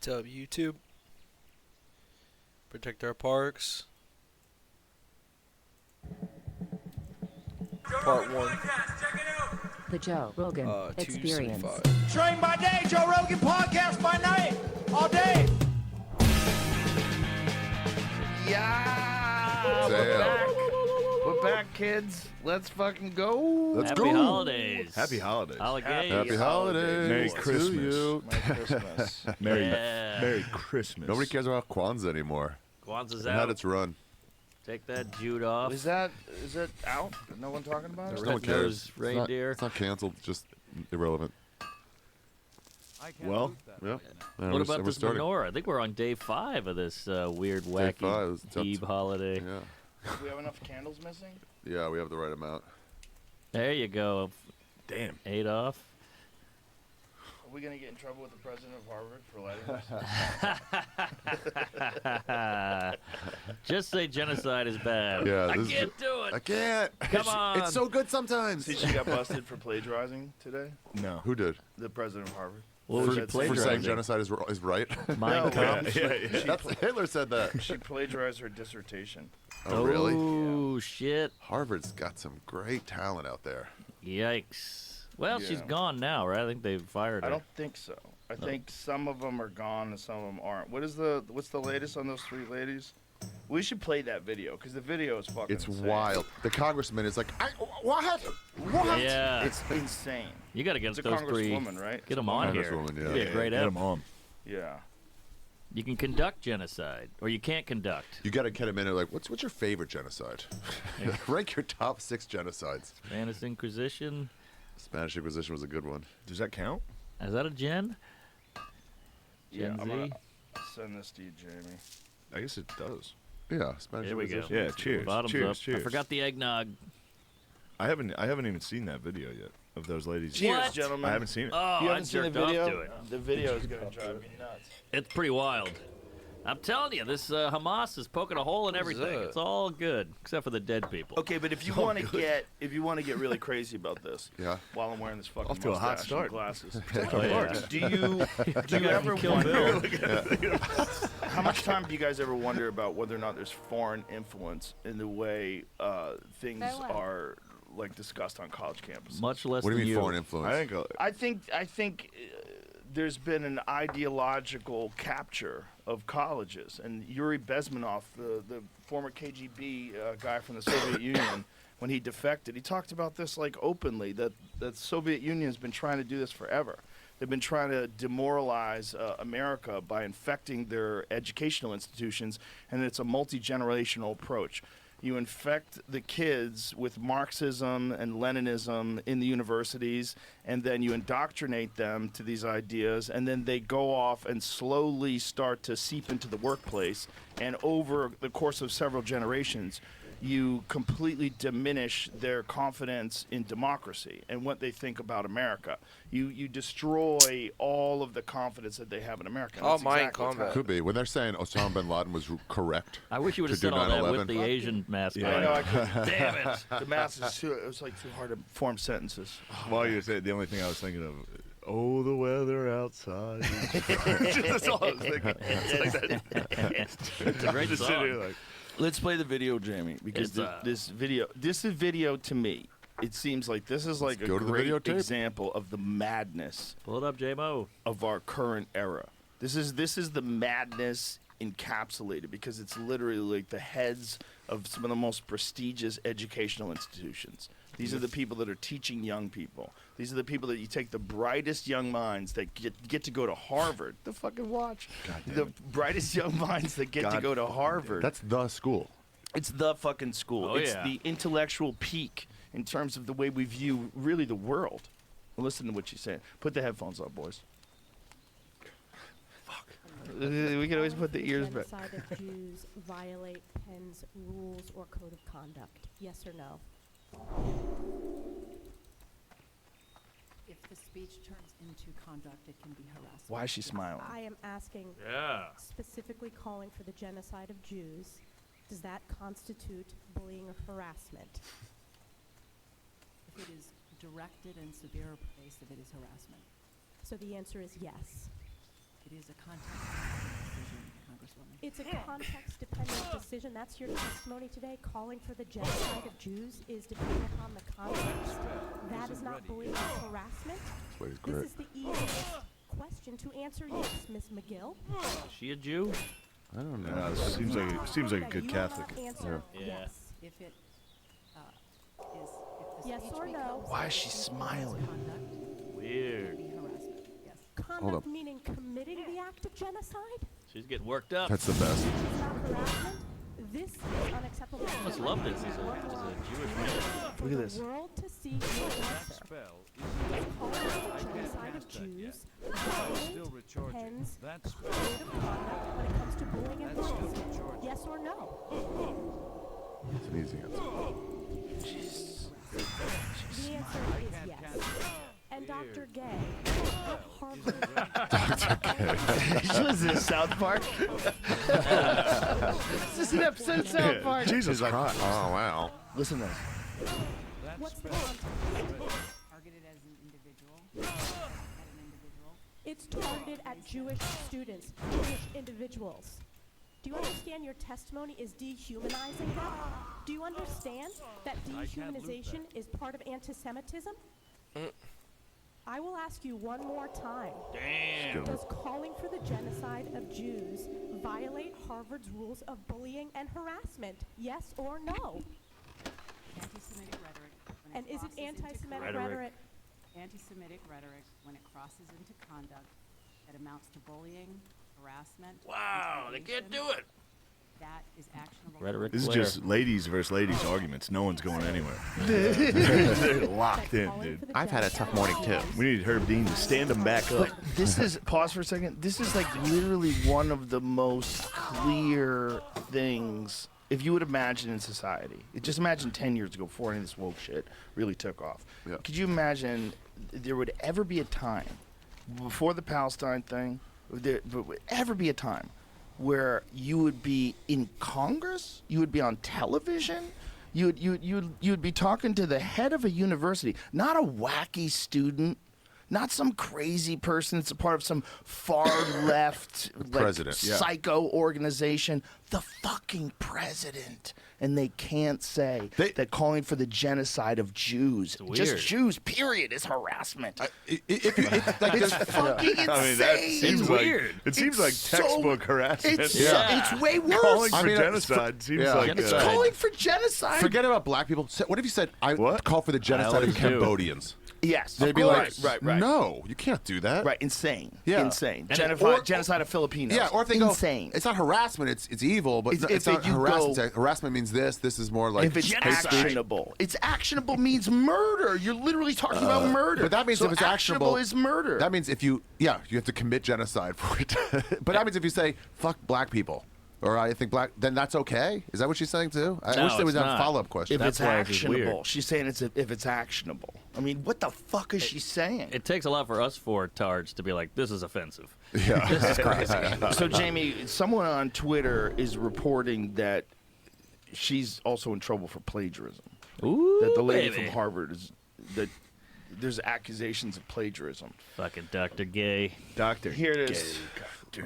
What's up, YouTube? Protect our parks. Part 1. The Joe Rogan Experience. 275. Train by day, Joe Rogan podcast by night, all day. Yeah, we're back, kids. Let's fucking go. Let's Happy go. holidays. Happy holidays. Happy holidays. Merry to Christmas. you. Merry Christmas. Merry Christmas. Nobody cares about Kwanzaa anymore. Kwanzaa's It had out. its run. Take that Jude off. Is that out? No one talking about it? No one cares. Red-nosed reindeer. It's not canceled. Just irrelevant. Well, Yeah. What about this menorah? I think we're on day 5 of this weird, wacky 5, it's up Eve to- holiday. Yeah. Do we have enough candles missing? Yeah, we have the right amount. There you go. damn. Adolf. Are we going to get in trouble with the president of Harvard for letting us? Just say genocide is bad. Yeah, I this is- can't do I it. can't. Come on. It's so good sometimes. See, she got busted for plagiarizing today? No. Who did? The president of Harvard. What was For- you for For saying plagiarizing? genocide is right? Mein No, Kampf? Yeah. That's, Hitler said that. She plagiarized her dissertation. Oh, really? Oh, shit. Harvard's got some great talent out there. Yikes. Well, she's Yeah. gone now, right? I think they fired her. I don't think so. I think some of them are gone and some of them aren't. What's the latest on those 3 ladies? We should play that video because the video is fucking It's insane. wild. The congressman is like, what? What? Yeah. It's insane. You got to get It's a those 3. congresswoman, right? Get them on here. Congresswoman, yeah. It'd be a great Get app. 'em on. Yeah. You can conduct genocide, or you can't conduct. You got to get him in there like, what's your favorite genocide? Rank your top 6 genocides. Spanish Inquisition. Spanish Inquisition was a good one. Does that count? Is that a gen? Yeah, Gen I'm Z? gonna send this to you, Jamie. I guess it does. Yeah, Spanish Here we go. Inquisition. Yeah, cheers. Bottoms cheers, up. cheers. I forgot the eggnog. I haven't even seen that video yet of those ladies. Cheers, What? gentlemen. I haven't seen it. Oh, You I haven't seen the jerked off video? to it. The video is gonna drive me nuts. It's pretty wild. I'm telling you, this Hamas is poking a hole in everything. that? It's all good, except for the dead people. Okay, but if you want to get really crazy about this, Yeah. while I'm wearing this fucking Off to a hot mustache start. and glasses, Oh, yeah. do you guy ever from Kill wonder how much time do you guys ever wonder about whether or not there's foreign influence in the way things are like discussed on college campuses? Much less What do than you mean you. foreign influence? I think I think there's been an ideological capture of colleges, and Yuri Bezmenov, the former KGB guy from the Soviet Union, when he defected, he talked about this like openly that the Soviet Union has been trying to do this forever. They've been trying to demoralize America by infecting their educational institutions, and it's a multi-generational approach. You infect the kids with Marxism and Leninism in the universities, and then you indoctrinate them to these ideas, and then they go off and slowly start to seep into the workplace. And over the course of several generations, you completely diminish their confidence in democracy and what they think about America. You destroy all of the confidence that they have in America. And All that's mind exactly what's combat. Could be. When they're saying Osama bin Laden was correct. I wish you would have To do said all that 9/11. with the Asian mask Yeah. on. I know I couldn't. Damn it. The math is too. It was like too hard to form sentences. while you said the only thing I was thinking of, oh, the weather outside. That's all I was thinking. It's like that. It's a great Just sitting song. here like, Let's play the video, Jamie, because It's, this video to me, it seems like this is like Let's a go to the great videotape. example of the madness Pull it up, J-Mo. of our current era. This is the madness encapsulated because it's literally like the heads of some of the most prestigious educational institutions. These are the people that are teaching young people. These are the people that you take the brightest young minds that get to go to Harvard. The fucking watch. The brightest young minds that get to go to Harvard. That's the school. It's the fucking school. Oh, it's yeah. the intellectual peak in terms of the way we view really the world. Listen to what she's saying. Put the headphones on, boys. Fuck. We can always put the ears back. Genocide of Jews violate Penn's rules or code of conduct? Yes or no? If the speech turns into conduct, it can be harassment. Why is she smiling? I am asking, Yeah. specifically calling for the genocide of Jews. Does that constitute bullying or harassment? If it is directed and severe or pervasive, it is harassment. So the answer is yes. It is a context-dependent decision, Congresswoman. It's a context-dependent decision. That's your testimony today. Calling for the genocide of Jews is dependent upon the context. That is not bullying or harassment. Lady's This great. is the easiest question to answer. Yes, Ms. McGill. Is she a Jew? I don't know. Yeah, seems like a good You will Catholic. not answer Yeah. yes. If it is, if the Yes speech or no? becomes Why is she influence smiling? conduct, Weird. it would be harassment, yes. Conduct up. meaning committing the act of genocide? She's getting worked up. That's the best. It's not harassment. This is unacceptable. I must love this. He's a Jewish man. For Look at the this. world to see your answer. Calling for the genocide of Jews violate Penn's code of conduct when it comes to bullying and harassment. Yes or no? It's an easy answer. The answer is yes. And Dr. Gay, at Harvard. Did you listen to South Park? This is an episode of South Park. Jesus Christ. Oh wow. Listen to this. What's the context? Targeted as an individual, at an individual. It's targeted at Jewish students, Jewish individuals. Do you understand your testimony is dehumanizing them? Do you understand that dehumanization is part of anti-Semitism? I will ask you one more time. Damn. Does calling for the genocide of Jews violate Harvard's rules of bullying and harassment? Yes or no? Anti-Semitic rhetoric. when And is it crosses into anti-Semitic Rhetoric. rhetoric? Anti-Semitic rhetoric when it crosses into conduct that amounts to bullying, harassment. Wow, they can't do intimidation, it. That is actionable. Rhetoric. This is Blair. just ladies versus ladies arguments. No one's going anywhere. They're locked in, Calling dude. for the I've had a tough genocide morning of too. Jews We need Herb Dean to stand them back up. This is, pause for a second. This is like literally one of the most clear things, if you would imagine in society. Just imagine 10 years ago, before any of this woke shit really took off. Yeah. Could you imagine there would ever be a time, before the Palestine thing, there would ever be a time where you would be in Congress, you would be on television, you'd be talking to the head of a university, not a wacky student, not some crazy person that's a part of some far left President, yeah. psycho organization, the fucking president. And they can't say that calling for the genocide of Jews, weird. just Jews, period, is harassment. If you, it's like It's this, fucking insane. I mean, that seems It's like weird. it seems It's like so- textbook harassment. It's, Yeah. it's way worse. Calling for I mean, genocide seems yeah. like It's Genocide. calling for genocide. forget about black people. What if you said I What? call for the genocide of always do. Cambodians? Yes, They'd of be like, course. right. no, you can't do that. Right, insane. Yeah. Insane. And Genocide of Filipinos. Yeah, or if they insane. go, it's not harassment, it's evil, but It's- it's if not you harassment. go- Harassment means this is more like if it's genocide. actionable. It's actionable means murder. You're literally talking about murder. But that means so if it's actionable is murder. That means if you have to commit genocide for it. But that means if you say fuck black people, or I think black, then that's okay. Is that what she's saying too? I No, wish there was it's a not. follow-up question. if That's it's why it's just actionable. weird. She's saying if it's actionable. I mean, what the fuck is she saying? It takes a lot for us four tards to be like, this is offensive. Yeah. This is crazy. So, Jamie, someone on Twitter is reporting that she's also in trouble for plagiarism. Ooh, That the lady baby. from Harvard is that there's accusations of plagiarism. Fucking Dr. Gay. Doctor. Here it is.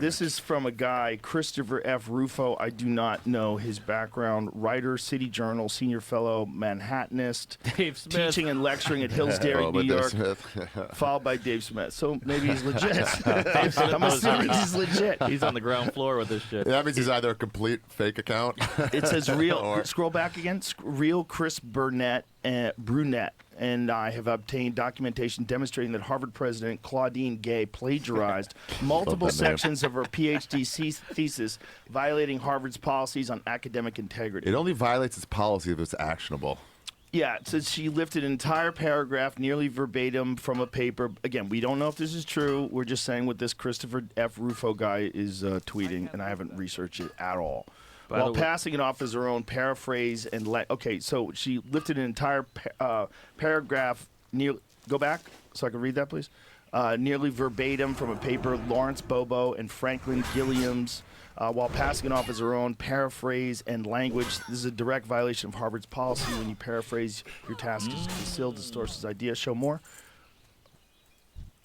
This is from a guy, Christopher F. Rufo. I do not know his background. Writer, City Journal, senior fellow, Manhattanist, Dave Smith. teaching and lecturing at Hillsdale, Oh, but New Dave York, Smith. followed by Dave Smith. So maybe he's legit. Dave Smith I'm knows assuming how- he's legit. He's on the ground floor with this shit. That means he's either a complete fake account. It says real. Or- Scroll back again. Real Chris Brunette and I have obtained documentation demonstrating that Harvard president Claudine Gay plagiarized multiple Love that name. sections of her PhD thesis, violating Harvard's policies on academic integrity. It only violates its policy if it's actionable. Yeah, it says she lifted an entire paragraph nearly verbatim from a paper. Again, we don't know if this is true. We're just saying what this Christopher F. Rufo guy is tweeting, and I haven't researched it at all. By While the way- passing it off as her own paraphrase and okay, so she lifted an entire paragraph. Go back so I can read that, please. Nearly verbatim from a paper, Lawrence Bobo and Franklin Gilliam's. While passing it off as her own paraphrase and language, this is a direct violation of Harvard's policy. When you paraphrase, your task is to conceal, distorts his idea. Show more.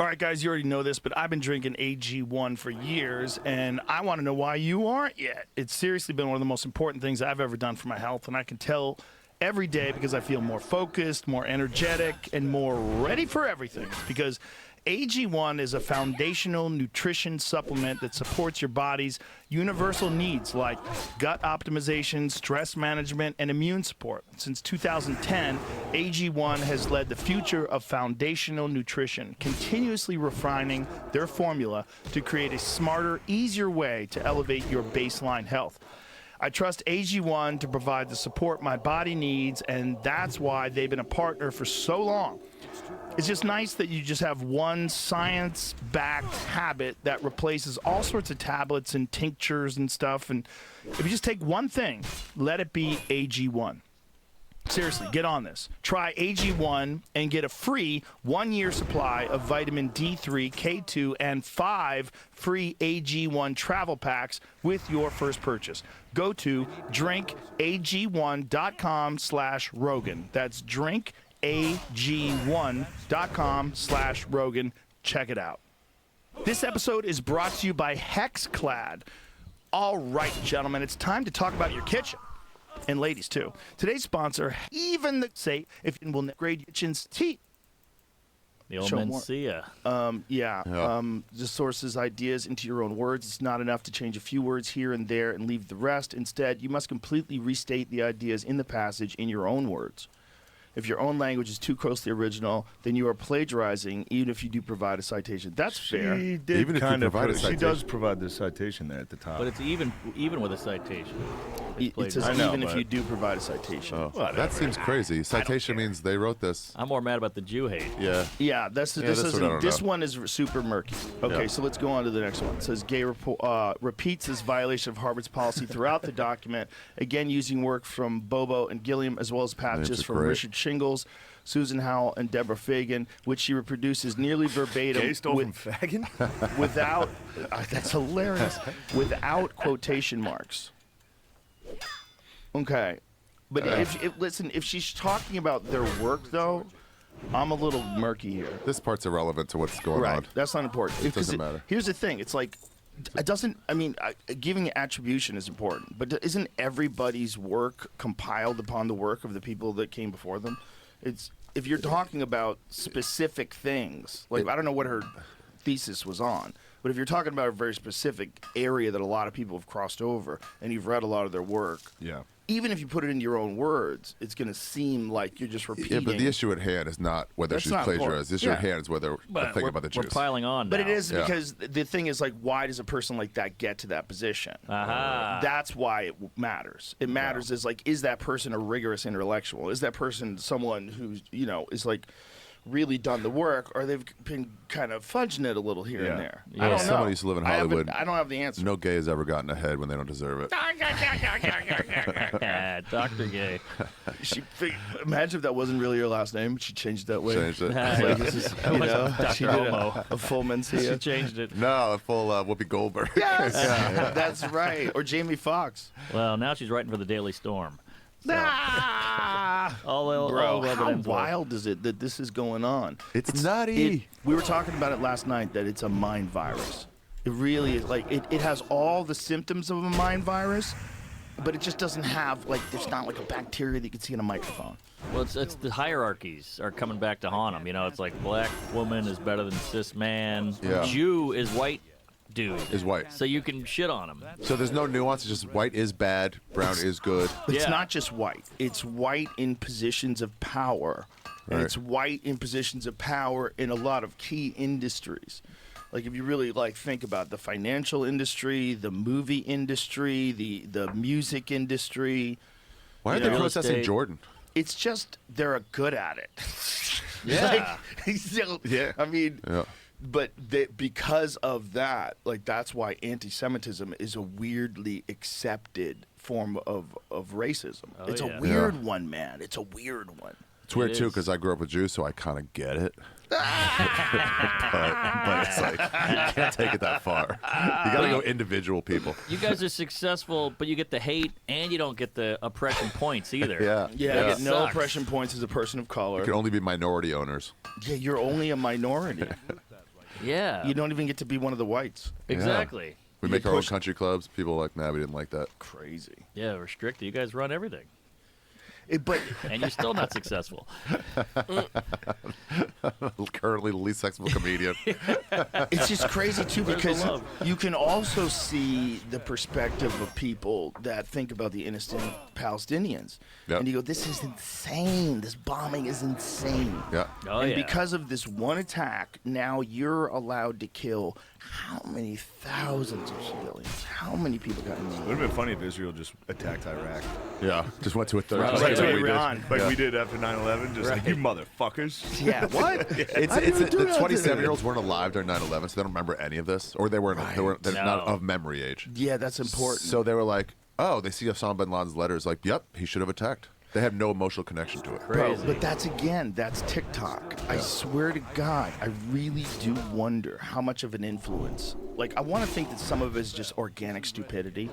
All right, guys, you already know this, but I've been drinking AG1 for years, and I want to know why you aren't yet. It's seriously been one of the most important things I've ever done for my health, and I can tell every day because I feel more focused, more energetic, and more ready for everything. It's because AG1 is a foundational nutrition supplement that supports your body's universal needs like gut optimization, stress management, and immune support. Since 2010, AG1 has led the future of foundational nutrition, continuously refining their formula to create a smarter, easier way to elevate your baseline health. I trust AG1 to provide the support my body needs, and that's why they've been a partner for so long. It's just nice that you just have one science-backed habit that replaces all sorts of tablets and tinctures and stuff. And if you just take one thing, let it be AG1. Seriously, get on this. Try AG1 and get a free 1-year supply of vitamin D3, K2, and 5 free AG1 travel packs with your first purchase. Go to drinkag1.com/Rogan. That's drinkag1.com/Rogan. Check it out. This episode is brought to you by Hexclad. All right, gentlemen, it's time to talk about your kitchen. And ladies, too. Today's sponsor, even the say, if it will upgrade your kitchen's tea. The old Show more. Mencia. Just sources ideas into your own words. It's not enough to change a few words here and there and leave the rest. Instead, you must completely restate the ideas in the passage in your own words. If your own language is too closely original, then you are plagiarizing, even if you do provide a citation. That's fair. She did Even if you kind of. provide a She citation. does provide the citation there at the top. But it's even with a citation. It says I know, even if but- you do provide a citation. Oh, Whatever. that seems crazy. Citation means they wrote this. I'm more mad about the Jew hate. Yeah. Yeah, this what I don't this know. one is super murky. Okay, Yeah. so let's go on to the next one. It says Gay repeats this violation of Harvard's policy throughout the document, again using work from Bobo and Gilliam as well as patches That's from great. Richard Shingles, Susan Howell, and Deborah Fagan, which she reproduces nearly verbatim Gay stole from Fagin? without that's hilarious, without quotation marks. Okay, but if she's talking about their work though, I'm a little murky here. This part's irrelevant to what's going Right. on. That's not important. It doesn't matter. Here's the thing. It's like, it doesn't, I mean, giving attribution is important, but isn't everybody's work compiled upon the work of the people that came before them? It's, if you're talking about specific things, like, I don't know what her thesis was on, but if you're talking about a very specific area that a lot of people have crossed over and you've read a lot of their work, Yeah. even if you put it in your own words, it's going to seem like you're just repeating. Yeah, but the issue at hand is not whether That's she's not important. plagiarized. The issue at Yeah. hand is whether the But thing we're, about the we're Jews. piling on But now. it is Yeah. because the thing is, like, why does a person like that get to that position? Aha. That's why it matters. It matters is like, is that person a rigorous intellectual? Is that person someone who's, you know, is like really done the work, or they've been kind of fudging it a little here Yeah. and there? Yeah. I don't Someone know. used to live in I haven't- Hollywood. I don't have the answer. No gay has ever gotten ahead when they don't deserve it. Dr. Gay. Imagine if that wasn't really her last name. She changed it that way. Changed it. Like, this is, you know, she Dr. did Homo. a full She Mencia. changed it. No, a full Whoopi Goldberg. Yes, that's right. Or Jamie Foxx. Well, now she's writing for the Daily Storm. Ah! All Bro, how evidence. wild is it that this is going on? It's nutty. We were talking about it last night, that it's a mind virus. It really is. Like, it has all the symptoms of a mind virus, but it just doesn't have, like, there's not like a bacteria that you can see in a microphone. Well, it's the hierarchies are coming back to haunt them. You know, it's like black woman is better than cis man. Yeah. Jew is white dude. Is white. So you can shit on him. So there's no nuance. It's just white is bad, brown is good. It's Yeah. not just white. It's white in positions of power. And Right. it's white in positions of power in a lot of key industries. Like, if you really, like, think about the financial industry, the movie industry, the music industry, Why are You they know, protesting estate. Jordan? it's just they're good at it. Yeah. Like, so, Yeah. I mean, Yeah. but because of that, like, that's why anti-Semitism is a weirdly accepted form of racism. Oh, It's yeah. a weird one, man. It's a weird one. It's weird It too is. because I grew up with Jews, so I kind of get it. but it's like you can't take it that far. You got to go individual people. You guys are successful, but you get the hate and you don't get the oppression points either. Yeah. Yeah, you get no Sucks. oppression points as a person of color. You can only be minority owners. Yeah, you're only a minority. Yeah. You don't even get to be one of the whites. Exactly. We make our own country clubs. People are like, nah, we didn't like that. Crazy. Yeah, restricted. You guys run everything. But And you're still not successful. Currently the least successful comedian. it's just crazy too Where's the because love? you can also see the perspective of people that think about the innocent Palestinians. Yep. And you go, this is insane. This bombing is insane. Yeah. Oh, and yeah. because of this one attack, now you're allowed to kill how many thousands of civilians? How many people got It would injured? have been funny if Israel just attacked Iraq. Yeah. Just went to a third. Right. just Like like to we did. Iran. Like we did after 9/11, just like, you motherfuckers. Yeah, what? It's I didn't even do the that. 27-year-olds weren't alive during 9/11, so they don't remember any of this, or they're not No. of memory age. Yeah, that's important. So they were like, oh, they see Osama bin Laden's letters, like, yep, he should have attacked. They have no emotional connection to it. Bro, but that's TikTok. I swear to God, I really do wonder how much of an influence. Like, I want to think that some of it is just organic stupidity,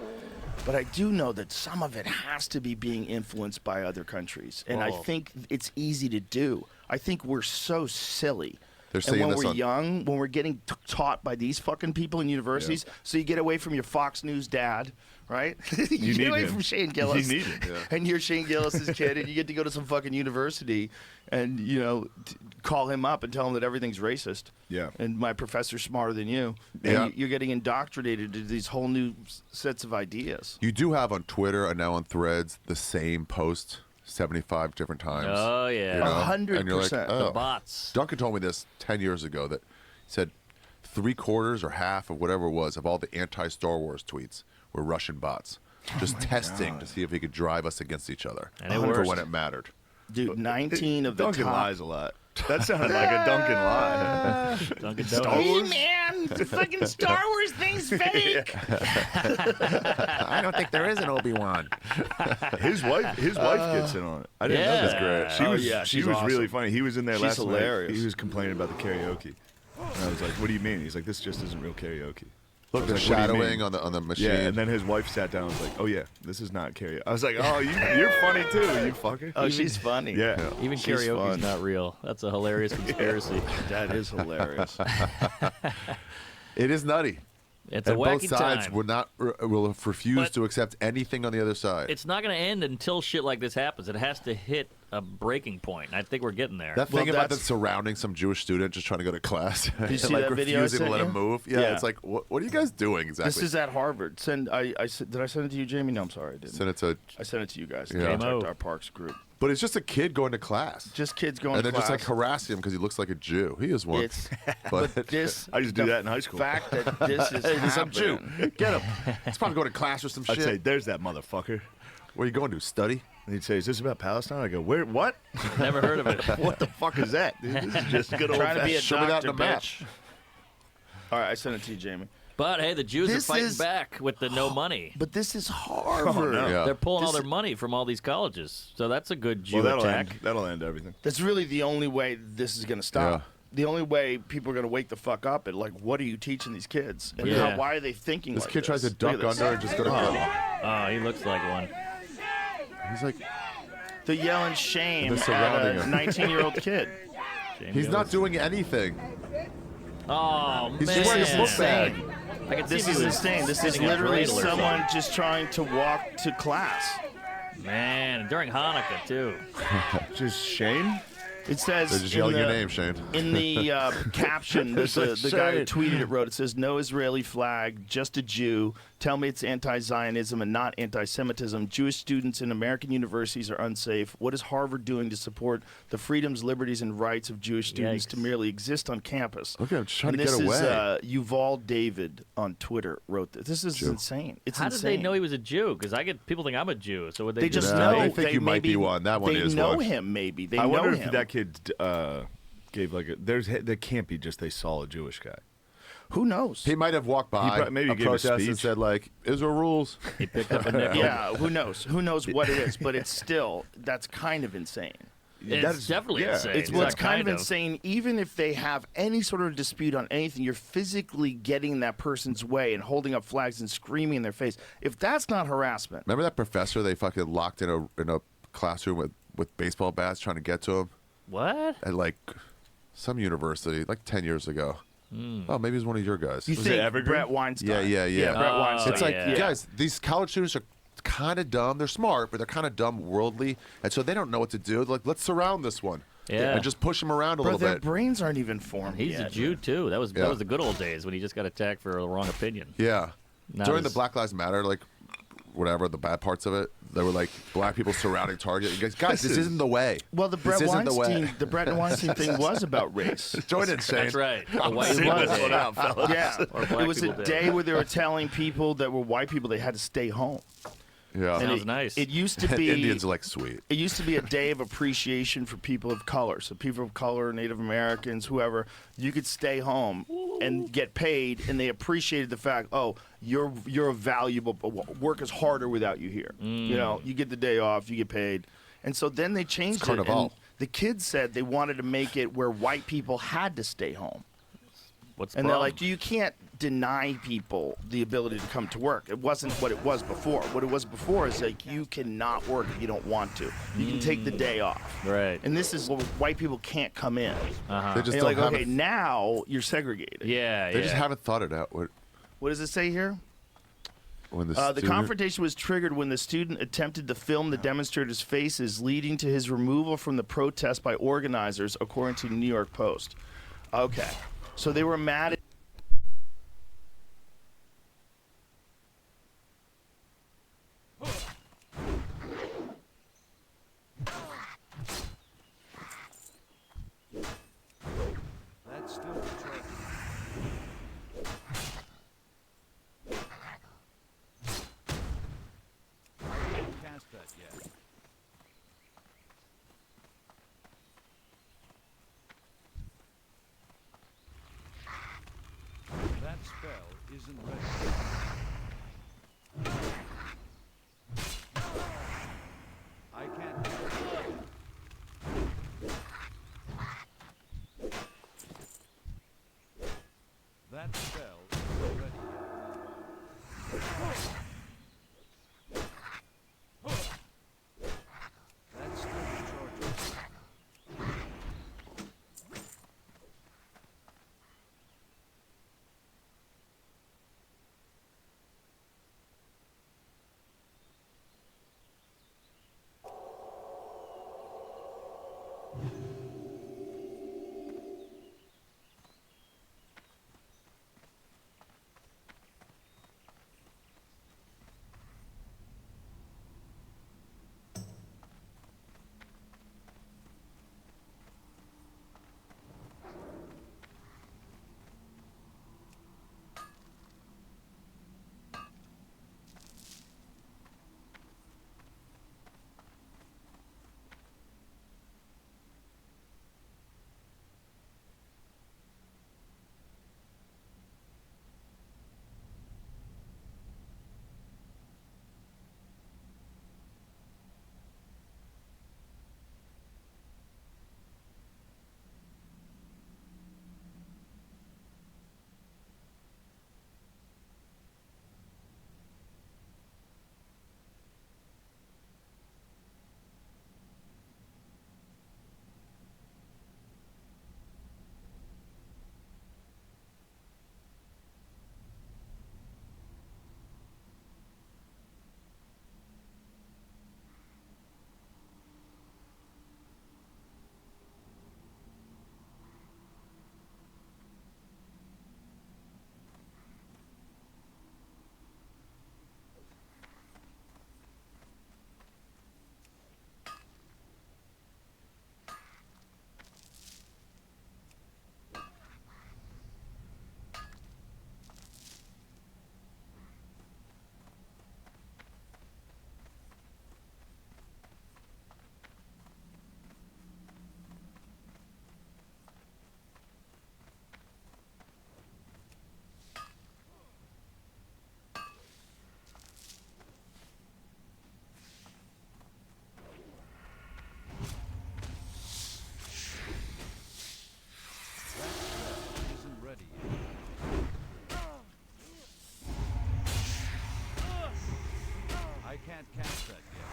but I do know that some of it has to be being influenced by other countries. And I Oh. think it's easy to do. I think we're so silly. They're And saying when this we're on- young, when we're getting taught by these fucking people in universities, so you get away from your Fox News dad, right? you get need away him. from Shane Gillis. You need him, yeah. And you're Shane Gillis's kid, and you get to go to some fucking university and, call him up and tell him that everything's racist. Yeah. And my professor's smarter than you. And Yeah. you're getting indoctrinated into these whole new sets of ideas. You do have on Twitter and now on Threads the same post 75 different times. Oh, yeah. You know? 100%. And you're like, The oh. The bots. Duncan told me this 10 years ago that he said 3/4 or half of whatever it was of all the anti-Star Wars tweets were Russian bots. Just testing to see if he could drive us against each other And it for worked. when it mattered. Dude, 19 of the Duncan top... lies a lot. That sounded like a Duncan lie. Dunkin' Star Donuts. Wars? man, the fucking Star Wars thing's fake. I don't think there is an Obi-Wan. His wife gets in on it. I didn't know Yeah. that. That's great. She Oh, was, yeah, she she's was really awesome. funny. He was in there She's last hilarious. night. He was complaining about the karaoke. And I was like, what do you mean? He's like, this just isn't real karaoke. Look, the I was like, what do you shadowing mean? on the machine. Yeah, and then his wife sat down and was like, oh yeah, this is not karaoke. I was like, oh, you're funny too, you fucker. Oh, she's funny. Yeah. Even She's karaoke's fun. not real. That's a hilarious conspiracy. That is hilarious. It is nutty. It's a And wacky both sides time. will refuse But- to accept anything on the other side. It's not going to end until shit like this happens. It has to hit a breaking point. I think we're getting there. That Well, thing about them that's- surrounding some Jewish student just trying to go to class and see like that video I refusing to sent let you? him move. Yeah, Yeah. it's like, what are you guys doing exactly? This is at Harvard. Did I send it to you, Jamie? No, I'm sorry, I didn't. Send it to, I sent it to you guys. Yeah. Contact our Parks group. but it's just a kid going to class. Just kids going And to they're just like class. harassing him because he looks like a Jew. He is one. It's, but but this. I used to do the that in high school. fact that this is hey, there's some Jew. happening. Get him. He's probably going to class or some I'd shit. say, there's that motherfucker. Where are you going to study? And he'd say, is this about Palestine? I go, where, what? Never heard of it. What the fuck is that? Dude, this is just good old Trying to be a Show me that doctor, in the map. bitch. All right, I sent it to you, Jamie. But hey, the Jews This are fighting is- back with the no money. But this is Harvard. no. Yeah. They're pulling all This- their money from all these colleges. So that's a good Jew Well, attack. that'll end everything. That's really the only way this is going to stop. Yeah. The only way people are going to wake the fuck up and like, what are you teaching these kids? And Yeah. why are they thinking This like kid tries to Look at duck this. under and just go to Oh, he looks like one. He's like, They're yelling shame They're surrounding at a him. 19-year-old kid. Jamie he's not Gillis. doing anything. Oh, He's man. just wearing a book insane. bag. I can see This if is he was insane. This is spinning a literally dreidel or someone something. just trying to walk to class. Man, during Hanukkah, too. Just shame? It says They're just in yelling your the- name, Shane. In the caption, that the guy who Shane. tweeted it wrote, it says, "No Israeli flag, just a Jew. Tell me it's anti-Zionism and not anti-Semitism. Jewish students in American universities are unsafe. What is Harvard doing to support the freedoms, liberties, and rights of Jewish students to Yikes. merely exist on campus?" Okay, I'm just trying and to get this away. is Yuval David on Twitter wrote this. This is Jew. insane. It's How insane. did they know he was a Jew? Because I get people think I'm a Jew. So would they, They just No, know. they think you might be one. That one they is know one. him. Maybe they I know wonder him. if that kid gave like a. There can't be just they saw a Jewish guy. Who knows? He might have walked by maybe a gave a protest and speech. said, like, Israel rules. He picked up a nickel. Yeah, who knows? Who knows what it is? But it's still that's kind of insane. It's definitely insane. It's not what's kind of insane. Even if they have any sort of dispute on anything, you're physically getting in that person's way and holding up flags and screaming in their face. If that's not harassment, Remember that professor they fucking locked in a classroom with baseball bats trying to get to him What? at like some university like 10 years ago? Oh, maybe he's one of your guys. You Was think it Evergreen? Brett Weinstein? Yeah. Brett Oh, Weinstein. It's like, yeah. guys, these college students are kind of dumb. They're smart, but they're kind of dumb worldly, and so they don't know what to do. They're like, let's surround this one. Yeah. And just push him around a Bro, little their bit. brains aren't even formed He's yet. a Jew too. That was Yeah. the good old days when he just got attacked for a wrong opinion. Yeah. Not During the as- Black Lives Matter, like, whatever, the bad parts of it, they were like black people surrounding Target. Guys, this isn't the way. Well, the Brett This isn't the way. Weinstein, the Brett Weinstein thing was about race. Join in, Shane. That's right. The I'm white singling people this one day. out, fellas. Yeah, Or black it was a people did. day where they were telling people that were white people they had to stay home. Yeah. And Sounds it, nice. It used to And be Indians are like, sweet. It used to be a day of appreciation for people of color. So people of color, Native Americans, whoever, you could stay home and get paid, and they appreciated the fact, oh, you're a valuable. Work is harder without you here. You know, you get the day off, you get paid, and so then they changed it. Carnival. And the kids said they wanted to make it where white people had to stay home. What's the And they're problem? like, you can't deny people the ability to come to work. It wasn't what it was before. What it was before is like, you cannot work if you don't want to. You can take the day off. Right. And this is what white people can't come in. Uh-huh. They just And you're don't like, have okay, it. now you're segregated. Yeah, They just haven't thought it out. What does it say here? When the The student- confrontation was triggered when the student attempted to film the demonstrators' faces, leading to his removal from the protest by organizers, according to the New York Post. Okay. So they were mad at That's still the charge. I can't cast that yet. That spell isn't ready. I can't cast that yet. That spell isn't ready yet. That's still the charge. Isn't ready yet. I can't cast that yet.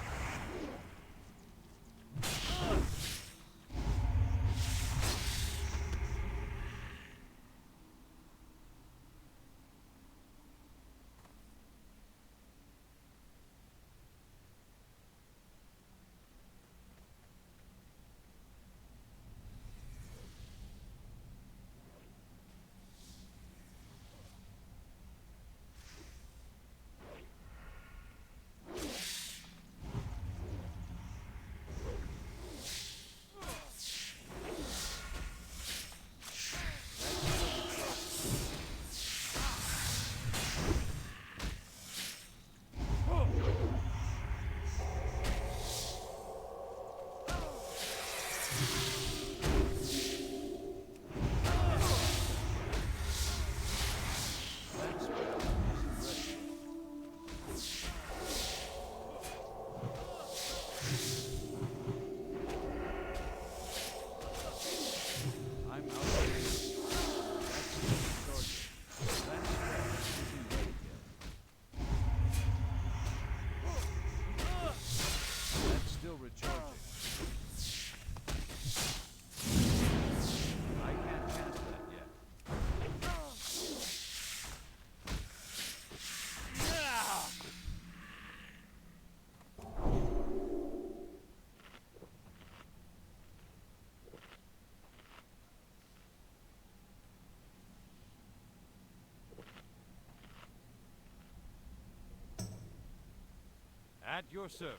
At your service.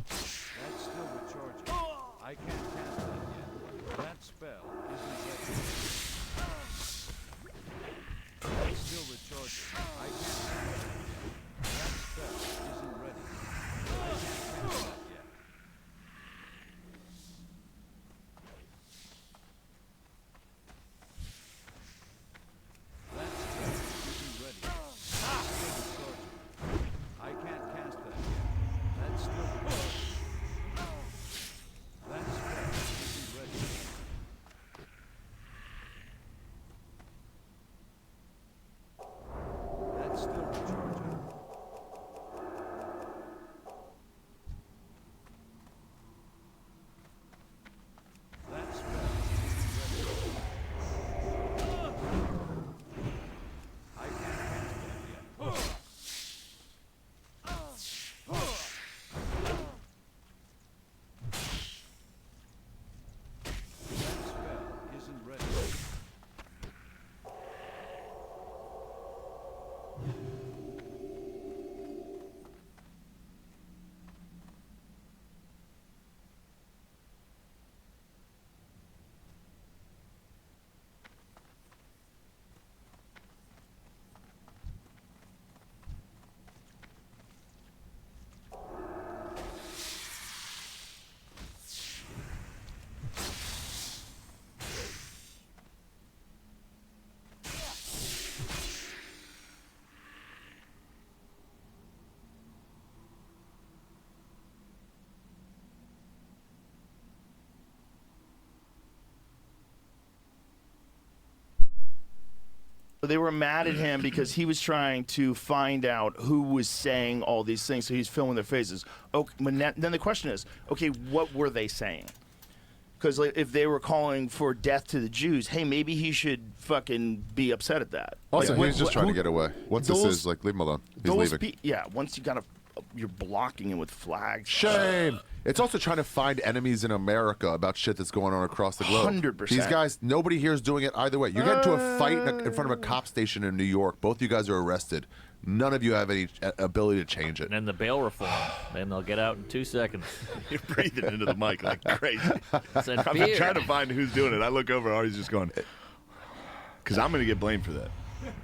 That's still recharging. I can't cast that yet. That spell isn't ready. That's still recharging. I can't cast that yet. That spell isn't ready. I can't cast that yet. That spell isn't ready. That's still recharging. I can't cast that yet. That's still recharging. That spell isn't ready. That's still recharging. That spell isn't ready. I can't cast that yet. That spell isn't ready. They were mad at him because he was trying to find out who was saying all these things, so he's filming their faces. Okay, then the question is, okay, what were they saying? Because like, if they were calling for death to the Jews, hey, maybe he should fucking be upset at that. Also, Like, he's just trying to get away. Once this those- is, like, leave him alone. He's those leaving. yeah, once you gotta, you're blocking him with flags. Shame. It's also trying to find enemies in America about shit that's going on across the globe. 100%. These guys, nobody here is doing it either way. You get into a fight in front of a cop station in New York. Both you guys are arrested. None of you have any ability to change it. And then the bail reform. Then they'll get out in 2 seconds. You're breathing into the mic like crazy. Said I'm beer. trying to find who's doing it. I look over, Ari's just going, because I'm going to get blamed for that.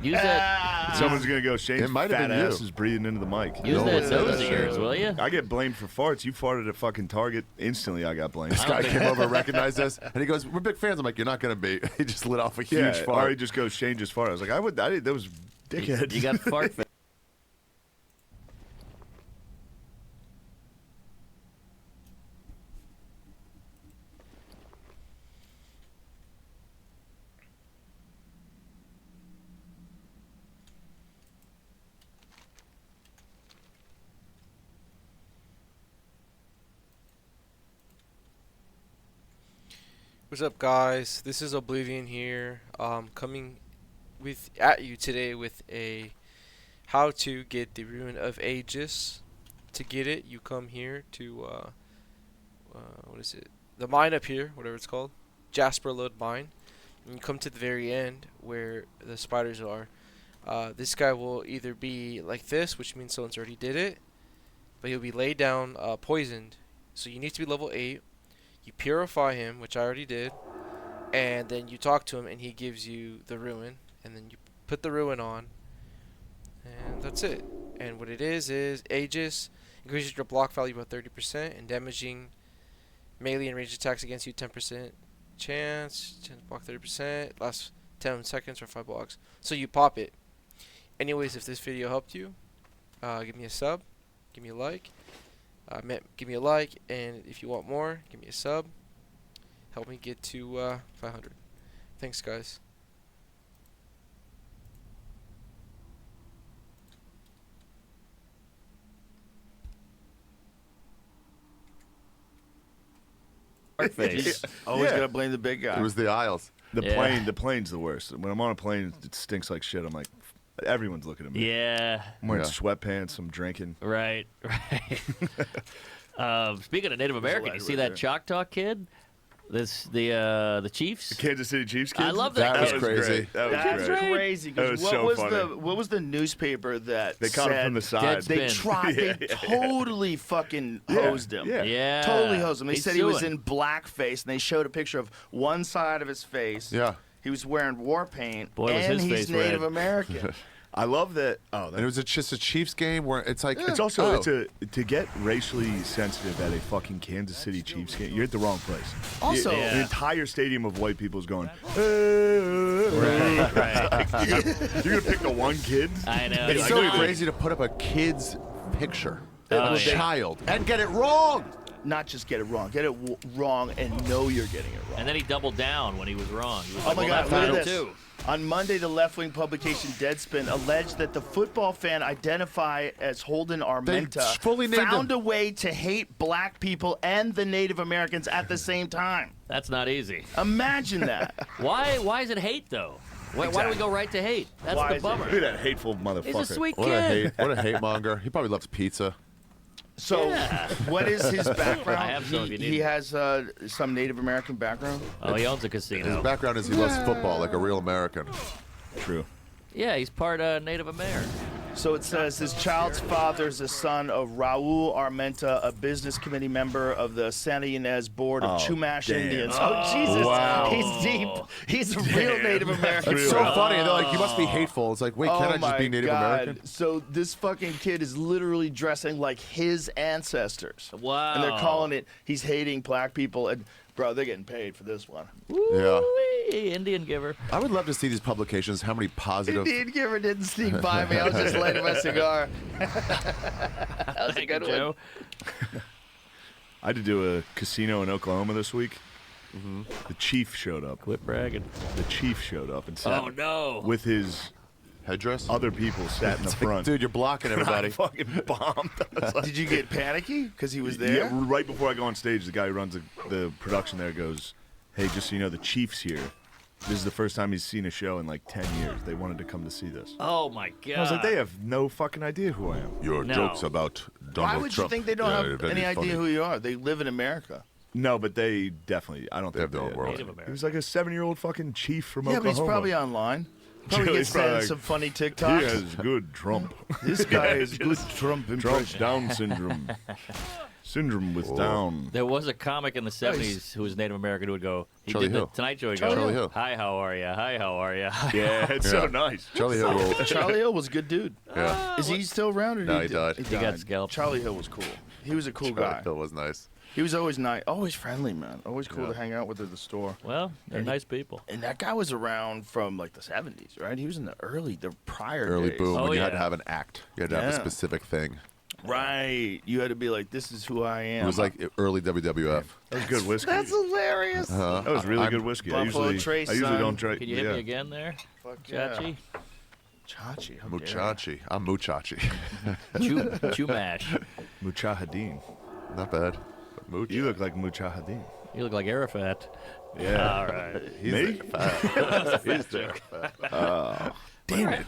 Use that. Someone's going to go, Shane's It might have fat been you. ass is breathing into the mic. Use No that one said nose that of yours, will you? I get blamed for farts. You farted at fucking Target. Instantly, I got blamed. This guy came over, recognized us, and he goes, "We're big fans." I'm like, "You're not gonna be." He just lit off a huge Yeah, fart. Ari just goes, Shane just farted. I was like, I did. That was dickhead. You got fart face. What's up, guys? This is Oblivion here, coming at you today with a how to get the Ruin of Aegis. To get it, you come here to what is it? The mine up here, whatever it's called, Jasper Load Mine. And you come to the very end where the spiders are. This guy will either be like this, which means someone's already did it, but he'll be laid down, poisoned. So you need to be level 8. You purify him, which I already did, and then you talk to him, and he gives you the ruin, and then you put the ruin on, and that's it. And what it is Aegis increases your block value by 30%, and damaging melee and ranged attacks against you 10% chance, block 30%, lasts 10 seconds or 5 blocks. So you pop it. Anyways, if this video helped you, give me a sub, give me a like. Give me a like, and if you want more, give me a sub. Help me get to 500. Thanks, guys. Fart face. Always Yeah. gotta blame the big guy. It was the aisles. The plane's the worst. When I'm on a plane, it stinks like shit. I'm like, everyone's looking at me. Yeah. I'm wearing sweatpants. I'm drinking. Right. Speaking of Native American, you see that Choctaw kid? The Chiefs? The Kansas City Chiefs kids? I love that. That kid. was crazy. Great. That was That's great. crazy. 'Cause That was what so was funny. what was the newspaper that They caught him said from the side. they Deadspin. tried? They totally fucking hosed him. Yeah. Yeah. Totally hosed him. They He's said he was suing. in blackface, and they showed a picture of one side of his face. Yeah. He was wearing war paint, Boy, was and his he's face Native red. American. I love that. Oh, And it was just a Chiefs game where it's like It's also oh. to get racially sensitive at a fucking Kansas City Chiefs game. You're at the wrong place. Also- the Yeah. entire stadium of white people's going. Right. You're gonna pick the one kid. I know. It's Like, so no. crazy to put up a kid's picture Oh, of a yeah. child and get it wrong. Not just get it wrong, get it wrong and know you're getting it wrong. And then he doubled down when he was wrong. He was Oh like, my well, God! that's Look fatal at this. too. On Monday, the left-wing publication Deadspin alleged that the football fan identified as Holden Armenta fully named found him. a way to hate black people and the Native Americans at the same time. That's not easy. Imagine that. Why is it hate though? Why do we go right to hate? That's Why the is it bummer. Look at that hateful motherfucker. He's a sweet What a kid. hate monger. He probably loves pizza. So, what is his background? I have some if you need he it. has some Native American background. Oh, he owns a His casino. background is he loves football like a real American. True. Yeah, he's part Native American. So it says his child's father is the son of Raul Armenta, a business committee member of the Santa Ynez Board of Oh, Chumash damn. Indians. Oh, Jesus. wow. He's deep. He's a real Native American. It's so funny. They're like, you must be hateful. It's like, wait, Oh can't I just my be Native God. American? So this fucking kid is literally dressing like his ancestors. Wow. And they're calling it, he's hating black people. And, bro, they're getting paid for this one. Yeah. Woo-wee, Indian giver. I would love to see these publications. How many positive? Indian giver didn't sneak by me. I was just lighting my cigar. That was a Thank good you, one. Joe. I had to do a casino in Oklahoma this week. Mm-hmm. The chief showed up. Quit bragging. The chief showed up and sat Oh no. with his Headdress? other people sat in the It's like, front. dude, you're blocking I everybody. fucking bombed. I was like, Did you get panicky because he was there? yeah, right before I go on stage, the guy who runs the production there goes, "Hey, just so you know, the chief's here. This is the first time he's seen a show in like 10 years. They wanted to come to see this." Oh my god. I was like, they have no fucking idea who I am. Your No. jokes about Donald Why would Trump. you think they don't Yeah, have very any funny. idea who you are? They live in America. No, but they definitely, I don't They think have their own did. world. Native He American. was like a 7-year-old fucking chief from Yeah, but Oklahoma. he's probably online. Probably He's gets probably sent like, some funny He TikToks. has good Trump. This guy is good Trump Trump's impression. Down syndrome. Syndrome with Down. There was a comic in the 70s who was Native American who would go, he Charlie did Hill. the Tonight Show, he'd Charlie go, Hill. hi, how are ya? Hi, how are ya? Yeah, it's so Yeah. nice. Charlie Hill will. Charlie Hill was a good dude. Yeah. Is he still around? Or No, did he died. He got scalped. Charlie Hill was cool. He was a cool Charlie guy. Hill was nice. He was always nice, always friendly, man. Always cool Yeah. to hang out with at the store. Well, they're And he- nice people. And that guy was around from like the 70s, right? He was in the prior Early days. boom. Oh, when you had yeah. to have an act. You had to have a Yeah. specific thing. Right. You had to be like, this is who I am. It was like early WWF. That was good whiskey. That's hilarious. That was really I'm- good whiskey. Buffalo I usually Trace, son. don't try. Can you hit me again there, Fuck yeah. Chachi? Chachi. how dare you. Muchachi. I'm Muchachi. Chumash. Mujahideen. Not bad. But Mooch. You look like Mujahideen. You look like Arafat. Yeah. All right. He's Me? fat. He's there. Damn it.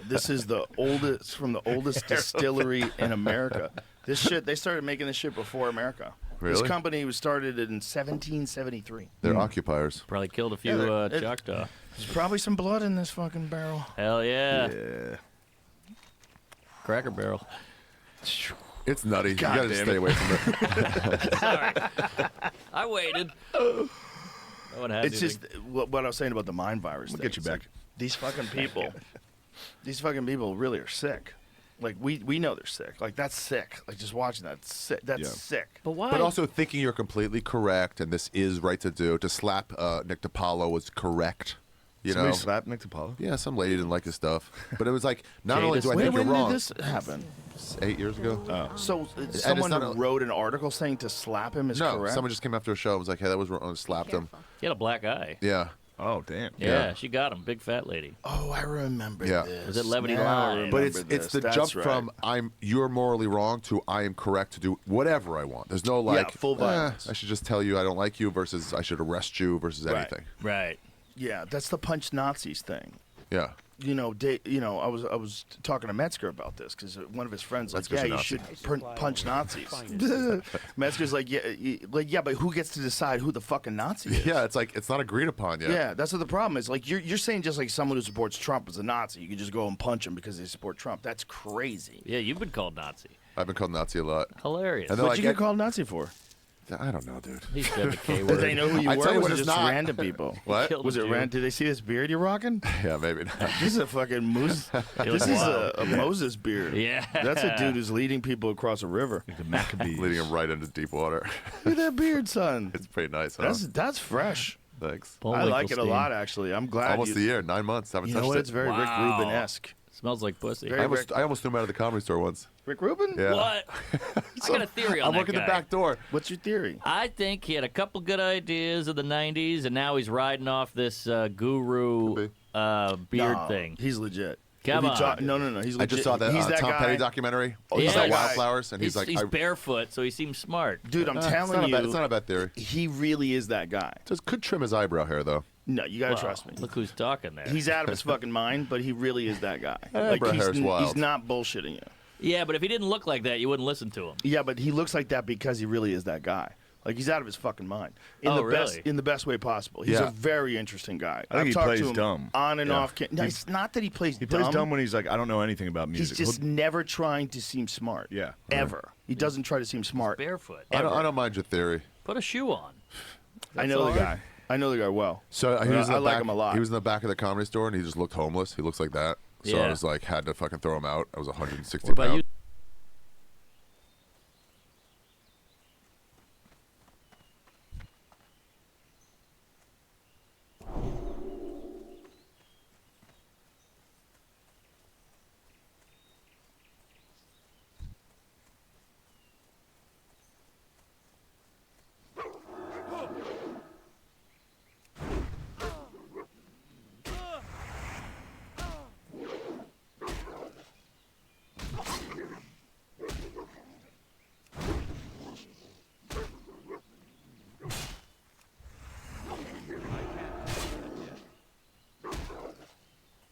This is the oldest from the oldest distillery in America. This shit, they started making this shit before America. This Really? company was started in 1773. They're occupiers. Probably killed a few they're- Choctaw. There's probably some blood in this fucking barrel. Hell yeah. Yeah. Cracker Barrel. It's nutty. God you gotta damn stay it. away from it. I waited. No one had It's anything. just what I was saying about the mind virus. We'll thing. get you It's back. like, these fucking people, really are sick. Like we know they're sick. Like that's sick. Like just watching that's sick. That's Yeah. sick. But why? But also thinking you're completely correct and this is right to do. To slap Nick DiPaolo was correct. You Somebody know? slapped Nick DiPaolo? Yeah, some lady didn't like his stuff. But it was like, not Jadis. only do I When think you're did wrong. this happen? 8 years ago? So it's someone not a- wrote an article saying to slap him is No, correct. someone just came after a show and was like, hey, that was wrong. And slapped him. He had a black eye. Yeah. Oh, damn. Yeah, she got him. Big fat lady. Oh, I remember Yeah. this. Was it Levity Now I Live? But remember it's the this. jump That's right. from you're morally wrong to I am correct to do whatever I want. There's no like full violence. I should just tell you I don't like you versus I should arrest you versus Right. anything. Right. Yeah, that's the punch Nazis thing. Yeah. I was talking to Metzger about this because one of his friends like, Metzger's a you Nazi. should punch Nazis. Metzger's like, yeah, but who gets to decide who the fucking Nazi is? Yeah, it's like it's not agreed upon yet. Yeah, that's what the problem is. Like you're saying, just like someone who supports Trump is a Nazi, you can just go and punch him because they support Trump. That's crazy. Yeah, you've been called Nazi. I've been called Nazi a lot. Hilarious. And they're What'd like, you get called Nazi for? I don't know, dude. He said the K Did word. they know who you I were? tell you Or what was it it's just not. random people? What? Killed Was a it Jew. random? Did they see this beard you're rocking? Yeah, maybe not. This is a fucking moose. This is a Moses beard. Yeah. That's a dude who's leading people across a river. The Maccabees. Leading him right into deep water. Look at that beard, son. It's pretty nice, huh? That's fresh. Thanks. I like it a lot, actually. I'm glad. Almost a year, 9 months. Haven't You touched know what? it. It's very Rick Wow. Rubin-esque. Smells like pussy. Very- I almost threw him out of the comedy store once. Rick Rubin? Yeah. What? I got a theory on I'm that looking guy. the back door. What's your theory? I think he had a couple good ideas of the 90s, and now he's riding off this guru Could beard No, thing. He's legit. Come If you on. no. He's legit. I just saw that He's that Tom guy. Petty documentary. Oh, He's he's like that guy. Wildflowers, and he's like, barefoot, so he seems smart. Dude, I'm it's telling not you, it's not a bad theory. he really is that guy. Just could trim his eyebrow hair though. No, you gotta Well, trust me. Look who's talking there. He's out of his fucking mind, but he really is that guy. Eyebrow hair is wild. He's not bullshitting you. Yeah, but if he didn't look like that, you wouldn't listen to him. Yeah, but he looks like that because he really is that guy. Like he's out of his fucking mind. In Oh, the really? in the best way possible. He's Yeah. a very interesting guy. I think I've he talked plays to him dumb. on and Yeah. off. No, it's not that he plays He dumb. plays dumb when he's like, I don't know anything about He's music. just never trying to seem smart. Yeah. Ever. He doesn't try to seem smart. Barefoot. I don't mind your theory. Put a shoe on. I know the guy. I know the guy well. So he was in I the like back, him a lot. He was in the back of the comedy store, and he just looked homeless. He looks like that. So I Yeah. was like, had to fucking throw him out. I was 160 What about pounds. you?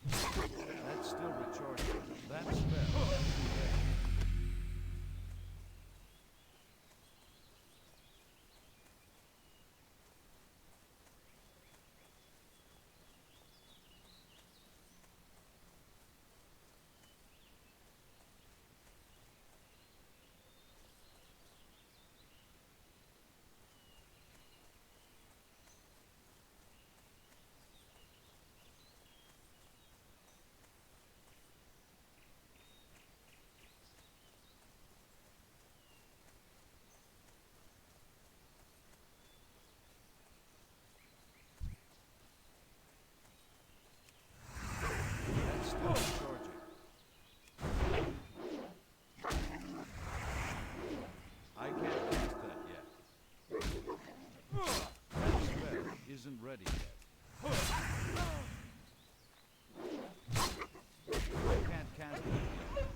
That's still recharging. That spell. That's still recharging. I can't cast that yet. That spell isn't ready yet. I can't cast that yet.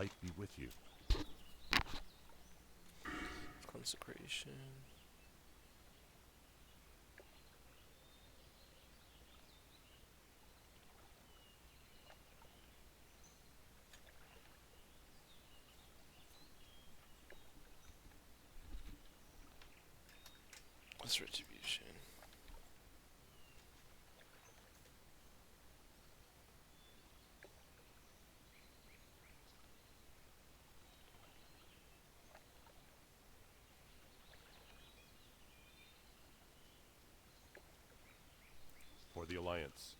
light be with you. Consecration. What's retribution? For the Alliance.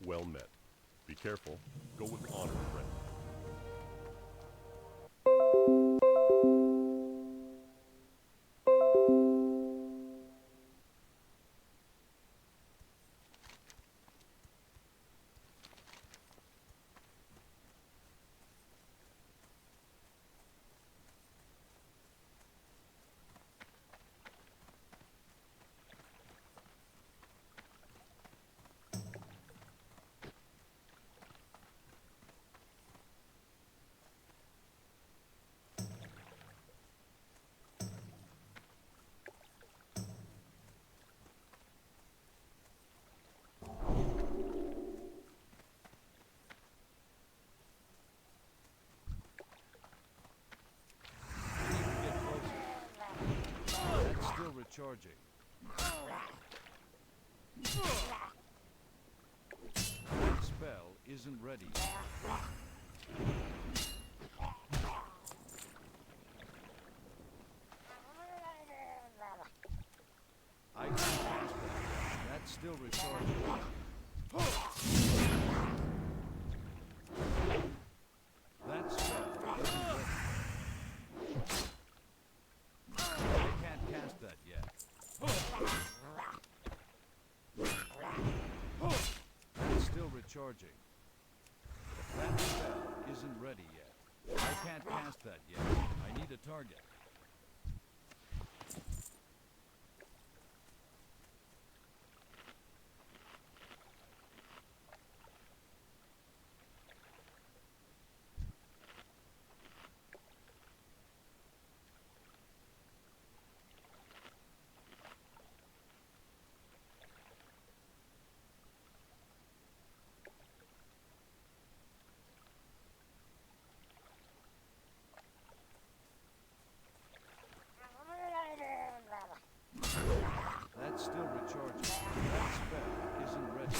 Well met. Be careful. Go with honor, friend. That's still recharging. That spell isn't ready yet. I can cast that. That's still recharging. That spell isn't ready. I can't cast that yet. That's still recharging. That spell isn't ready yet. I can't cast that yet. I need a target. That's still recharging. That spell isn't ready.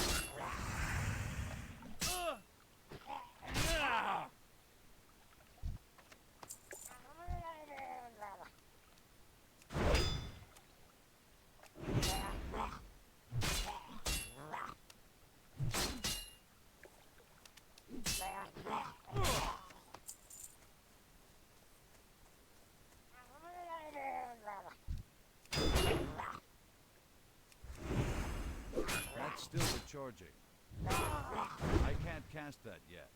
That's still recharging. I can't cast that yet.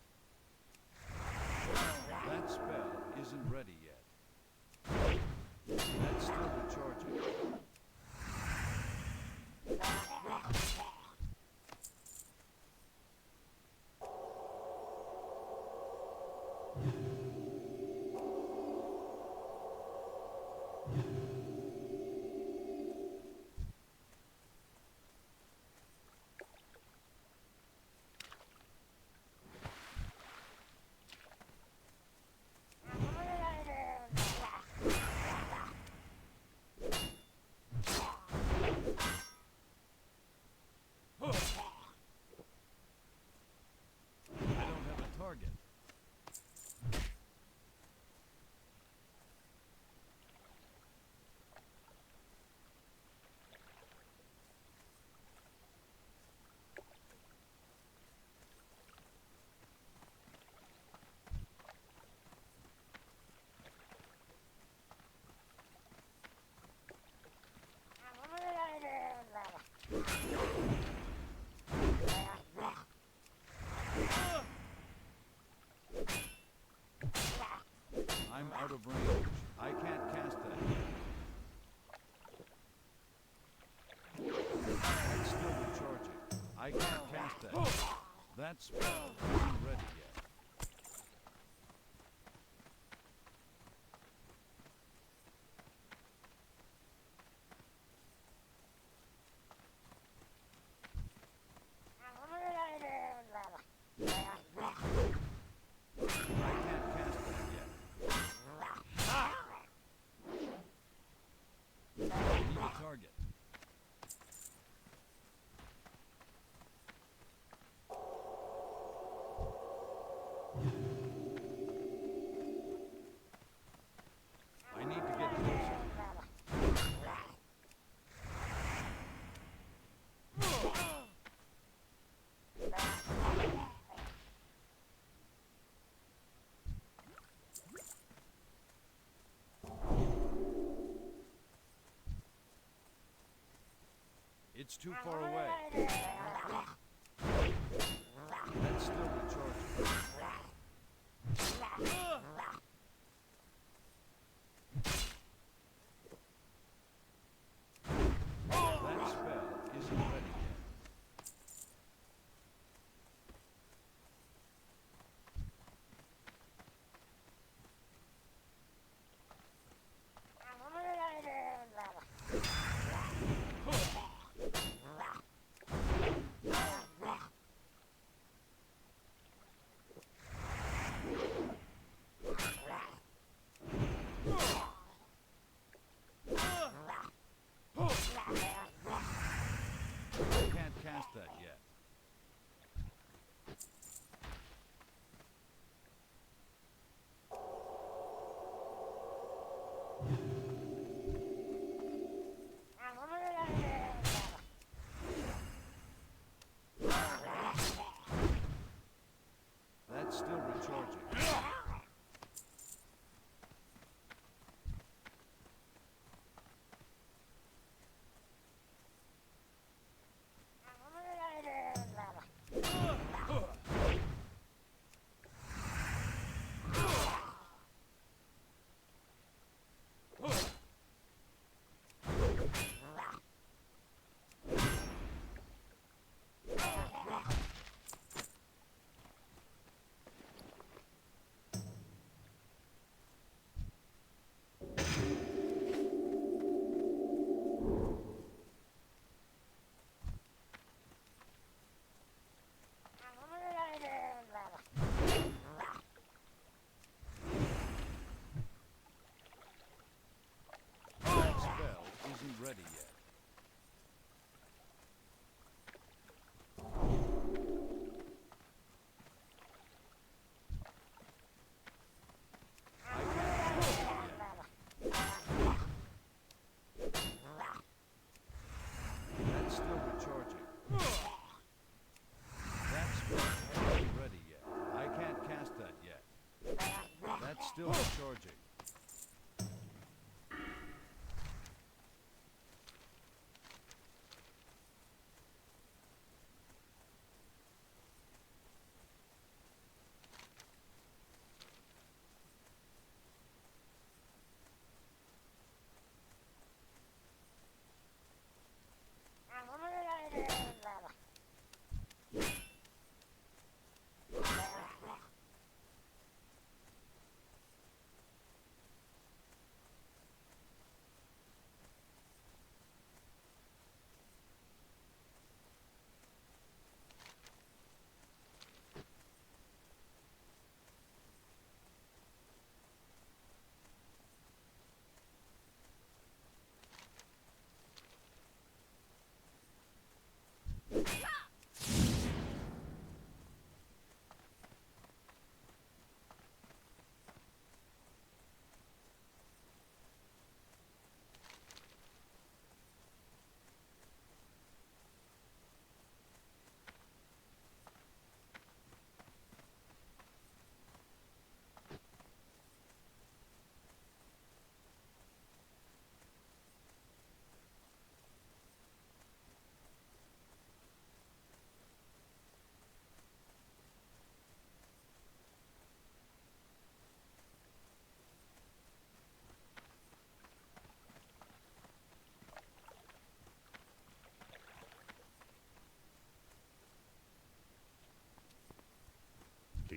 That spell isn't ready yet. That's still recharging. I'm out of range. I can't cast that yet. That's still recharging. I can't cast that yet. That spell isn't ready yet. Target. I need to get closer. It's too far away. That's still recharging. That spell isn't ready yet. I can't cast that yet. That's still recharging. That spell isn't ready yet. I can't cast it yet. That's still recharging. That spell isn't ready yet. I can't cast that yet. That's still recharging.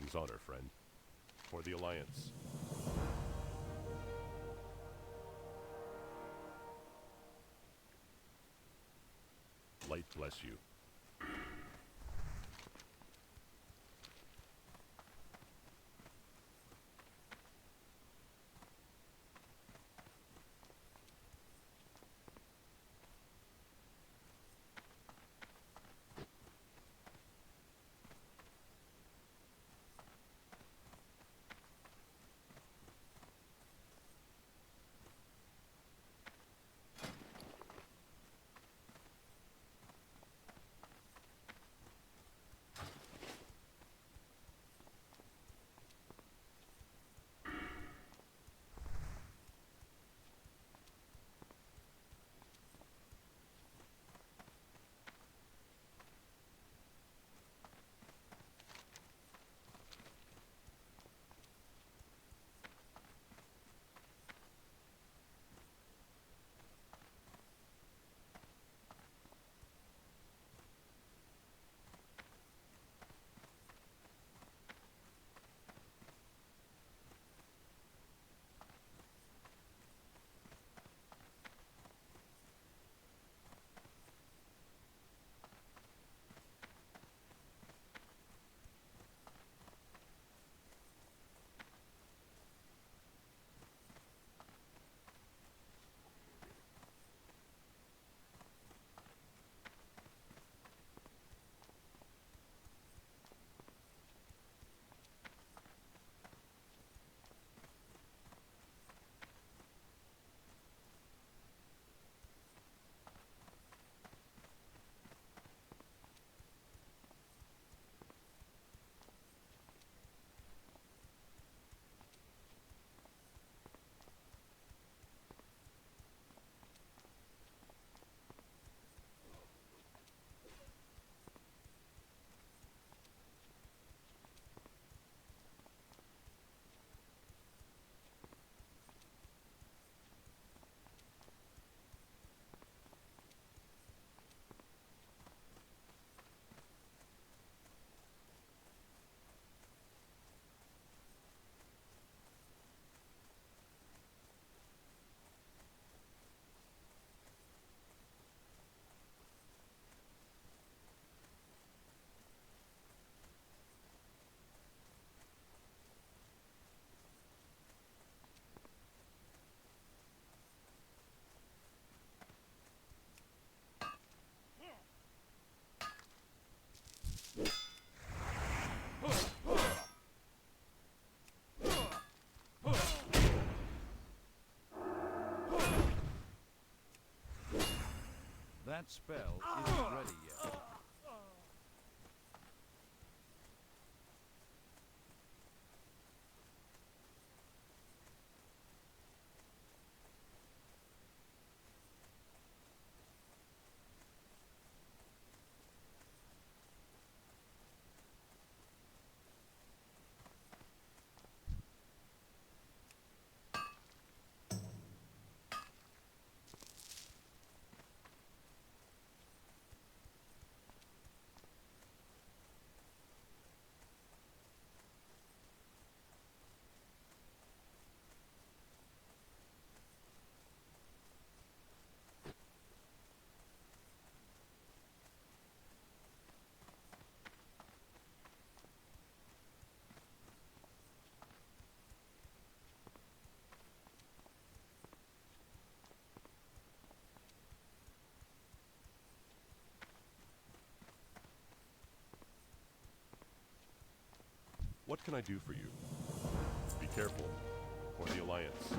King's honor, friend. For the Alliance. Light bless you. That spell isn't ready yet. What can I do for you? Be careful. For the Alliance.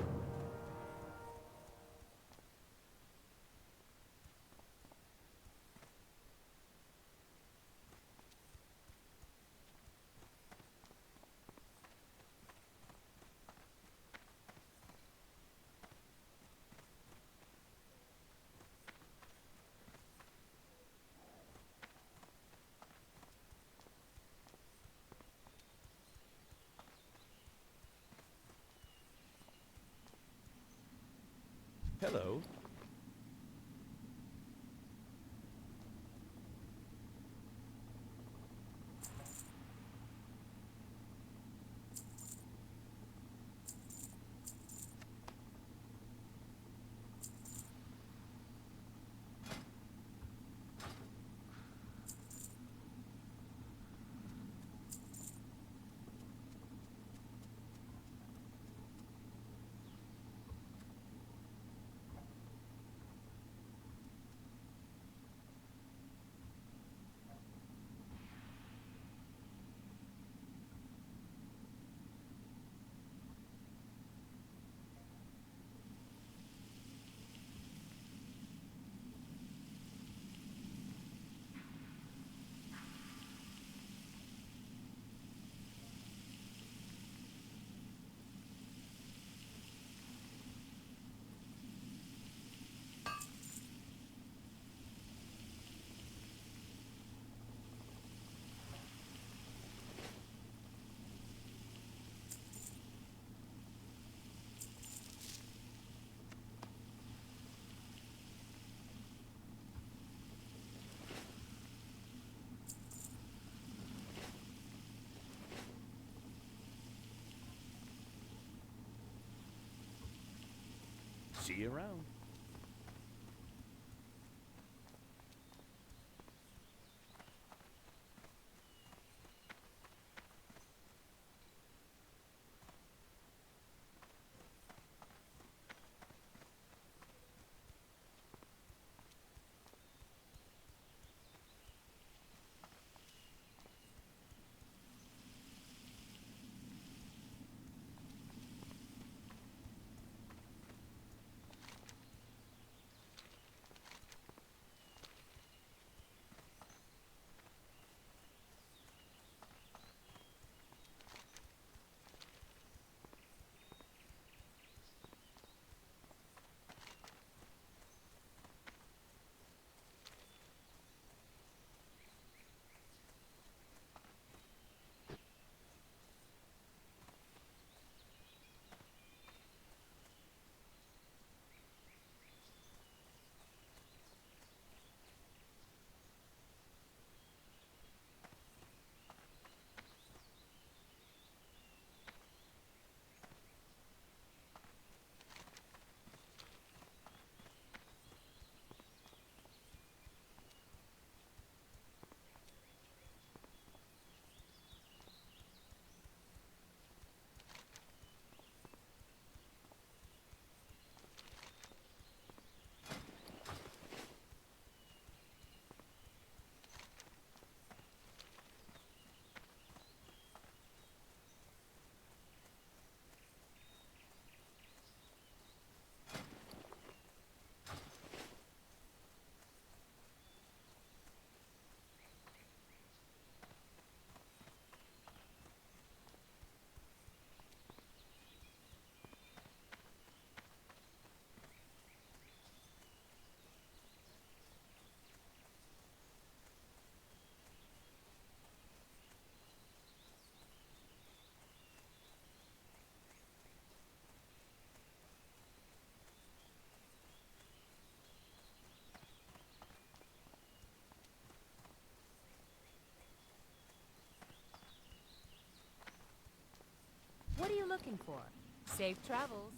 Hello. See you around. What are you looking for? Safe travels.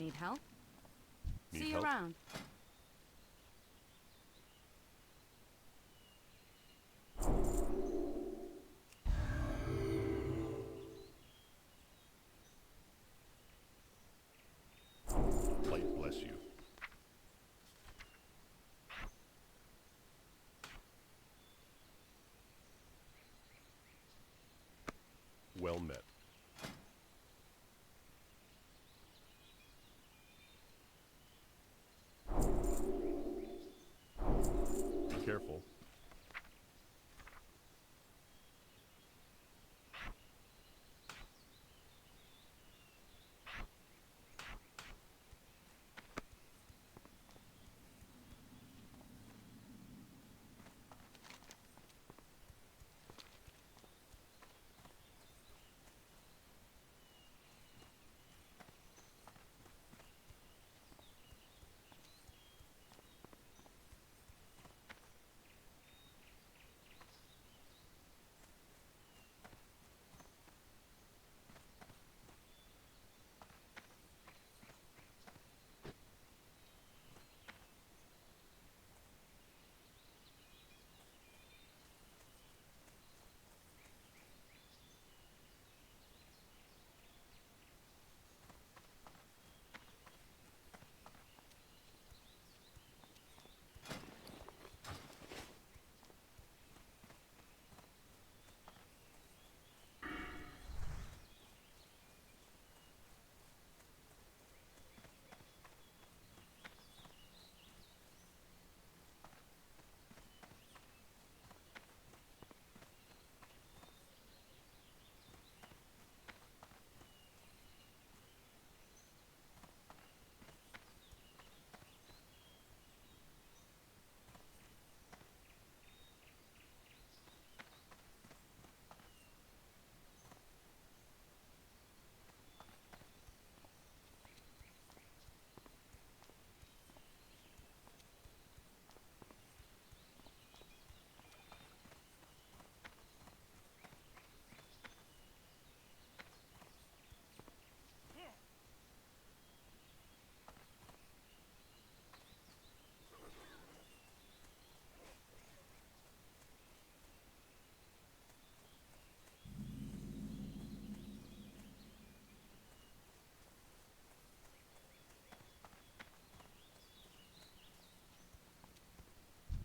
Need help? Need See you help? around. Light bless you. Well met.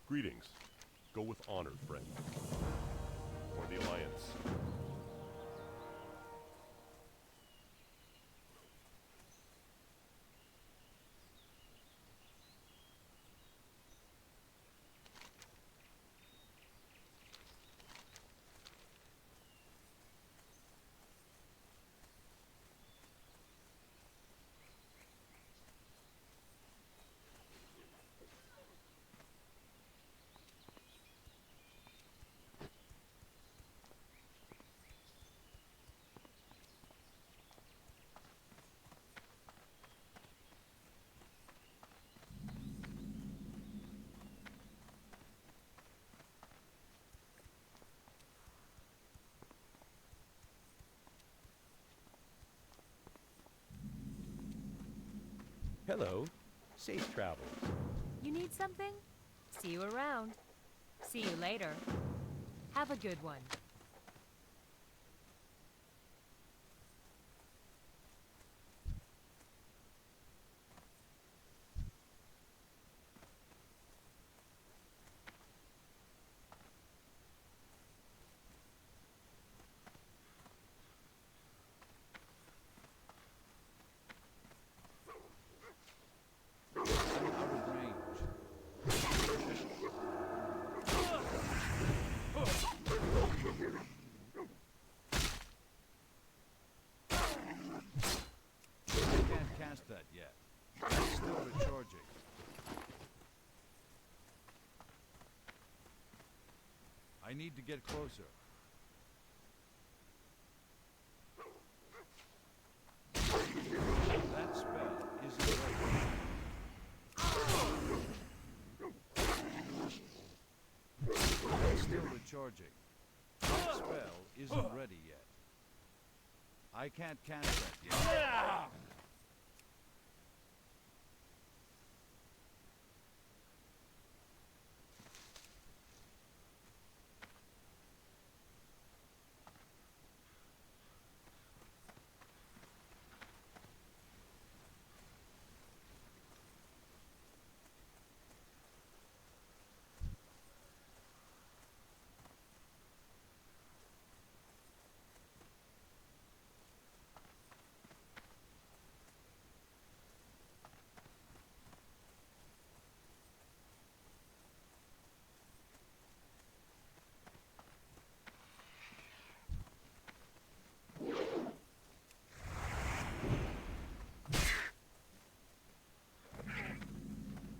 Greetings. Go with honor, friend. For the Alliance. Hello. Safe travels. You need something? See you around. See you later. Have a good one. I'm out of range. I can't cast that yet. I'm still recharging. I need to get closer. That spell isn't ready. I'm still recharging. That spell isn't ready yet. I can't cast that yet.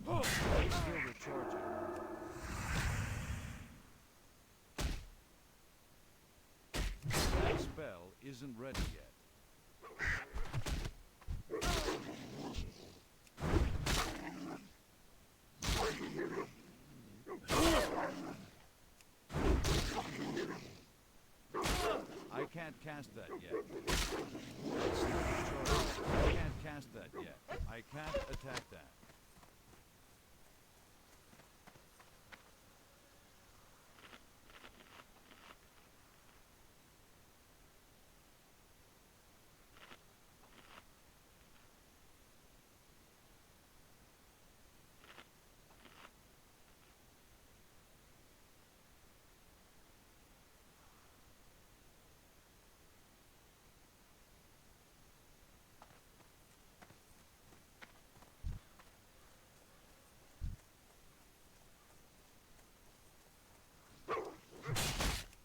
I'm still recharging. That spell isn't ready yet. I can't cast that yet. That's still recharging. I can't cast that yet. I can't attack that.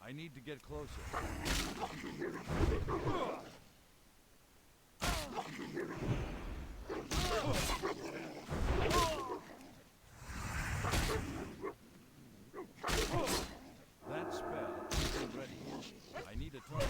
I need to get closer. That spell isn't ready yet. I need a target.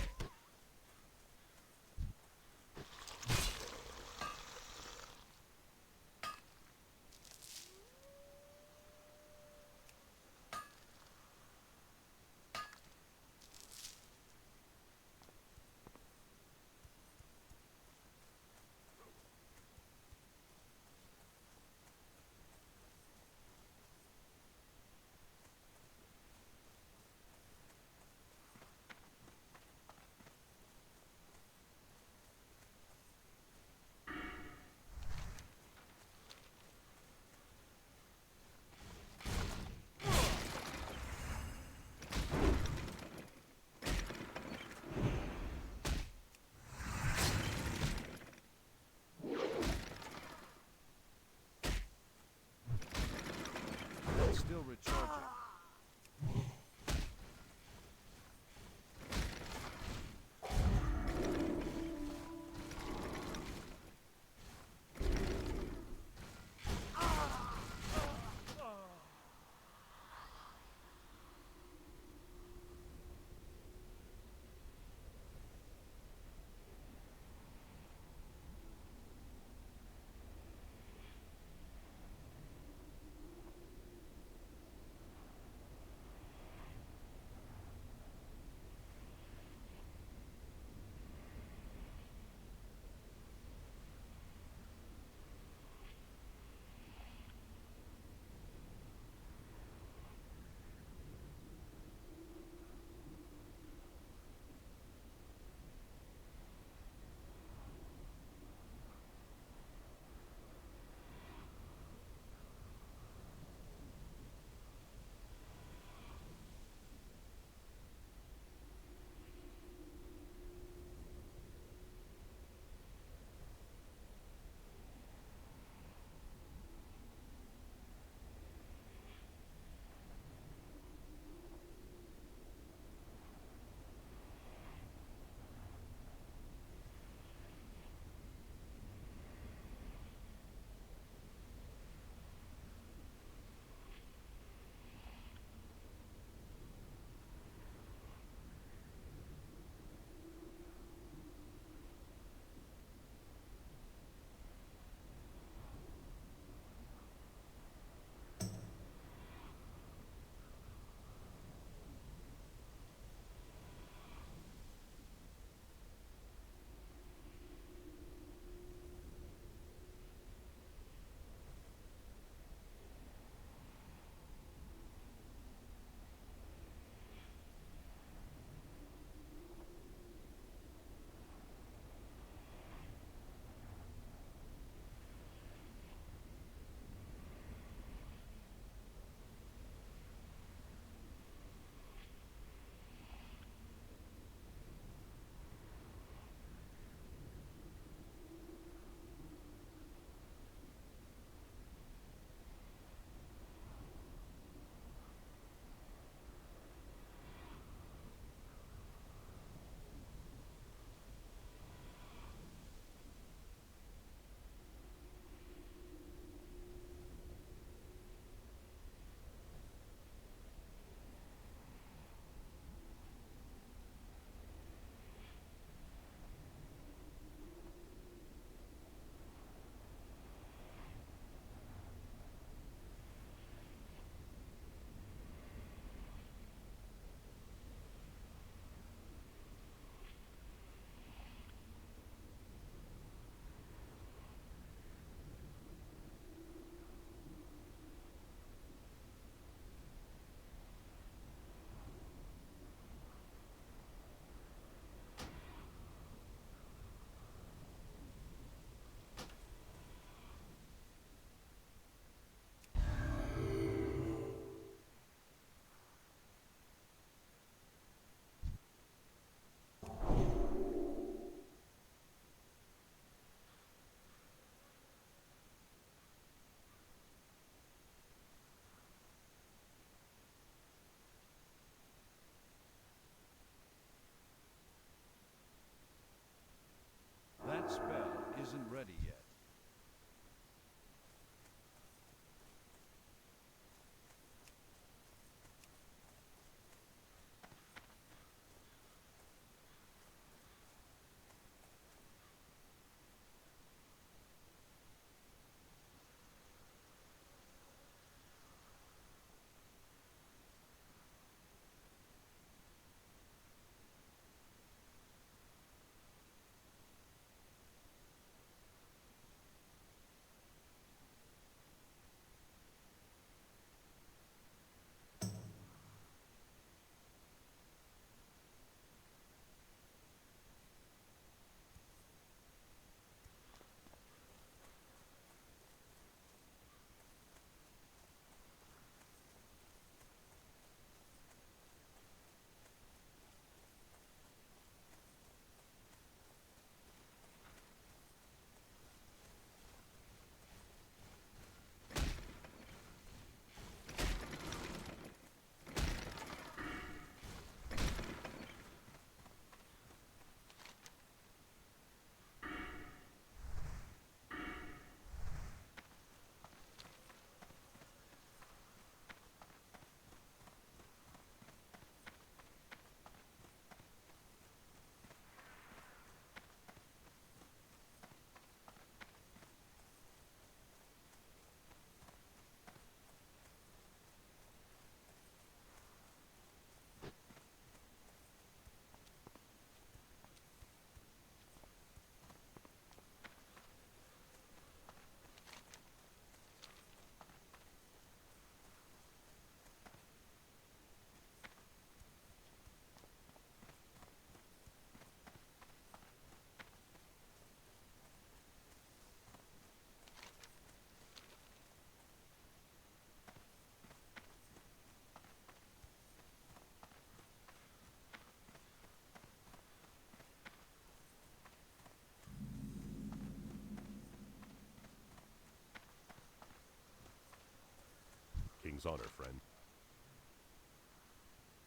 King's honor, friend.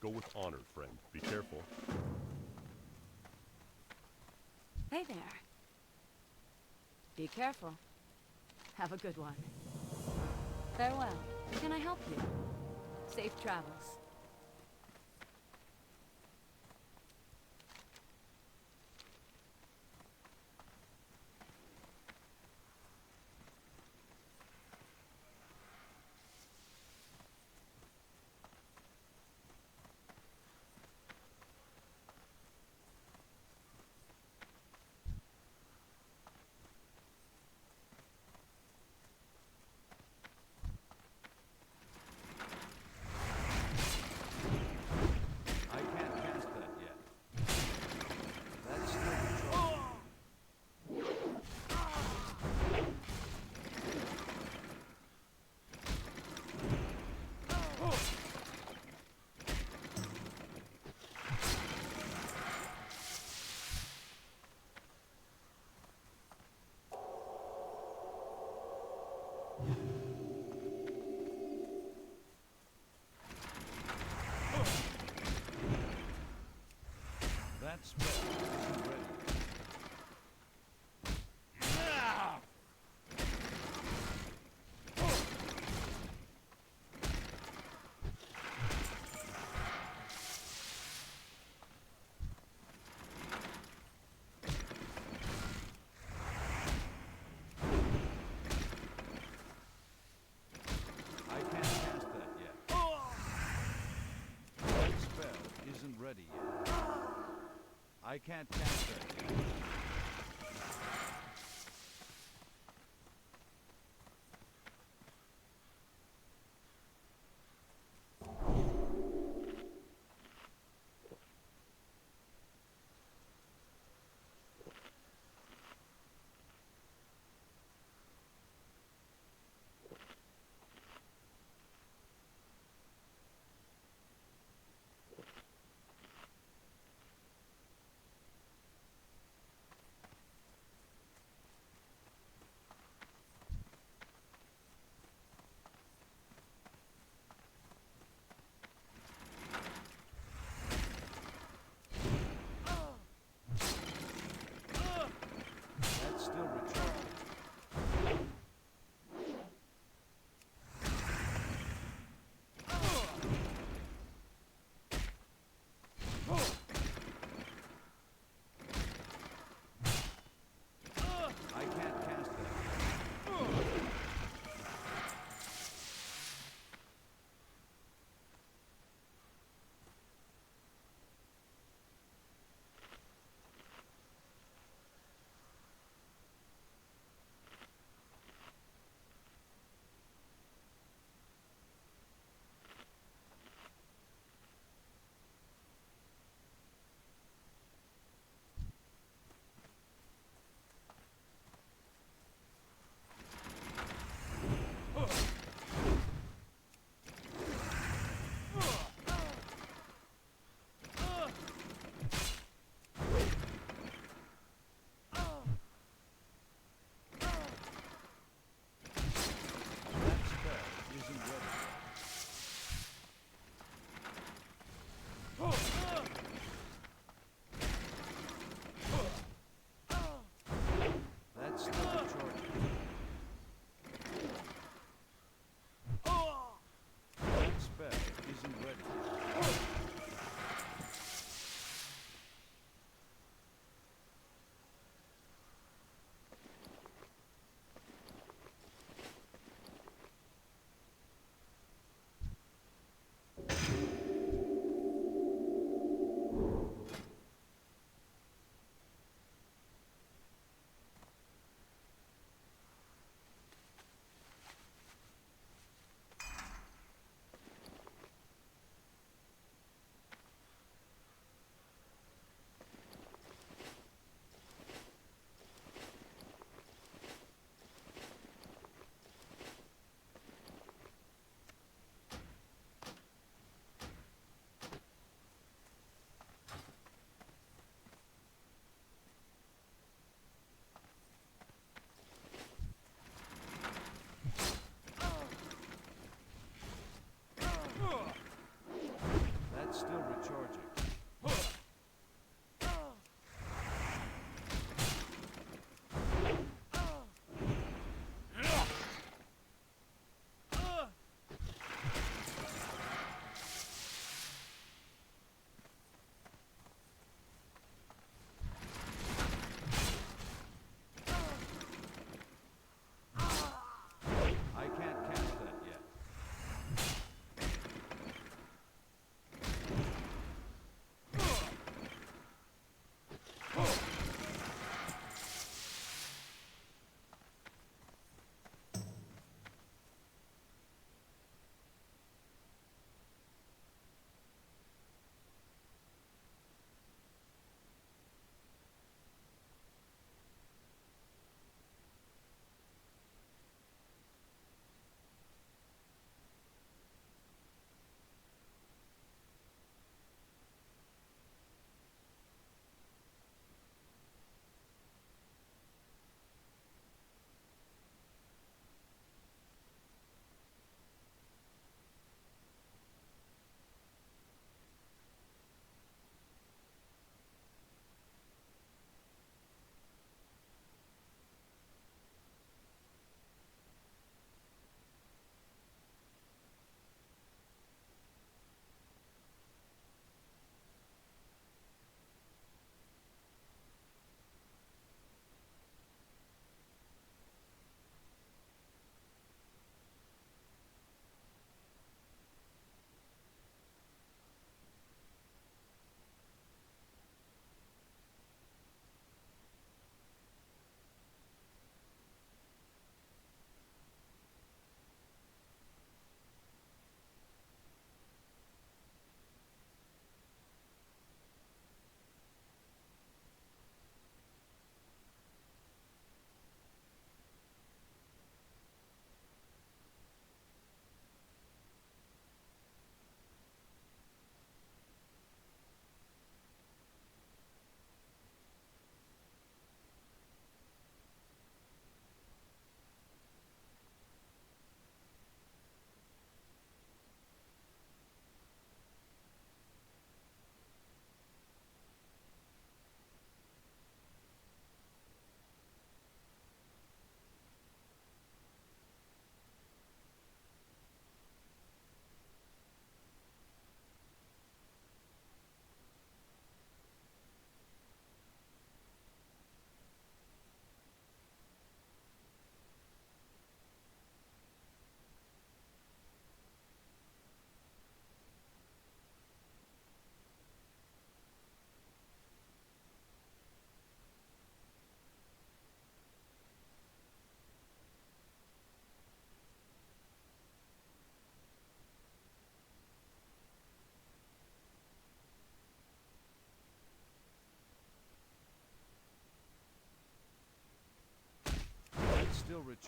Go with honor, friend. Be careful. Hey there. Be careful. Have a good one. Farewell. Can I help you? Safe travels. I can't cast that yet. That's still recharging. That spell isn't ready yet. I can't cast that yet. That spell isn't ready yet. I can't cast that yet. That's still recharging. I can't cast that yet. That spell isn't ready yet. That's still recharging. That spell isn't ready yet.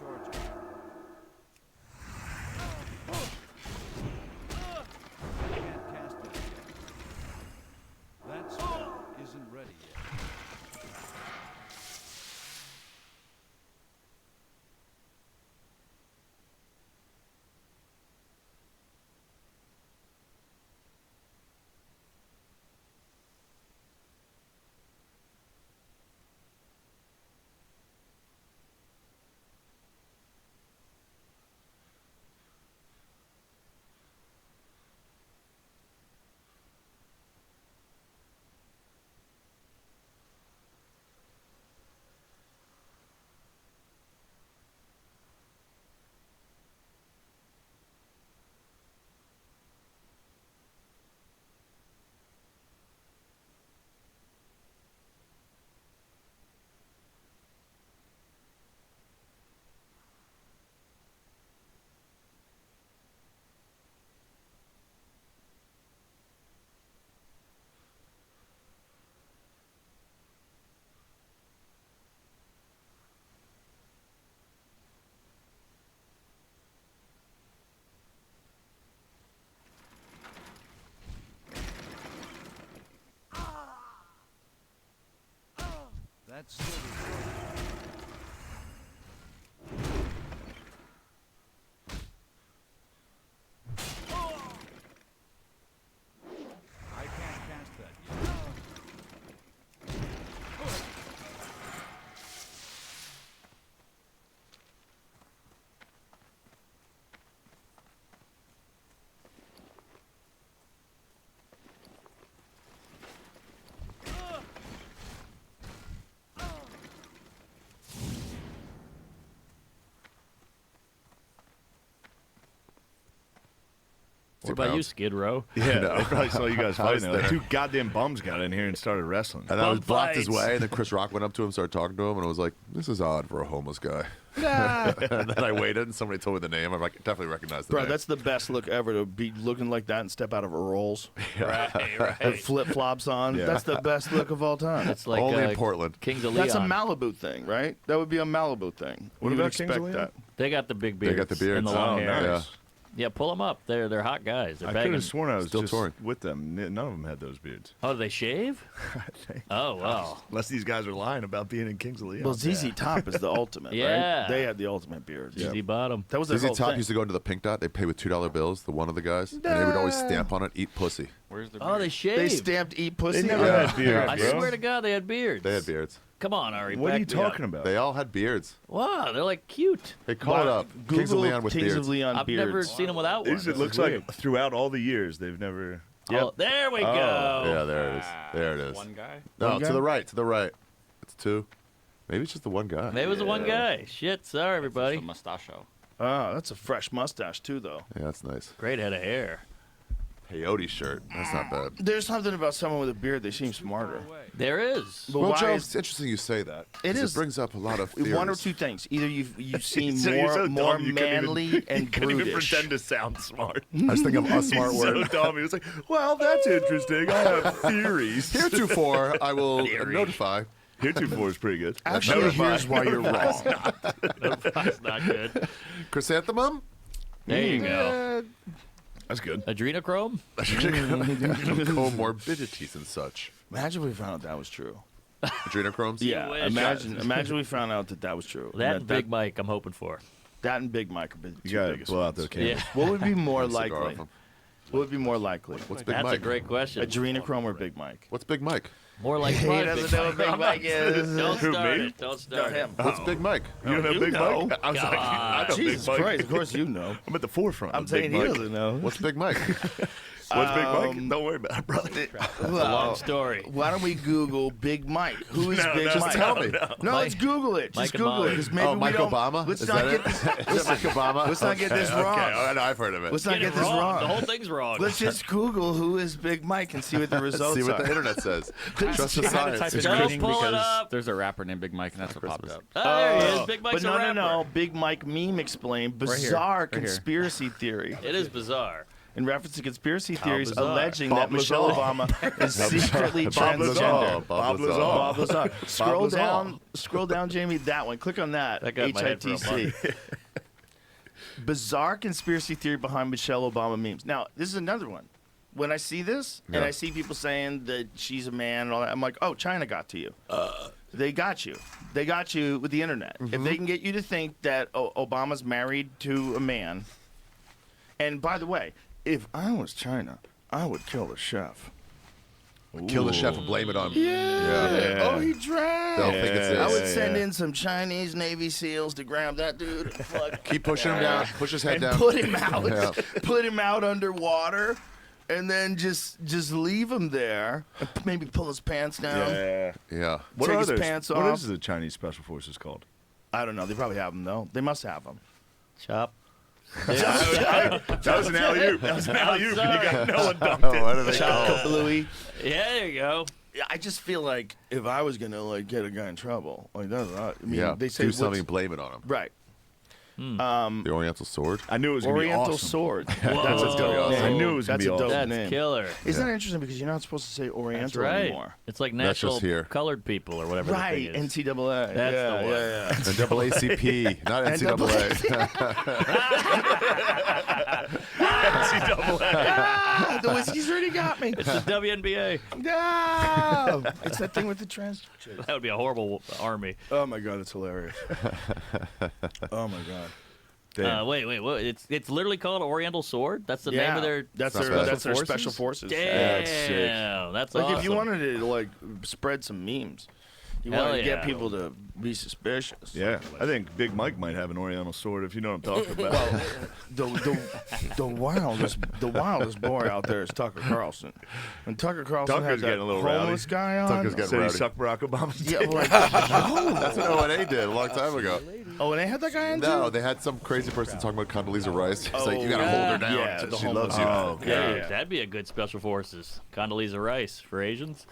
recharging. I can't cast that yet. That spell isn't ready yet. That's still recharging. I can't cast that yet. What about you, Skid Row? Yeah, No. they probably saw you guys I was fighting. Like, there. two goddamn bums got in here and started wrestling. And I was Bum blocked his fights. way, and then Chris Rock went up to him, started talking to him, and I was like, "This is odd for a homeless guy." And then I waited, and somebody told me the name. I definitely recognized the Bro, name. that's the best look ever to be looking like that and step out of a Rolls Right. with flip flops on. Yeah. That's the best look of all time. It's like Only in Portland. Kings of Leon. That's a Malibu thing, right? That would be a Malibu thing. What You would about Kings of expect Leon? that. They got the big beards. They got the beards. and the long Oh, hair. nice. Yeah, pull them up. They're hot guys. They're I could begging. have sworn I was Still just touring. with them. None of them had those beards. Oh, do they shave? I think. Oh, wow. Unless these guys are lying about being in Kings of Leon. Well, ZZ Top is the ultimate, Yeah. right? They had the ultimate beards. Easy bottom. That was their ZZ whole Top thing. used to go into the Pink Dot. They pay with $2 bills. The one of the guys, and they would always stamp on it, "Eat pussy." Where's the Oh, they shaved. They stamped "Eat Pussy." They never Yeah. had beards, I bro. swear to God, they had beards. They had beards. Come on, Ari. What are you back me up. talking about? They all had beards. Wow, they're like cute. Hey, call it up. Google Kings of Leon with Kings beards. of Leon I've beards. never seen them without one. These, it looks like throughout all the years they've never. Oh, there we go. Yeah, there it is. There it is. One guy? No, One to guy? the right. To the right. It's two. Maybe it's just the one guy. Maybe it was the one guy. Shit, sorry, everybody. It's a mustachio. Ah, that's a fresh mustache too, though. Yeah, that's nice. Great head of hair. Peyote shirt. That's not bad. There's something about someone with a beard; they seem smarter. There is. But Well, why Joe, is- it's interesting you say that. It 'cause is. It brings up a lot of theories. one or two things: either you seem So you're so more dumb, you couldn't even- manly you and couldn't even brutish. pretend to sound smart. I was thinking of a smart He's word. so dumb. He was like, "Well, that's interesting. I have theories." Heretofore, I will notify. Heretofore is pretty good. Actually, Notify. here's why you're wrong. That's not good. Chrysanthemum? There you go. That's good. Adrenochrome? Comorbidities and such. Imagine if we found out that was true. Adrenochromes? Yeah, wish. imagine we found out that was true. That and Big Mike, I'm hoping for. That and Big Mike are the You two gotta biggest blow out ones. those candles. Yeah. What would be more A cigar likely? of 'em. What would be more likely? What's Big That's Mike? a great question. Adrenochrome or Big Mike? What's Big Mike? More like He probably doesn't know what Big Mike is. Don't Who, start me? it. Don't start it. What's Big Mike? You don't know you Big know. Mike? I was like, I know Jesus Big Mike. Christ! Of course you know. I'm at the forefront. I'm of saying Big he Mike. doesn't know. What's Big Mike? What's Big Mike? Don't worry about it, brother. Long story. Why don't we Google Big Mike? Who is No, Big no, Mike? tell me. No, let's Google it. Mike Just and Google it, Molly. because maybe Oh, we Mike don't. Obama? Let's Is not that get it? this. Is it Mike Obama? Let's not get this wrong. Okay, all right, I've heard of it. Let's not Get get it this wrong. The wrong. whole thing's wrong. Let's just Google who is Big Mike and see what the results See what are. the internet says. Trust the I had to type science. in Just greeting pull it because up. there's a rapper named Big Mike, and that's what popped up. Oh, there he is. Big Mike's but no, a rapper. no, Big Mike meme explained Right here. bizarre Right here. conspiracy theory. It is bizarre. in reference to conspiracy theories bizarre. alleging Bob that Michelle Lazar. Obama is Bob Lazar. secretly Bob Lazar. transgender. Bob Lazar. Bob Lazar. Scroll Lazar. down, Jamie. That one. Click on that. That got my head for a HITC. Bizarre conspiracy theory behind Michelle Obama memes. Now, this is another one. When I see this and I see people saying that she's a man and all that, I'm like, oh, China got to you. They got you. They got you with the internet. If they can get you to think that Obama's married to a man, and by the way, if I was China, I would kill the chef. Kill the chef and blame it on. Yeah. Oh, he drank. They'll think it's this. I would send in some Chinese Navy SEAls to grab that dude. And Keep pushing him down. Push his head and down. put him out. Yeah. Put him out underwater. And then just leave him there, and maybe pull his pants down. Yeah. What Take are his those- pants What off. is the Chinese Special Forces called? I don't know. They probably have them though. They must have them. Chop. That was an alley-oop. That was an alley-oop, and you got no one dunked Oh, it. what do they Chop call? Kablooey. Yeah, there you go. Yeah, I just feel like if I was gonna like get a guy in trouble, like that's I mean, Yeah. they say Do what's- something and blame it on him. right. The Oriental sword. I knew it was going to be Oriental awesome. sword. That's Whoa. a dope name. I knew it was gonna That's be a dope awesome. That's name. killer. Isn't that interesting because you're not supposed to say Oriental That's right. anymore? It's like That's just National here. Colored People or whatever. Right, The thing is. NCAA. That's yeah, the one. Yeah, NAACP, not NCAA. yeah. The whiskey's already got me. It's the WNBA. No, it's that thing with the trans. That would be a horrible army. Oh my god, it's hilarious. Oh my god. Wait, what? It's literally called Oriental Sword. That's the name of their that's Special their forces? special forces. Damn, That's sick. that's Like awesome. if you wanted to like spread some memes, you Hell wanted to get yeah. people to be suspicious. Yeah, I think Big Mike might have an Oriental sword if you know what I'm talking about. Well, the wildest boy out there is Tucker Carlson. And Tucker Carlson Tucker's had that getting a little homeless guy on. Tucker's getting Said he rowdy. sucked Barack Obama's Yeah, dick. like, That's what O&A did a long time ago. oh, and they had that guy on No, too? they had some crazy person talking about Condoleezza Rice. He's like, you gotta hold her down. Yeah, the she homeless loves you. guy. Oh, Yeah, God. yeah. That'd be a good special forces. Condoleezza Rice for Asians.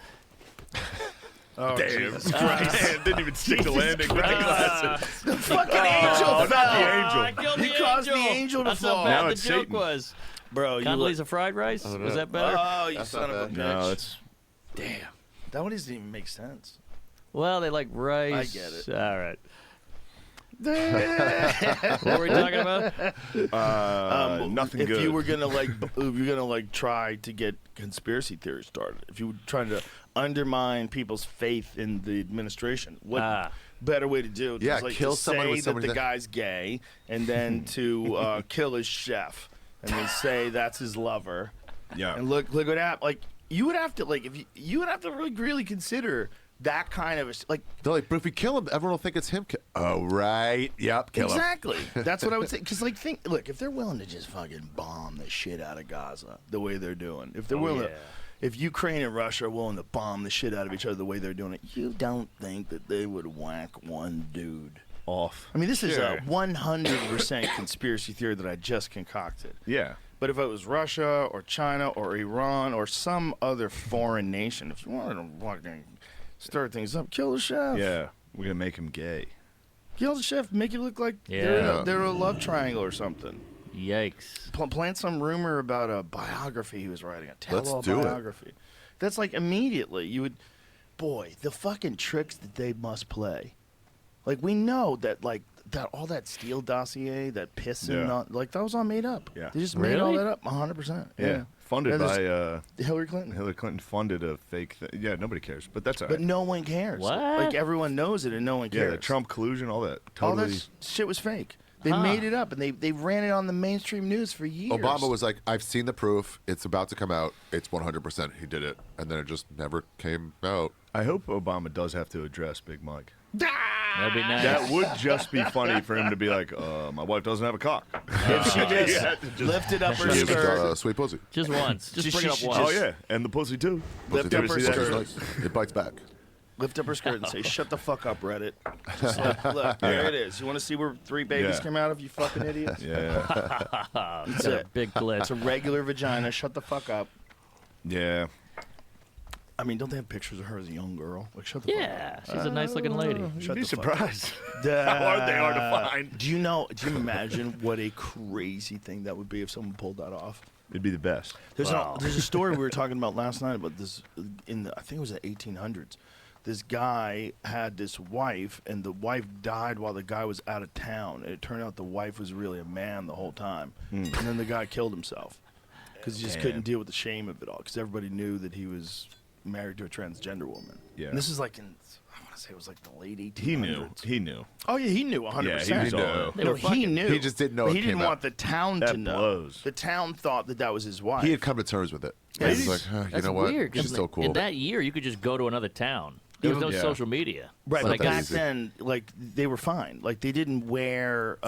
Oh, Damn, Jesus. Christ. Didn't even stick the landing with the glasses. The fucking angel not fell. the angel. I killed He the caused angel. the angel to That's fall. how bad Now the it's joke Satan. was. Bro, you Condoleezza fried rice? don't Was know. that better? Oh, you That's son not of a bitch. No, it's Damn. That one doesn't even make sense. Well, they like rice. I get it. All right. What were we talking about? nothing if good. you were gonna like, if you're gonna like try to get conspiracy theories started, if you were trying to undermine people's faith in the administration, what better way to do it? Yeah, is, like, kill to someone say with that somebody the that- guy's gay, and then to kill his chef, and then say that's his lover, Yeah. and look what happened. Like you would have to like if you would have to really consider that kind of like They're like, but if we kill him, everyone will think it's him. Oh, right. Yep, kill him. exactly. That's what I would say. Because like look, if they're willing to just fucking bomb the shit out of Gaza the way they're doing, if they're willing to, if Ukraine and Russia are willing to bomb the shit out of each other the way they're doing it, you don't think that they would whack one dude Off. I mean, this is Sure. a 100% conspiracy theory that I just concocted. Yeah. But if it was Russia or China or Iran or some other foreign nation, if you wanted to fucking stir things up, kill the chef. Yeah. We're going to make him gay. Kill the chef, make it look like Yeah. they're a love triangle or something. Yikes. Plant some rumor about a biography he was writing, a tell-all do it. biography. That's like immediately you would, boy, the fucking tricks that they must play. Like we know that like that all that Steele dossier, that pissing, Yeah. like that was all made up. Yeah. They just made all Really? that up, 100%. Yeah. Funded And by Hillary Clinton. Hillary Clinton funded a fake thing. Yeah, nobody cares. But that's all But right. no one cares. What? Like everyone knows it and no one Yeah, cares. the Trump collusion, all that. all Totally. that shit was fake. They Huh. made it up and they ran it on the mainstream news for years. Obama was like, I've seen the proof. It's about to come out. It's 100% he did it. And then it just never came out. I hope Obama does have to address Big Mike. That'd be nice. That would just be funny for him to be like, my wife doesn't have a cock. If she just lifted up her Give skirt, sweet pussy. Just once. Just bring it up she once. Oh, yeah. And the pussy, too. lift Did up you her see that? skirt, It bites back. lift up her skirt and say, "Shut the fuck up, Reddit." Just like, look, there it is. You want to see where 3 babies Yeah. came out of? You fucking idiots. Yeah. That's Got a it. big clit. It's a regular vagina. Shut the fuck up. Yeah. I mean, don't they have pictures of her as a young girl? Like, shut the Yeah, she's a nice looking lady. fuck up. You'd Shut be the fuck surprised up. how hard they are to find. Do you imagine what a crazy thing that would be if someone pulled that off? It'd be the best. There's a story we were talking about last night about this I think it was the 1800s. This guy had this wife, and the wife died while the guy was out of town. And it turned out the wife was really a man the whole time. And then the guy killed himself because he just couldn't deal with the shame of it all because everybody knew that he was married to a transgender woman. Yeah. And this is like I want to say it was like the late 1800s. He knew. Oh, yeah, he knew 100%. Yeah, he was all No, he knew. He just didn't know But it he didn't came want out. the town That to know. blows. The town thought that was his wife. He had come to terms with it. Yeah, He was he's- like, you That's know what? weird. 'cause She's still cool. In that year, you could just go to another town. There was no Yeah. social media. Right, It's but not that back easy. then, like, they were fine. Like, they didn't wear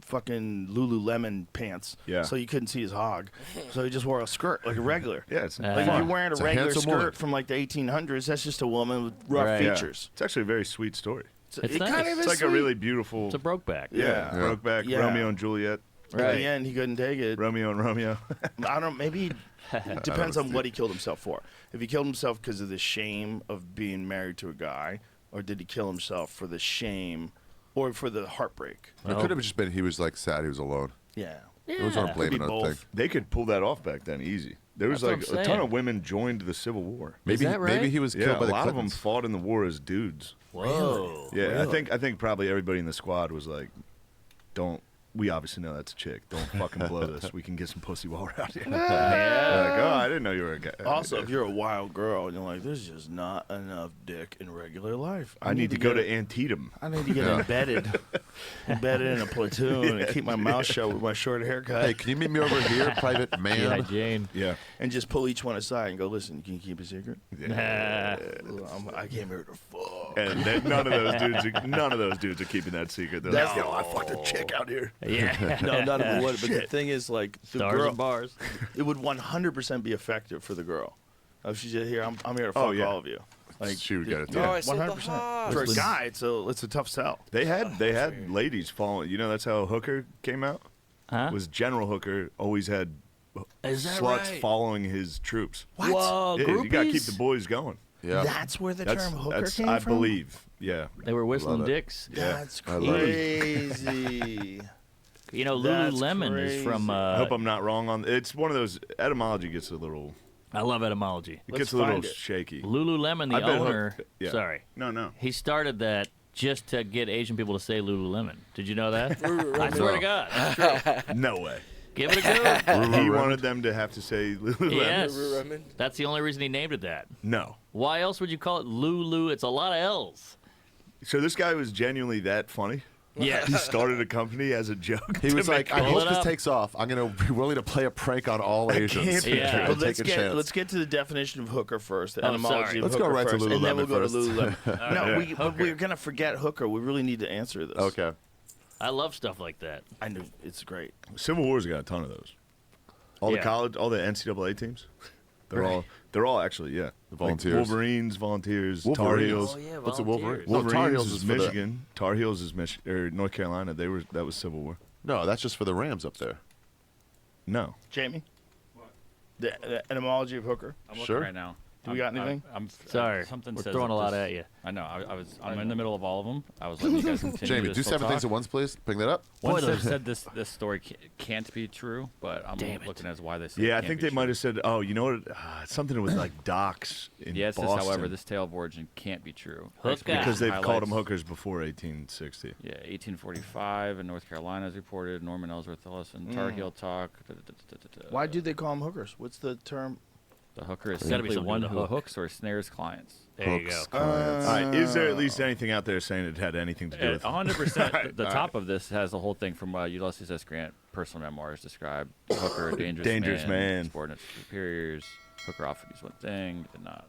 fucking Lululemon pants, Yeah. so you couldn't see his hog. So he just wore a skirt, like a regular. Yeah, it's Like, if fun. you're wearing a It's a regular handsome skirt woman. from, like, the 1800s, that's just a woman with rough Right. Yeah. features. It's actually a very sweet story. So It's it nice. kind of It's is like a sweet. really beautiful. It's a Brokeback. Yeah. Brokeback, Yeah. Romeo and Juliet, At the end, he couldn't take it. Romeo and Romeo. I don't. Maybe it depends on what he killed himself for. If he killed himself because of the shame of being married to a guy, or did he kill himself for the shame, or for the heartbreak? It could have just been he was like sad he was alone. Yeah. Those aren't Could be blaming on both. thing. They could pull that off back then easy. There was That's what like I'm a ton saying. of women joined the Civil War. Maybe that right? maybe he was Yeah, killed by a the lot of them Clintons. fought in the war as dudes. Whoa. Yeah, Really? I think probably everybody in the squad was like, "Don't." We obviously know that's a chick. Don't fucking blow this. We can get some pussy while we're out here. Like, oh, I didn't know you were a guy. Also, if you're a wild girl and you're like, there's just not enough dick in regular life. I need to go get to Antietam. I need to get embedded in a platoon and keep my mouth shut with my short haircut Hey, can you meet me over here, Private Man? Yeah, Jane. Yeah. and just pull each one aside and go, listen, can you keep a secret? Nah. I came here to fuck. And none of those dudes are keeping that secret. They're like, yo, I fucked a chick out here. Yeah. No, none of them would. But the thing is, like, the Stars girl, and bars. it would 100% be effective for the girl. If she said, here, I'm here to fuck Oh, yeah. all of you. Like, She would get it, too. Oh, I sold the 100%. hog. For a guy, it's a tough sell. They had ladies following. You know, that's how Hooker came out. Huh? Was General Hooker always had Is that sluts right? following his troops? What? Whoa, Yeah, you gotta keep groupies? the boys going. Yeah. That's where the term hooker came I from? believe. Yeah. They were whistling Love it. dicks. That's I love it. crazy. You know, That's Lululemon is from. I hope I'm not wrong on. It's one of those etymology gets a little. I love etymology. It gets a find little it. shaky. Lululemon, I the bet owner. yeah. Sorry, No. he started that just to get Asian people to say Lululemon. Did you know that? I swear to God, that's true. No way. Give it a go. He wanted them to have to say Lululemon. Yes, that's the only reason he named it that. No. Why else would you call it Lulu? It's a lot of L's. So this guy was genuinely that funny. Yes. He started a company as a joke. He was like, I Pull hope it this up. takes off. I'm going to be willing to play a prank on all Asians. can't be Yeah. true. Well, Take a chance. let's get to the definition of hooker first. The Oh, etymology sorry. of Let's hooker go right to first, and then we'll Lululemon go first. to Lululemon. No, Yeah. we're gonna forget hooker. We really need to answer this. Okay. I love stuff like that. I knew it's great. Civil War's got a ton of those. All the Yeah. college, all the NCAA teams, they're all actually The Like volunteers. Wolverines, Volunteers, Tar Wolverines. Heels. Oh, yeah, What's the Wolverine? volunteers. No, Tar Wolverines Heels is is for the- Michigan. Tar Heels is North Carolina. That was Civil War. No, that's just for the Rams up there. No. Jamie, the etymology of hooker. I'm looking Sure. right now. Do we got anything? I'm Sorry, something we're says throwing that a lot this- at you. I know. I'm in the middle of all of them. I was letting you guys continue. Jamie, to do still 7 things talk. at once, please. Bring that up. One Boy, said this story can't be true, but I'm Damn it. looking as why they say. Yeah, it I can't think be they might true. have said, "Oh, you know what? Something with like docks in Yes, Boston." however, this tale of origin can't be true. Hooker. because they've called them Highlights- hookers before 1860. Yeah, 1845 in North Carolina is reported. Norman Ellsworth Ellison, Tar Heel talk. Why do they call them hookers? What's the term? The hooker is There's gotta be simply something one with a who hook. hooks or snares clients. There you go. Hooks, clients. All right, is there at least anything out there saying it had anything to do with? 100%. The top of this has the whole thing from Ulysses S. Grant personal memoirs described hooker, dangerous man. subordinate to superiors. Hooker offered these one thing, did not.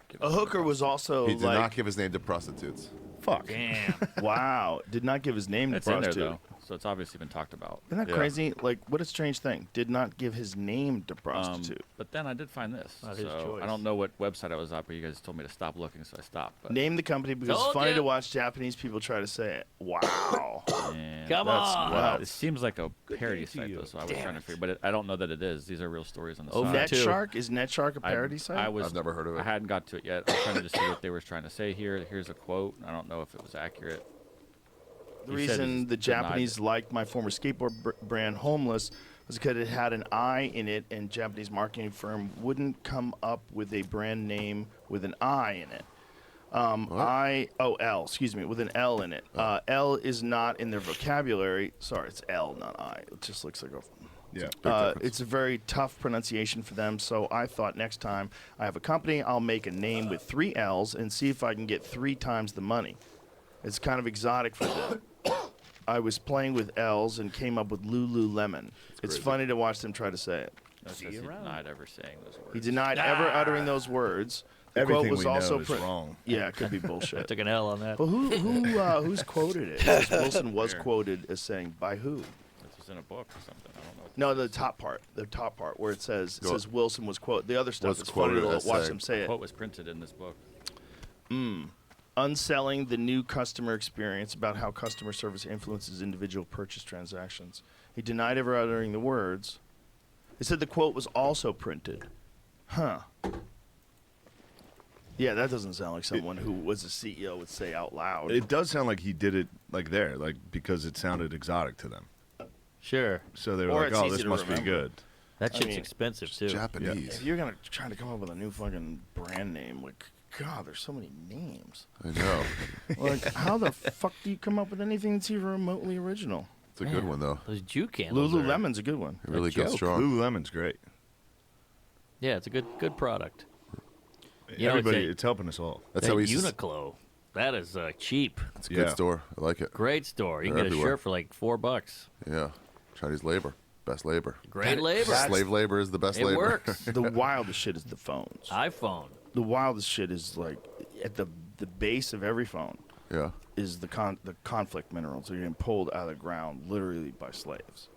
Give A hooker was also He did like, not give his name to prostitutes. Fuck. Damn. wow, did not give his name to It's in there prostitute. though, so it's obviously been talked about. Isn't that Yeah. crazy? Like, what a strange thing. Did not give his name to prostitute. But then I did find this. Not his So choice. I don't know what website I was at, but you guys told me to stop looking, so I stopped. But Name the company because it's Told funny ya. to watch Japanese people try to say it. Wow. and Come That's on. wow. it seems like a parody day to site you. though, so I was Damn trying to it. figure. But I don't know that it is. These are real stories on the Over side. two. Netshark? Is Netshark a parody site? I was. I've never heard of it. I hadn't got to it yet. I was trying to just see what they were trying to say here. Here's a quote. I don't know if it was accurate. The He said reason he's the denied Japanese it. liked my former skateboard brand Homeless was because it had an I in it, and Japanese marketing firm wouldn't come up with a brand name with an I in it. L, excuse me, with an L in it. L is not in their vocabulary. Sorry, it's L, not I. It just looks like a... Yeah, it's a very tough pronunciation for them, so I thought next time I have a company, I'll make a name with 3 L's and see if I can get 3 times the money. It's kind of exotic for them. I was playing with L's and came up with Lululemon. It's funny to watch them try to say it. He denied ever saying those words. He denied ever uttering those words. The Everything quote was we also know is wrong. Yeah, it could be bullshit. I took an L on that. Well, who's quoted it? 'Cause Wilson was quoted as saying, by who? This was in a book or something. I don't know. No, the top part where it says Wilson was quoted. The other stuff is funny quoted to as watch saying- them say The it. quote was printed in this book. Unselling the new customer experience about how customer service influences individual purchase transactions. He denied ever uttering the words. He said the quote was also printed. Huh. Yeah, that doesn't sound like someone who was a CEO would say out loud. It does sound like he did it like there, like because it sounded exotic to them. Sure. So they were Or like, it's "Oh, easy this to must be remember. good." That I shit's mean, expensive too. Japanese. If you're gonna try to come up with a new fucking brand name, like, God, there's so many names. I know. Like, how the fuck do you come up with anything that's even remotely original? It's a good one though. Those Jew candles. Lululemon's a good one. It really goes strong. Lululemon's great. Yeah, it's a good product. You know, Everybody, it's it's helping us all. That's that how we. Uniqlo. That is cheap. It's a good Yeah. store. I like it. Great store. You can They're get a everywhere. shirt for like $4. Yeah. Chinese labor. Best labor. Great labor. Slave labor is the best It labor. works. The wildest shit is the phones. iPhone. The wildest shit is like at the base of every phone Yeah. is the conflict minerals. They're getting pulled out of the ground literally by slaves.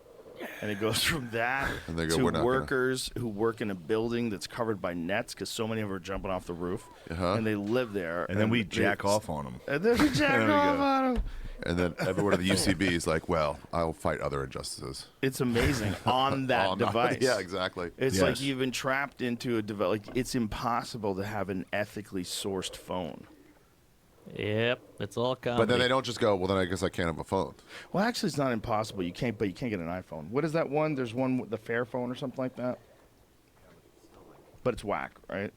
And it goes from that And they go, to "We're not gonna-" workers who work in a building that's covered by nets because so many of them are jumping off the roof, Uh-huh. and they live there. And then we they- jack off on them. And then we jack There we off go. on them. And then everyone at the UCB is like, "Well, I'll fight other injustices." It's amazing on that device. Yeah, exactly. It's Yes. like you've been trapped into a device. Like, it's impossible to have an ethically sourced phone. Yep, it's all comedy. But then they don't just go, "Well, then I guess I can't have a phone." Well, actually, it's not impossible. You can't get an iPhone. What is that one? There's one with the Fairphone or something like that. But it's whack, right?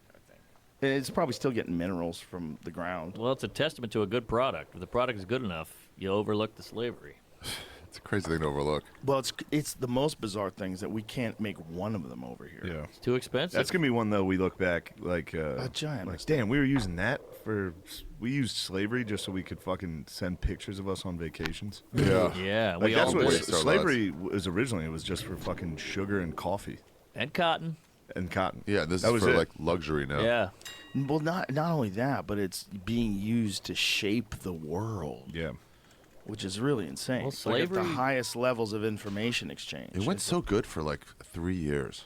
It's probably still getting minerals from the ground. Well, it's a testament to a good product. If the product is good enough, you overlook the slavery. It's a crazy thing to overlook. Well, it's the most bizarre thing is that we can't make one of them over here. Yeah. It's too expensive. That's gonna be one though. We look back like A giant like, mistake. damn, we were using that for. We used slavery just so we could fucking send pictures of us on vacations. Yeah. Yeah, Like we that's all what did. waste our slavery was originally. It was just for fucking sugar and coffee And cotton. and cotton. Yeah, this That is was for it. like luxury now. Yeah. Well, not only that, but it's being used to shape the world, Yeah. which is really insane. Well, It's like at the slavery- highest levels of information exchange. It went so good for like 3 years.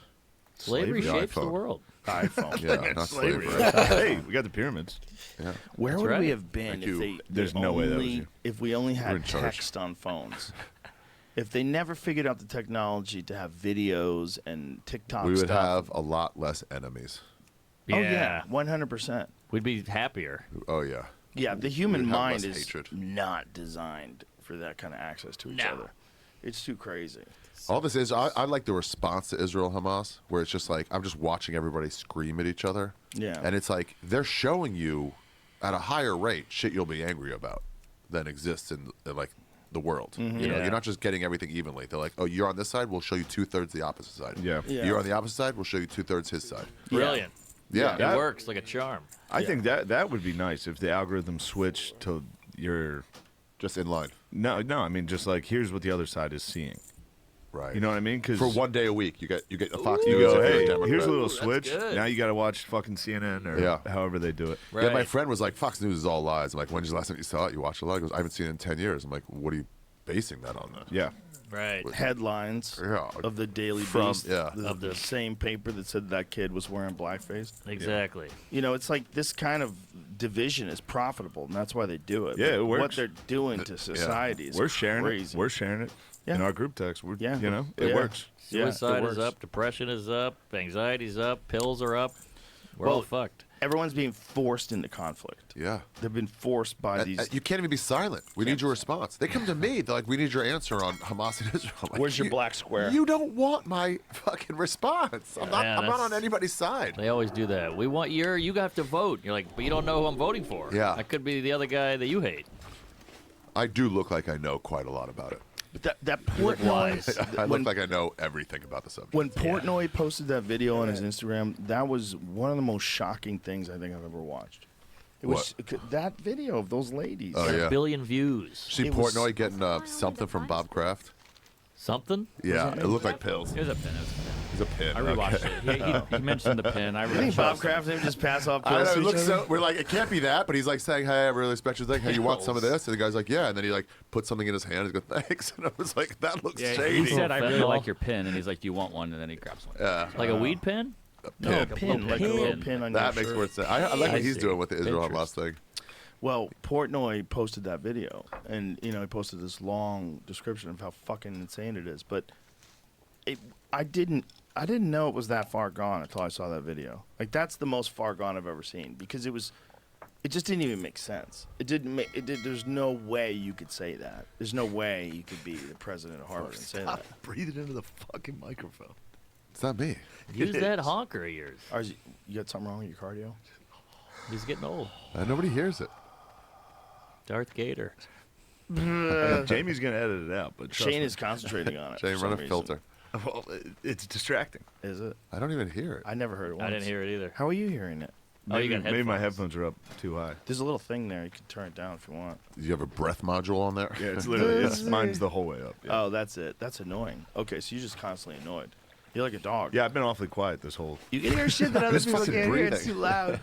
Slavery Slavery shapes the iPhone. world. iPhone. Yeah, not slavery. Hey, we got the pyramids. Yeah. Where That's would right. we have been Thank if you. they There's they no way that was only, you. if we only in had charge. text on phones? If they never figured out the technology to have videos and TikTok We would stuff. have a lot less enemies. Oh yeah, 100%. We'd be happier. Oh yeah. Yeah, the human We'd have mind less is hatred. not designed for that kind of access to each No. other. It's too crazy. All this is, I like the response to Israel Hamas, where it's just like I'm just watching everybody scream at each other. Yeah. And it's like they're showing you at a higher rate shit you'll be angry about than exists in like the world. You know, Yeah. you're not just getting everything evenly. They're like, oh, you're on this side, we'll show you 2/3 the opposite side. Yeah. Yeah. You're on the opposite side, we'll show you 2/3 his side. Brilliant. Yeah. It That- works like a charm. I think that would be nice if the algorithm switched to your. Just in line. No, I mean just like here's what the other side is seeing. Right. You know what I mean? Because For 1 day a week, you get a Fox you News go, if you're a hey, Democrat. here's a little that's switch. good. Now you got to watch fucking CNN or Yeah. however they do it. Right. Yeah, my friend was like, Fox News is all lies. I'm like, when's the last time you saw it? You watched a lot? He goes, I haven't seen it in 10 years. I'm like, what are you basing that on then? Yeah. Right. Headlines Yeah. of the Daily From- Beast, yeah. of the same paper that said that kid was wearing blackface. Exactly. You know, it's like this kind of division is profitable, and that's why they do it. Yeah, But it works. What they're doing to society is We're sharing crazy. it. We're sharing it Yeah. in our group text. We're, Yeah. it Yeah. works. Yeah, it Suicide is works. up. Depression is up. Anxiety's up. Pills are up. We're all fucked. Everyone's being forced into conflict. Yeah. They've been forced by these. You can't even be silent. We need your response. They come to me. They're like, we need your answer on Hamas and Israel. I'm like, Where's your black square? You don't want my fucking response. I'm Yeah, not on anybody's side. They always do that. We want you have to vote. You're like, but you don't know who I'm voting for. Yeah. I could be the other guy that you hate. I do look like I know quite a lot about it. But that You look Portnoy, wise. I look like I know everything about the subject. when Portnoy posted that video on his Instagram, that was one of the most shocking things I think I've ever watched. It was that video of those ladies. Oh, yeah. 1 billion views. See It was- Portnoy getting something from Bob Kraft? Something? Yeah, it looked like pills. Here's a pin. It's a pin. I rewatched it. He mentioned the pin. I You think rewatched Bob it. Kraft and him just pass off I pills know, to it each looks other? so. We're like, it can't be that, but he's like saying, "Hey, I really respect your thing. Hey, you want some of this?" And the guy's like, "Yeah." And then he like puts something in his hand. He goes, "Thanks." And I was like, "That looks shady." He said, "I really Fentanyl. like your pin," and he's like, "Do you want one?" And then he grabs one. Yeah, Like a weed pen? No, a pin. pin, like a little pin on That your makes shirt. more sense. I like I what he's see. doing with the Israel Pinterest. Hamas thing. Well, Portnoy posted that video, and he posted this long description of how fucking insane it is. But I didn't know it was that far gone until I saw that video. Like that's the most far gone I've ever seen because it just didn't even make sense. There's no way you could say that. There's no way you could be the president of Harvard and say that. Breathe it into the fucking microphone. It's not me. Use that honker of yours. You got something wrong with your cardio? He's getting old. Nobody hears it. Darth Gator. Jamie's gonna edit it out, but trust Shane me. is concentrating on it. Shane, for run a some reason. filter. Well, it's distracting. Is it? I don't even hear it. I never heard it once. I didn't hear it either. How are you hearing it? Oh, you got Maybe my headphones. headphones are up too high. There's a little thing there. You can turn it down if you want. Do you have a breath module on there? Yeah, it's literally mine's the whole way up. Yeah. Oh, that's it. That's annoying. Okay, so you're just constantly annoyed. You're like a dog. Yeah, I've been awfully quiet this whole. You can hear shit that other Who's people fucking can't hear. It's breathing? too loud.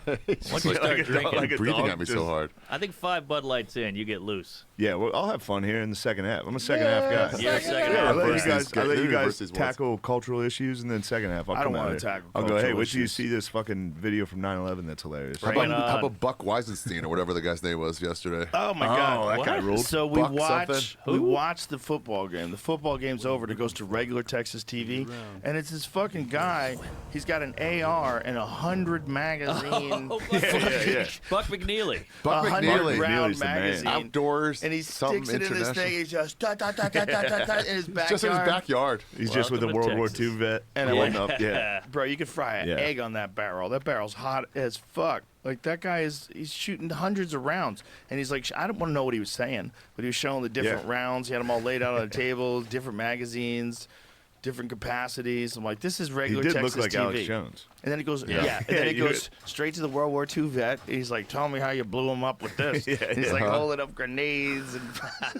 Once you start drinking, like a breathing dog at me so just- hard. I think 5 Bud Lights in, you get loose. Yeah, well, I'll have fun here in the second half. I'm a second half guy. Yeah, second Yeah, half. I'll let versus you guys, get- I'll let you guys versus once. tackle cultural issues, and then second half, I'll I don't come out wanna here. tackle I'll go, hey, cultural wait till you issues. see this fucking video from 9/11 that's hilarious. How Bring it about, how on. about Buck Weisenstein or whatever the guy's name was yesterday? Oh my god. that guy ruled. So we Buck watch something? we watch the football game. The football game's over. It goes to regular Texas TV, and it's this fucking guy. He's got an AR and 100 magazine. Oh, yeah. Buck McNeely. Buck 100 McNeely. round McNeely's the man. magazine. Outdoors. And he something sticks it in his international. thing. He's just ta ta ta ta ta ta ta in his backyard. Just in his backyard. He's just with a Welcome to World War Texas. II vet. And rolling I'm up. Yeah. Bro, you could fry an Yeah. egg on that barrel. That barrel's hot as fuck. Like that guy he's shooting hundreds of rounds, and he's like, I don't want to know what he was saying, but he was showing the different Yeah. rounds. He had them all laid out on the table, different magazines, different capacities. I'm like, this is He regular did Texas look like TV. Alex Jones. And then he goes, Yeah. and then it you goes straight to the World War II vet. He's like, tell me how you blew him up with this. And he's like holding up grenades.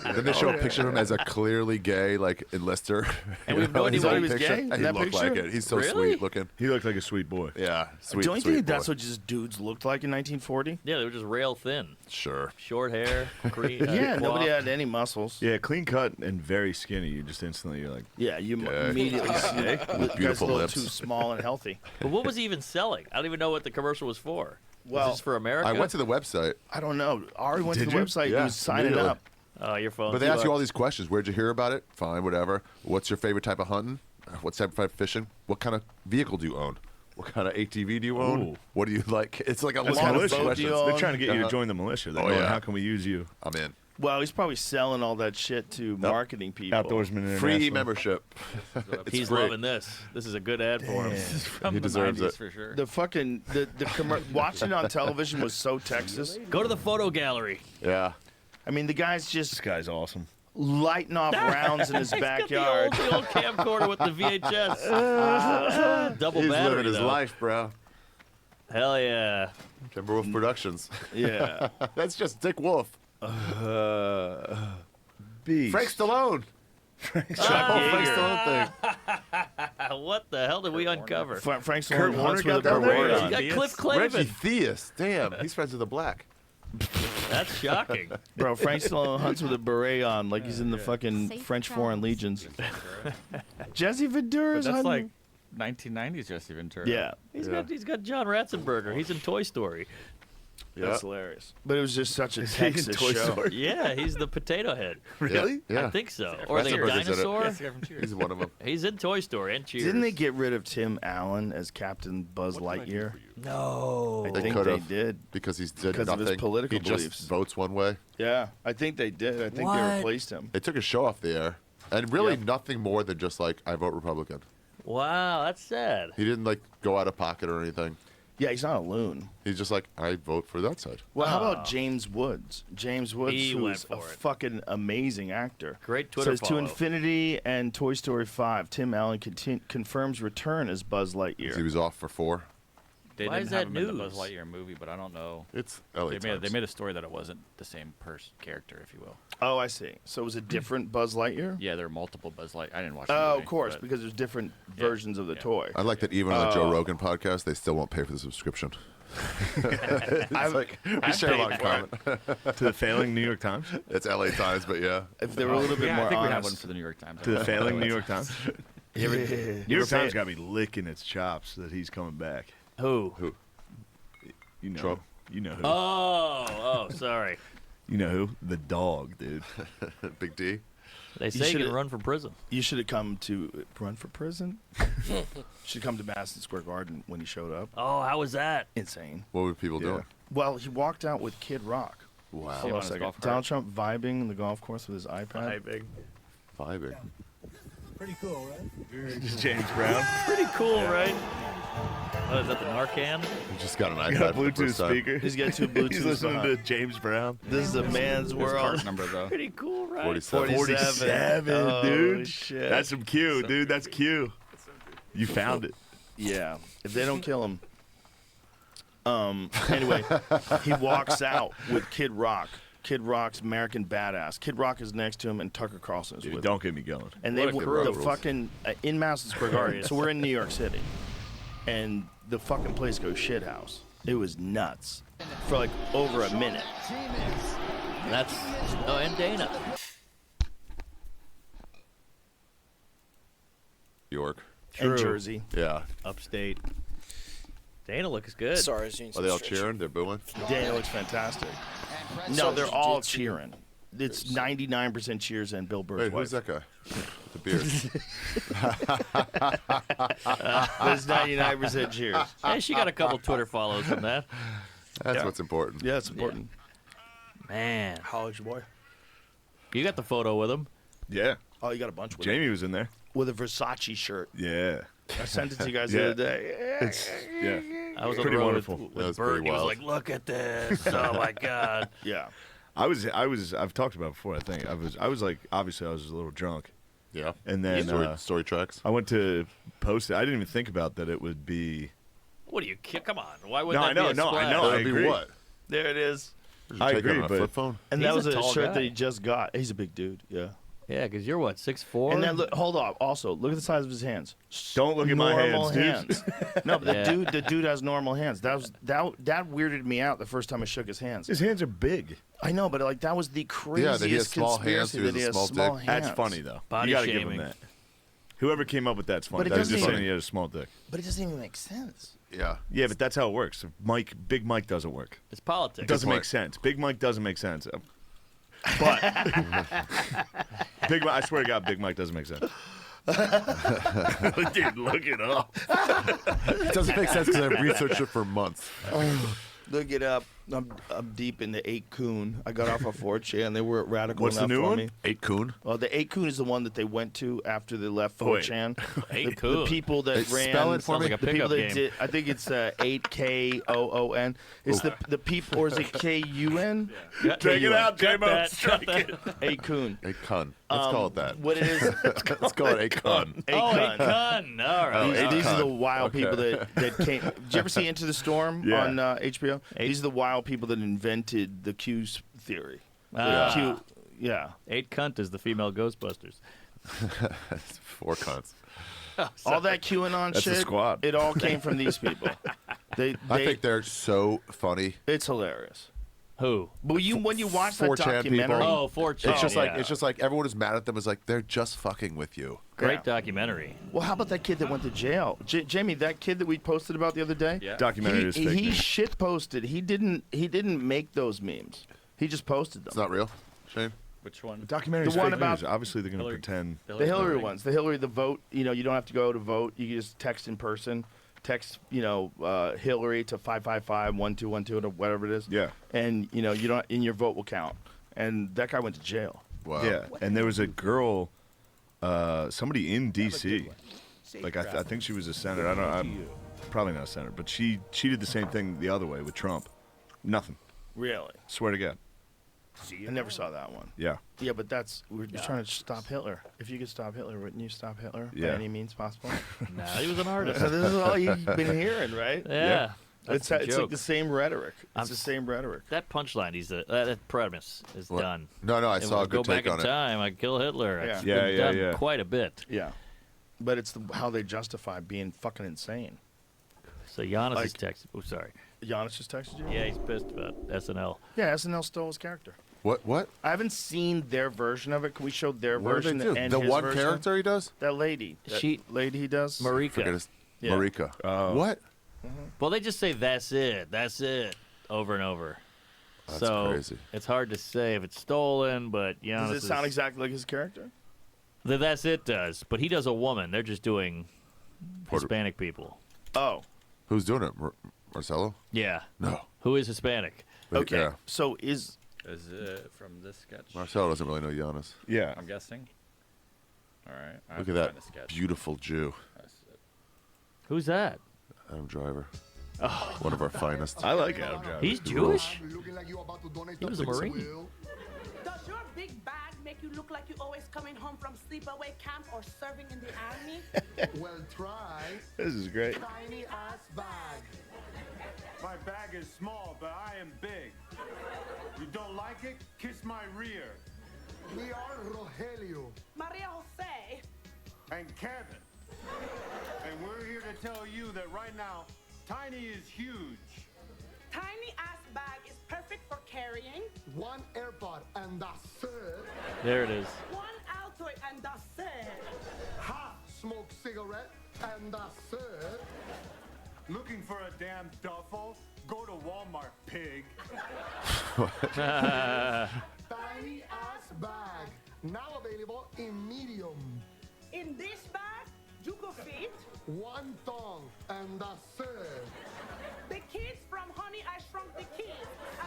And Then they show a picture of him as a clearly gay, like, enlister. And we have no You idea know, what he his was picture? gay in He that looked like picture? it. He's so Really? sweet looking. He looked like a sweet boy. Yeah, sweet. Don't you sweet think that's boy. what just dudes looked like in 1940? Yeah, they were just rail thin. Sure. Short hair, Yeah, nobody had any muscles. Yeah, clean cut and very skinny. You just instantly, you're like, Yeah, you Yeah. immediately see the guy's Beautiful a little lips. too small and healthy. But what was he even selling? I don't even know what the commercial was for. Well, was this for America? I went to the website, I don't know. Ari went Did to the you? website. Yeah, He was signing immediately. up. Oh, your phone. but they ask you all these questions. Where'd you hear about it? Fine, whatever. What's your favorite type of hunting? What type of fishing? What kind of vehicle do you own? What kind of ATV do you own? Ooh. What do you like? It's like a that's lot of militia. questions. Boat They're trying to get you to Uh-huh. join the militia. They're Oh, going, yeah. how can we use you? I'm in. Well, he's probably selling all that shit to marketing people. Outdoorsman International. Free membership. He's free. loving this. This is a good ad for him. From He the deserves 90s it. for sure. The fucking watching it on television was so Texas. Go to the photo gallery. Yeah. I mean, the guy's This just guy's awesome. lighting off rounds in his He's got backyard. the old camcorder with the VHS. Double He's battery, living his though. life, bro. Hell yeah. Timberwolf Productions. Yeah. That's just Dick Wolf. Beast. Frank Stallone. Frank Stallone thing. What the hell did we uncover? Frank Kurt Stallone Warner hunts got with a down there? beret You on. got Cliff Reggie Clavin. Theus. Damn, he's friends with the black. That's shocking. Bro, Frank Stallone hunts with a beret on like he's in the fucking Safe French travels. Foreign Legions. Jesse Ventura's That's hunting. like 1990s Jesse Ventura. Yeah. He's got John Ratzenberger. He's in Toy Story. That's hilarious. But it was just such a Texas Toy show. Story? Yeah, he's the potato head. Really? Yeah. I think so. Or the Ratzenberger's in it. dinosaur. That's the guy from Cheers. He's one of them. He's in Toy Story and Cheers. Didn't they get rid of Tim Allen as Captain Buzz What can I do Lightyear? for you? No. I They think could they have. did. Because he's did Because of nothing. his political he beliefs. just votes one way. Yeah, I think they did. I think they What? replaced him. They took his show off the air. And really Yep. nothing more than just like, I vote Republican. Wow, that's sad. He didn't like go out of pocket or anything. Yeah, he's not a loon. He's just like, I vote for that side. Well, how about James Woods? James Woods, He who went is a for it. fucking amazing actor. Great Twitter Says to follow. Infinity and Toy Story 5, Tim Allen confirms return as Buzz Lightyear. He was off for 4. They Why didn't is have that him in the Buzz news? Lightyear movie, but I don't know. It's LA They Times. made a story that it wasn't the same character, if you will. Oh, I see. So it was a different Buzz Lightyear? Yeah, there are multiple Buzz Light. I didn't watch. The Oh, movie, of course, but- because there's different versions of the Yeah. toy. I like that even on the Joe Rogan podcast, they still won't pay for the subscription. It's like, we share a lot in common. To the failing New York Times? It's LA Times, but yeah. If they were a little bit Yeah, more I think we honest. have one for the New York Times. To the failing New York Times? You ever, New York Times got me licking its chops that he's coming back. Who? You know. Trump. You know who. Oh, sorry. You know who? The dog, dude. Big D. They say you shoulda- can run for prison. You should have come to run for prison. Should have come to Madison Square Garden when he showed up. Oh, how was that? Insane. What were people Yeah. doing? Well, he walked out with Kid Rock. Wow. Hold on a on his second. golf cart. Donald Trump vibing on the golf course with his iPad. Vibing. Just James Brown. Pretty cool, right? Oh, is that the Narcan? He just got an Got a iPad for the Bluetooth first time. speaker. He's got two Bluetooths. He's listening behind. to James Brown. This is a man's His world. card number though. Pretty cool, right? 47. 47, Oh, dude. shit. That's some Q, dude. That's Q. You found it. Yeah. If they don't kill him. Anyway, he walks out with Kid Rock. Kid Rock's American Badass. Kid Rock is next to him, and Tucker Carlson is Dude, with him. don't get me going. And What they a were the crew. fucking in Madison Square Garden. So we're in New York City, and the fucking place goes shit house. It was nuts for like over a minute. That's and Dana. York. And Jersey. Yeah. Upstate. Dana looks good. Sorry, I was doing Are some they all stretching. cheering? They're booing? Dana looks fantastic. No, they're all cheering. It's 99% cheers and Bill Burr's Wait, wife. who's that guy? With the beard. But it's 99% cheers. Hey, she got a couple Twitter follows from that. That's Yeah. what's important. Yeah, it's important. Man, College boy. you got the photo with him. Yeah. Oh, you got a bunch with him. Jamie was in there. With a Versace shirt. Yeah. I sent it to you guys Yeah. the other day. It's, yeah. I was on Pretty the road wonderful. with That was Bert. pretty He was wild. like, "Look at this! Oh my god!" Yeah. I've talked about it before, I think. I was like, obviously I was a little drunk. Yeah. And then story tracks. I went to post it. I didn't even think about that it would be. What do you? Come on! Why would No, that I know, be a no, I splash? know. That'd be agree. what? There it is. Did you I take it agree, on a but- flip phone? And He's that was a a tall shirt guy. that he just got. He's a big dude. Yeah. Yeah, because you're what 6'4". And then look, hold on. Also, look at the size of his hands. Don't look at my Normal hands, dude. No, but Yeah. the dude has normal hands. That weirded me out the first time I shook his hands. His hands are big. I know, but like that was the craziest that he has small hands, conspiracy he has that he a has small small dick. hands. That's funny though. Body you gotta give shaming. him that. Whoever came up with that's funny. But it That was doesn't just saying even- he had a small dick. But it doesn't even make sense. Yeah. Yeah, but that's how it works. Big Mike doesn't work. It's politics. It doesn't point. make sense. Big Mike doesn't make sense. But I swear to God, Big Mike doesn't make sense. Dude, look it up. It doesn't make sense because I've researched it for months. Look it up. I'm deep in the 8 Coon. I got off of 4chan. They weren't radical What's the enough new for one? me. 8 Coon? Well, the 8 Coon is the one that they went to after they left Oh, wait. 4chan. 8 The Coon. people that Hey, ran. spell it for Sounds me. like a The people pickup that game. did. I think it's 8Koon. It's the people, or is it KUN? Take it out, Cut J-Mo. that, Strike cut it. that. 8 Coon. 8 Kun. Let's call it that. What it is? Let's call it 8 Kun. 8 Oh, Kun. 8 Kun. All right. These are the Con. wild Okay. people that came. Did you ever see Into the Storm Yeah. on HBO? These are the wild people that invented the Q theory. Ah. Q, yeah. 8 cunt is the female Ghostbusters. 4 cunts. All that QAnon That's shit. the squad. It all came from these people. They I think they're so funny. it's hilarious. Who? But when you watch that 4chan documentary, people. Oh, 4chan. It's just like everyone is mad at them. Is like they're just fucking with you. Great Yeah. documentary. well, how about that kid that went to jail? Jamie, that kid that we posted about the other day. Yeah. Documentary is fake He news. shit posted. He didn't make those memes. He just posted them. It's not real, Shane. Which one? The documentary is The one fake about news. Obviously, they're going to Hillary- pretend. The Hillary voting? ones. The Hillary, the vote. You don't have to go to vote. You can just text in person. Text, Hillary to 555-1212 or whatever it is. Yeah. And you don't. And your vote will count. And that guy went to jail. Wow. Yeah, and there was a girl, somebody in D.C. Like I think she was a senator. I'm probably not a senator, but she did the same thing the other way with Trump. Nothing. Really? Swear to God. I never saw that one. Yeah. Yeah, but we're trying to stop Hitler. If you could stop Hitler, wouldn't you stop Hitler by Yeah. any means possible? Nah, he was an artist. So this is all you've been hearing, right? Yeah. It's That's the like joke. the same rhetoric. It's I'm the same rhetoric. That punchline, that premise is What? done. No, I If saw a go good back take on in it. time, I'd kill Hitler. Yeah. It's been done quite a bit. Yeah. But it's how they justify being fucking insane. So Giannis Like- is texting. Oh, sorry. Giannis just texted you? Yeah, he's pissed about SNL. Yeah, SNL stole his character. What? I haven't seen their version of it. Can we show their What did version they do? and The his one version? character he does? That lady. That lady he does? Marika. Forget his Yeah. Marika. What? Well, they just say that's it, over and over. That's so crazy. it's hard to say if it's stolen, but Giannis Does it sound exactly like his character? That's it does, but he does a woman. They're just doing Hispanic people. Oh. Who's doing it? Marcelo? Yeah. No. Who is Hispanic? Okay. Yeah. So is it from this sketch? Marcelo doesn't really know Giannis. Yeah. I'm guessing. All right. I Look have at to that find a sketch. beautiful Jew. That's it. Who's that? Adam Driver. One of our finest. I like Adam Driver. He's Jewish? He was a Marine. Does your big bag make you look like you're always coming home from sleepaway camp or serving in the army? Well, try. This is great. Tiny ass bag. My bag is small, but I am big. You don't like it? Kiss my rear. We are Rogelio. Maria Jose. And Kevin. And we're here to tell you that right now, Tiny is huge. Tiny ass bag is perfect for carrying. One AirPod and that's it. There it is. One Altoid and that's it. Half smoke cigarette and that's it. Looking for a damn duffel? Go to Walmart, pig. Tiny ass bag. Now available in medium. In this bag, you could fit one tongue and that's it. the kids from Honey, I Shrunk the Kids,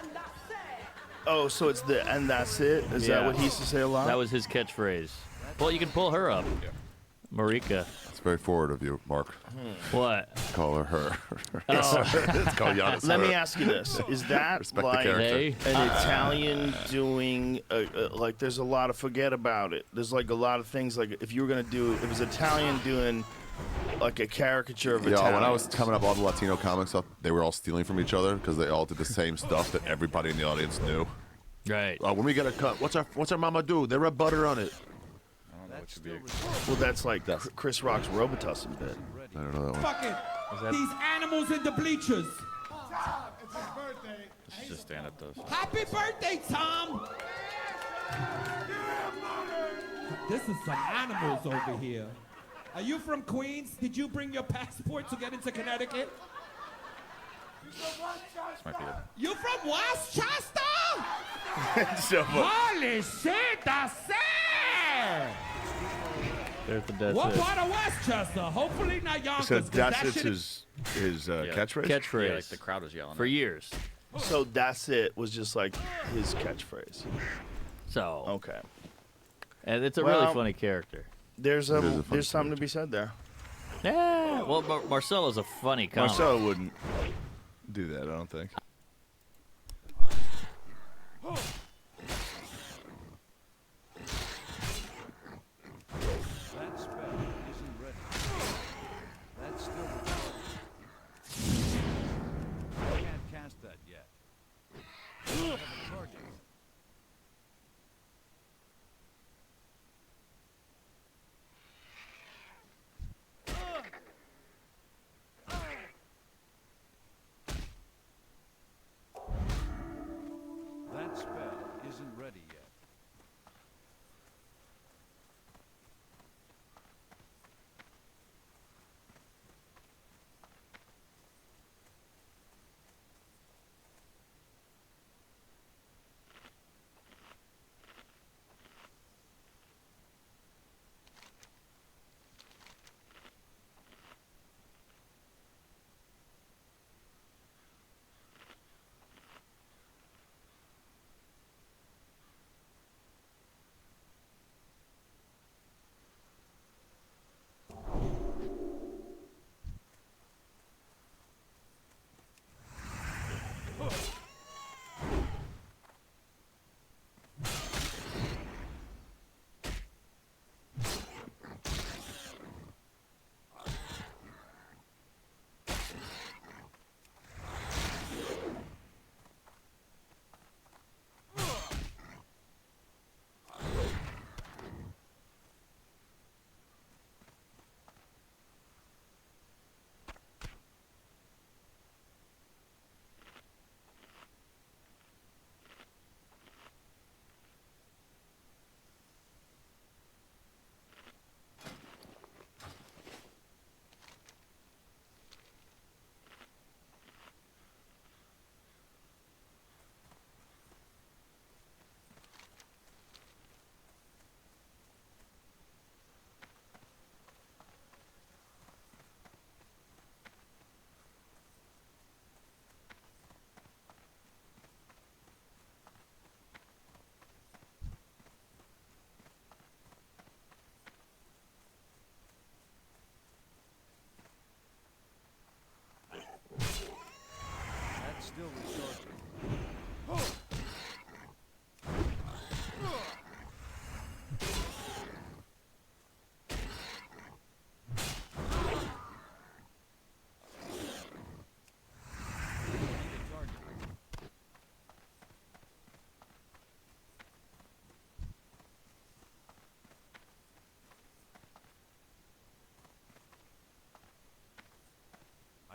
and that's it. Oh, so it's and that's it? Is that what he used to say a lot? That was his catchphrase. Well, you can pull her up. Marika. It's very forward of you, Mark. What? Call her. Oh. It's called Giannis. Let her. me ask you this: is that Respect the like character. an Italian doing like? There's a lot of forget about it. There's like a lot of things like if you were gonna do, if it was Italian doing like a caricature of Yeah, Italian. when I was coming up, all the Latino comics stuff, they were all stealing from each other because they all did the same stuff that everybody in the audience knew. Right. When we get a cut, what's our mama do? They rub butter on it. I don't know what should be. Well, that's like Chris Rock's Robitussin bit. I don't know that one. Fuck it. These animals in the bleachers. It's his birthday. Let's just stand at those. Happy birthday, Tom. This is some animals over here. Are you from Queens? Did you bring your passport to get into Connecticut? This might be it. You from Westchester? So, Holy shit, that's it! There's the dead What set. part of Westchester? Hopefully not Yonkers. So 'cause that's that it's shit his catchphrase? Catchphrase. Yeah, like the crowd was yelling. For at him. years. So that's it was just like his catchphrase. So. Okay. And it's a Well, really funny character. There's It is a funny there's something to be said there. Yeah. Well, Marcelo's a funny comic. Marcelo wouldn't do that, I don't think. That spell isn't ready. That's still recharging. I can't cast that yet. I don't have a target.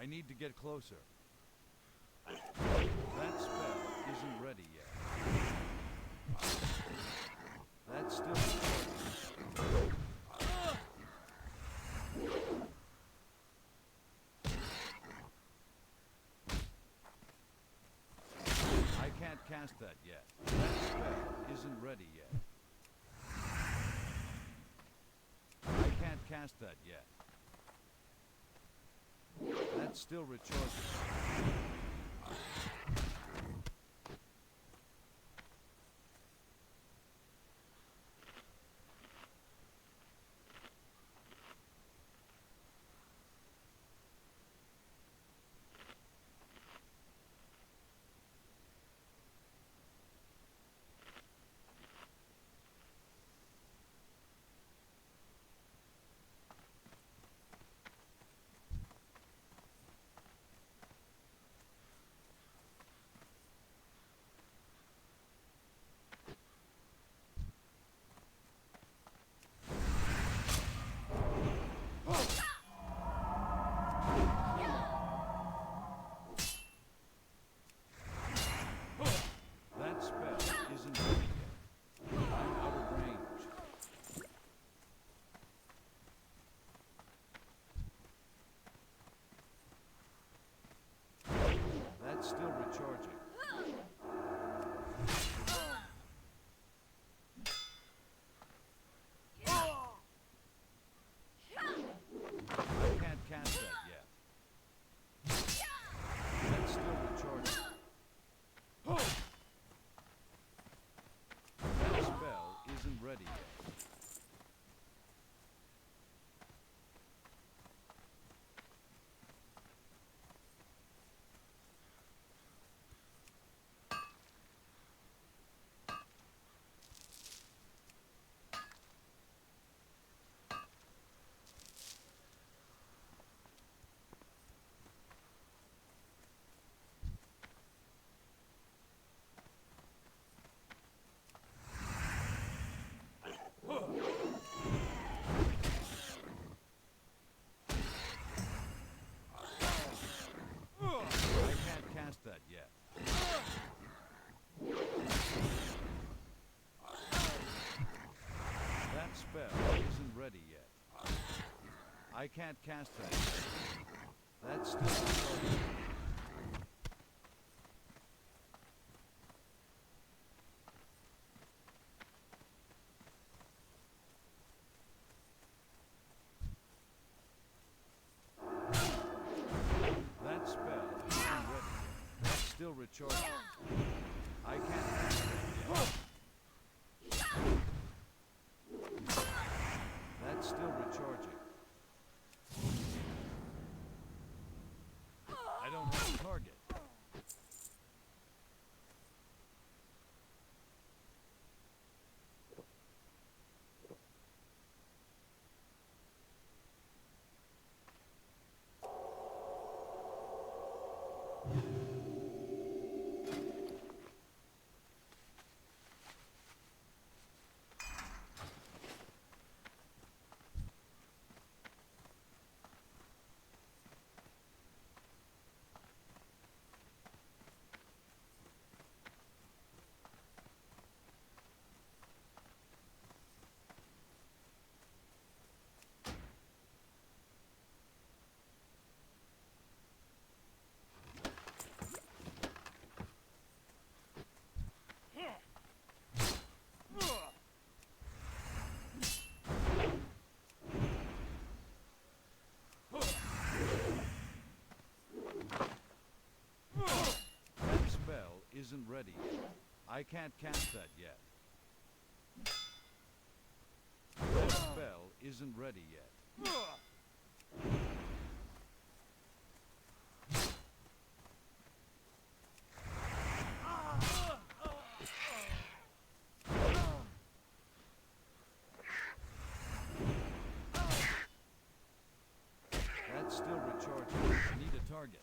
I need to get closer. That spell isn't ready yet. That's still recharging. I can't cast that yet. That spell isn't ready yet. I can't cast that yet. That's still recharging. That spell isn't ready yet. I'm out of range. That's still recharging. I can't cast that yet. That's still recharging. That spell isn't ready yet. I can't cast that yet. That spell isn't ready yet. I can't cast that yet. That's still recharging. That spell isn't ready yet. That's still recharging. I can't cast that yet. That's still recharging. I don't have a target. That spell isn't ready yet. I can't cast that yet. That spell isn't ready yet. That's still recharging. I need a target.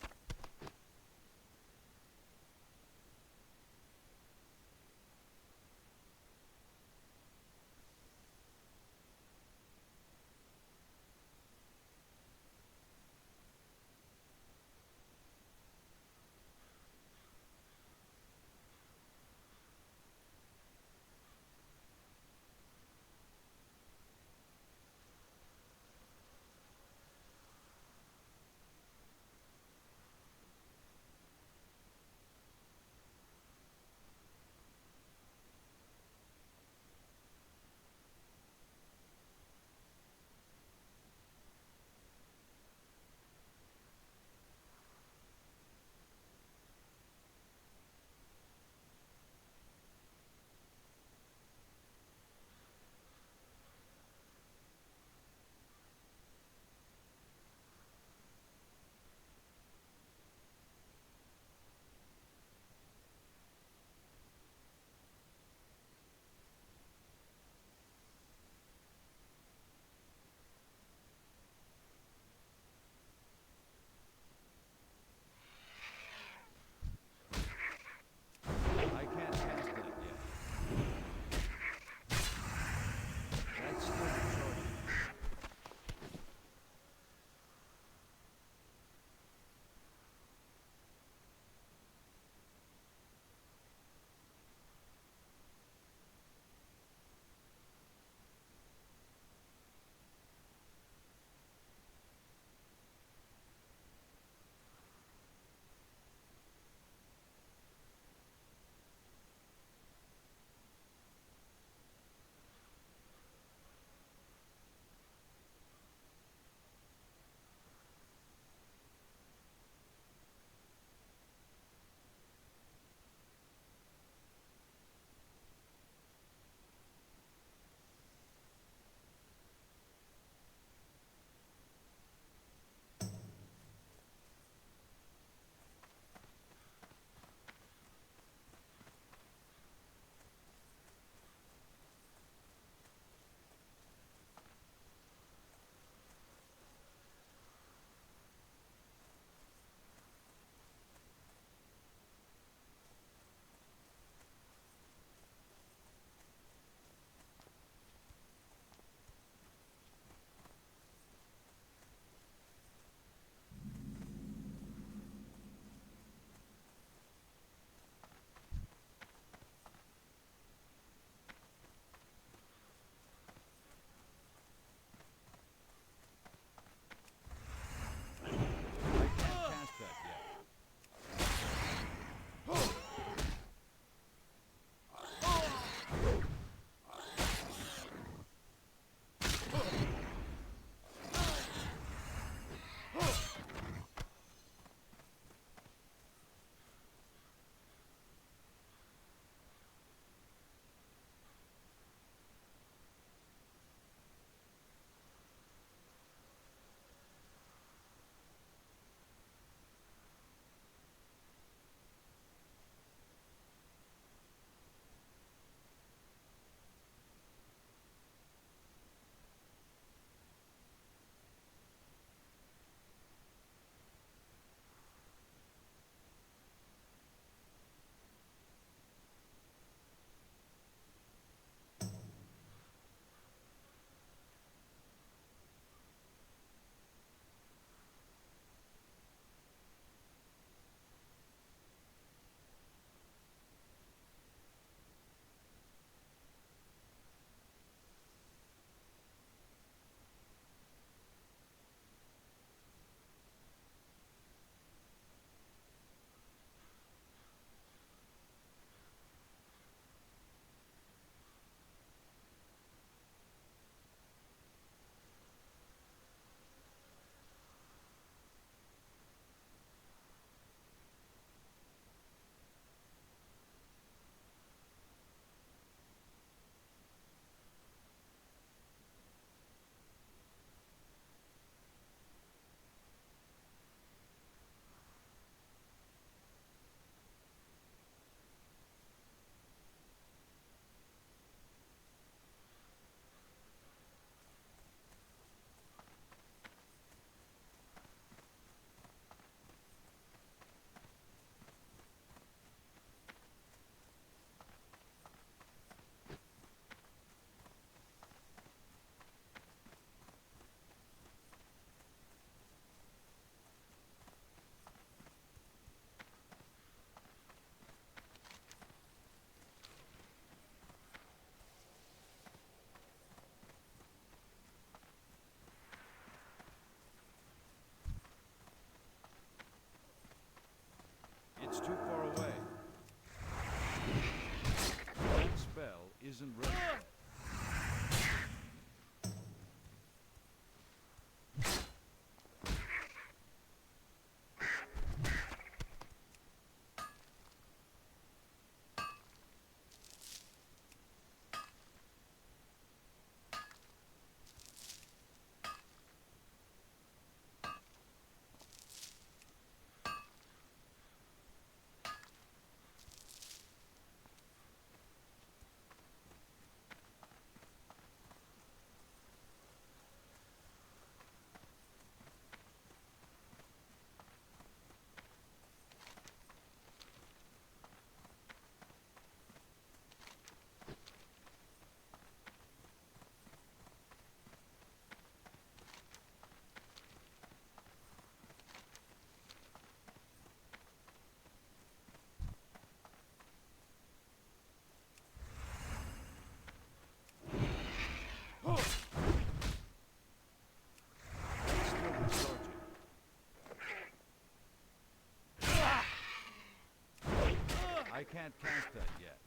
can't cast that yet.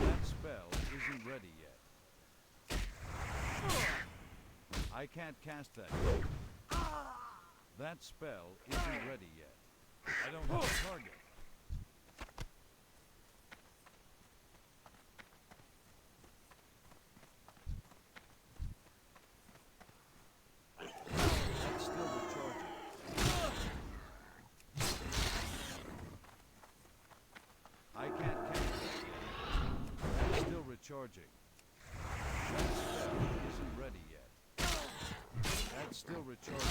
That spell isn't ready yet. I can't cast that yet. That spell isn't ready yet. I don't have a target. That's still recharging. I can't cast that yet. That's still recharging. That spell isn't ready yet. That's still recharging.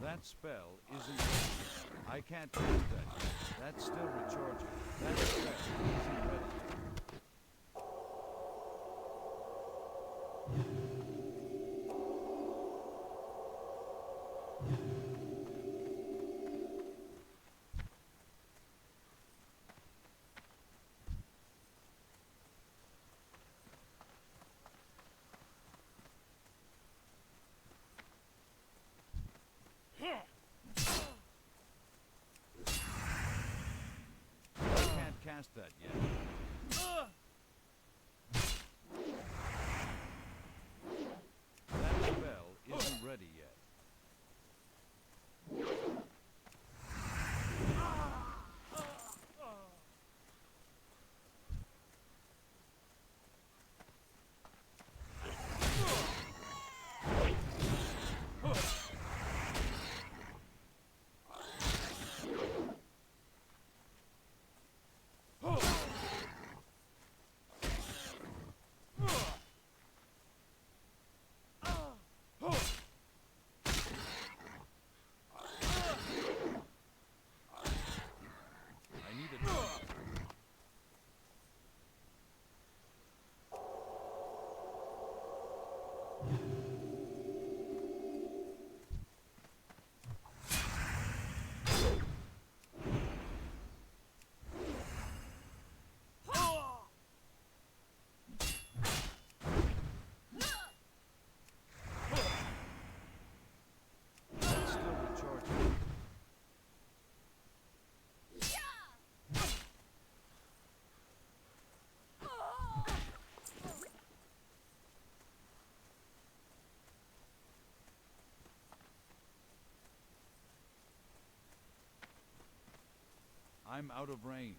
That spell isn't ready yet. I can't cast that yet. That's still recharging. That spell isn't ready yet. I can't cast that yet. That spell isn't ready yet. I need a target. That's still recharging. I'm out of range.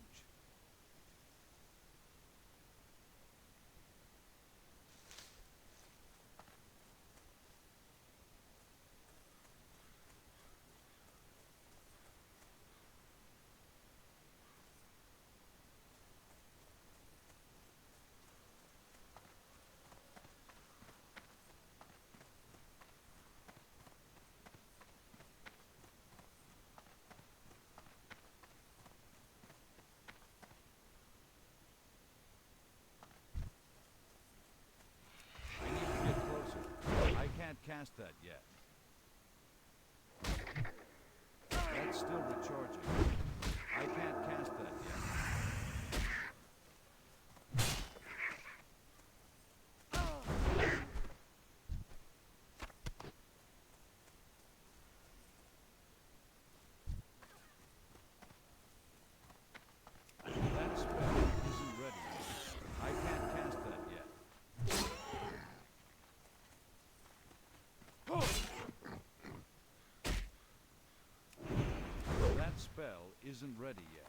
I need to get closer. I can't cast that yet. That's still recharging. I can't cast that yet. That spell isn't ready yet. I can't cast that yet. That spell isn't ready yet.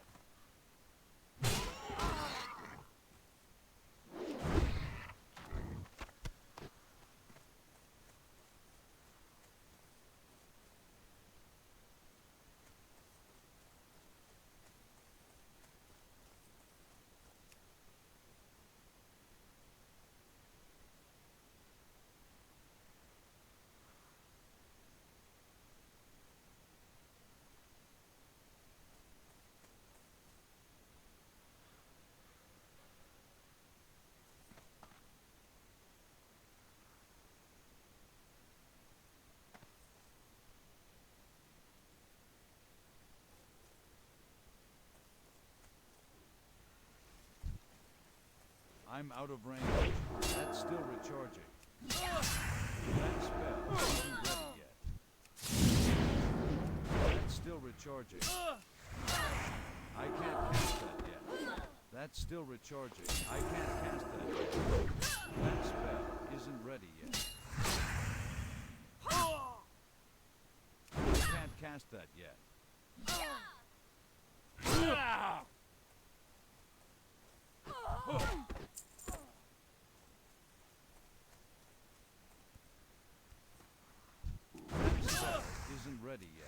I'm out of range. That's still recharging. That spell isn't ready yet. That's still recharging. I can't cast that yet. That's still recharging. I can't cast that yet. That spell isn't ready yet. I can't cast that yet. That spell isn't ready yet.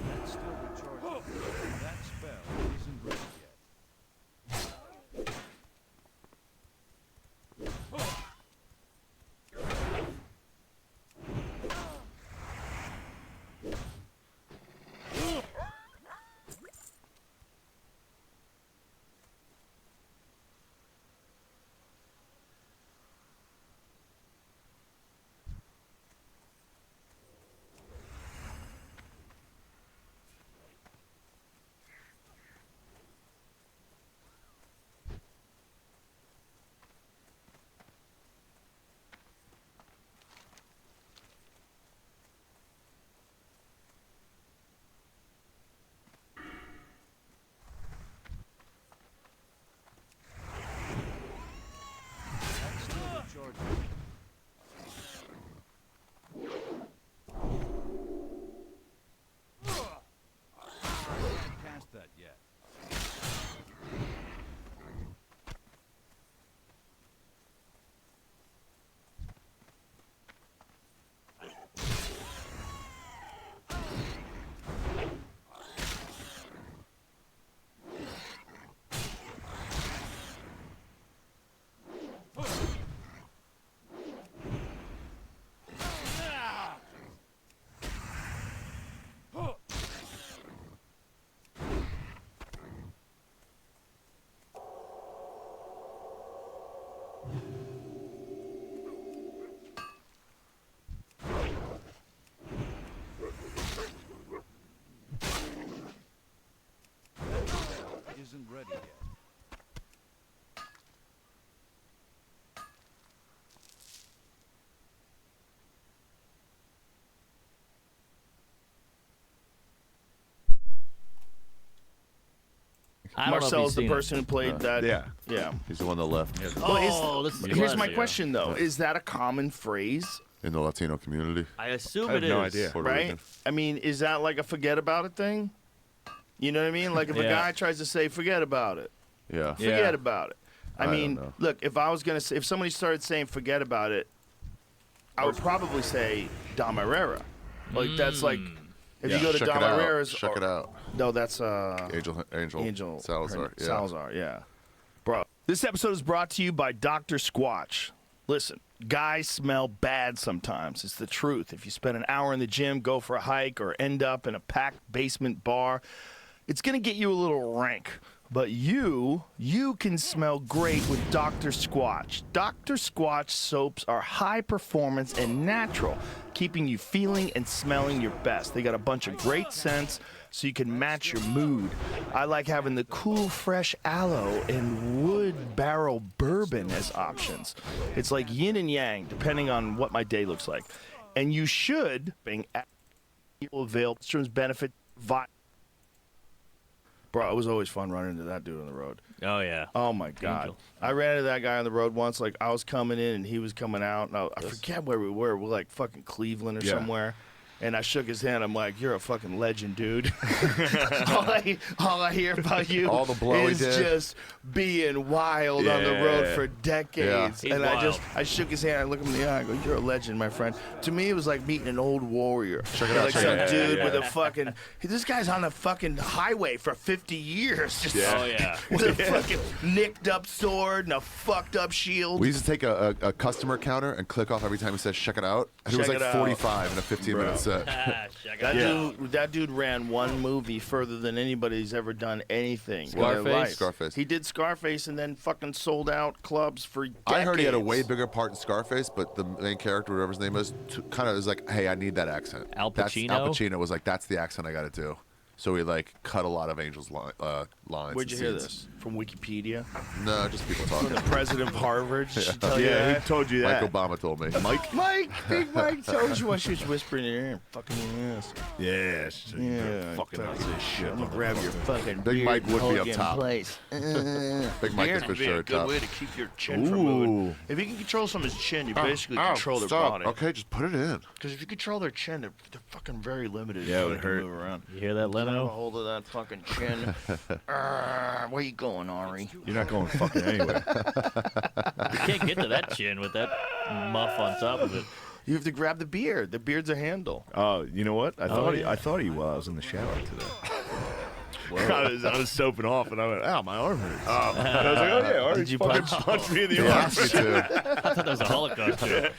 That's still recharging. That spell isn't ready yet. That's still recharging. I can't cast that yet. That spell isn't ready yet. I don't know if Marcel's he's the seen it. person who played that. Yeah. Yeah. He's the one that left Well, this is here's my Leslie, question, though. Is that a common phrase? in the Latino community. I assume I have it no is. idea. Puerto Right? Rican. I mean, is that like a forget about it thing? You know what I mean? Like if a Yeah. guy tries to say forget about it, Yeah. forget about it. I I don't mean, know. look, if I was gonna say, if somebody started saying forget about it, I would probably say Dom Herrera. Like that's like if Yeah. you go to Check Dom it out. Herrera's, Check it out. No, that's Angel Salazar. Yeah. Salazar, yeah. Bro, this episode is brought to you by Dr. Squatch. Listen, guys smell bad sometimes. It's the truth. If you spend an hour in the gym, go for a hike, or end up in a packed basement bar, it's going to get you a little rank. But you can smell great with Dr. Squatch. Dr. Squatch soaps are high performance and natural, keeping you feeling and smelling your best. They got a bunch of great scents so you can match your mood. I like having the cool, fresh aloe and wood barrel bourbon as options. It's like yin and yang, depending on what my day looks like. And you should avail benefit. Bro, it was always fun running into that dude on the road. Oh, yeah. Oh, my God. Angel. I ran into that guy on the road once. Like, I was coming in and he was coming out. And I forget where we were. We're like fucking Cleveland or Yeah. somewhere. And I shook his hand. I'm like, "You're a fucking legend, dude." all I hear about you All the blow he is did. just being wild on the road Yeah. for decades. He's And wild. I shook his hand. I look him in the eye. I go, "You're a legend, my friend." To me, it was like meeting an old warrior. Check it out, Like check some it out. dude with a fucking. This guy's on the fucking highway for 50 years. Just Oh yeah. with a fucking nicked up sword and a fucked up shield. We used to take a customer counter and click off every time he says "check it out," and it was Check like it out. 45 in a 15-minute set. Check it That out. that dude ran one movie further than anybody's ever done anything. in their Scarface? life. Scarface. He did Scarface and then fucking sold out clubs for decades. I heard he had a way bigger part in Scarface, but the main character, whatever his name is, kind of was like, "Hey, I need that accent." Al Pacino? Al Pacino was like, "That's the accent I got to do." So he like cut a lot of Angel's lines. Where'd you and hear scenes. this? From Wikipedia? No, just people From talking. the president of Harvard? Did she tell you Yeah, that? who told you that? Mike Obama told me. Mike, Big Mike told you while she was whispering in your ear, fucking your ass. Yeah, so you Yeah, fucking fuck up this this shit. shit. I'm gonna grab your fucking Big beard Mike and would be hold up you in top. place. Big Mike is for Beard would be sure a good top. way to keep your chin from moving. Ooh. If you can control someone's chin, you basically Ow, control their stop. body. Okay, just put it in. Because if you control their chin, they're fucking very limited. Yeah, it in would how they can hurt. Move around. You hear that, Grab a Leno? hold of that fucking chin. Where you going, Ari? You're not going fucking anywhere. You can't get to that chin with that muff on top of it. You have to grab the beard. The beard's a handle. Oh, you know what? I thought yeah. I thought he was in the shower today. I was soaping off, and I went, "Ow, my arm hurts." And I was like, "Oh yeah, Ari Did you fucking punch? punched me in the He arm." asked me to. I thought that was a Holocaust joke.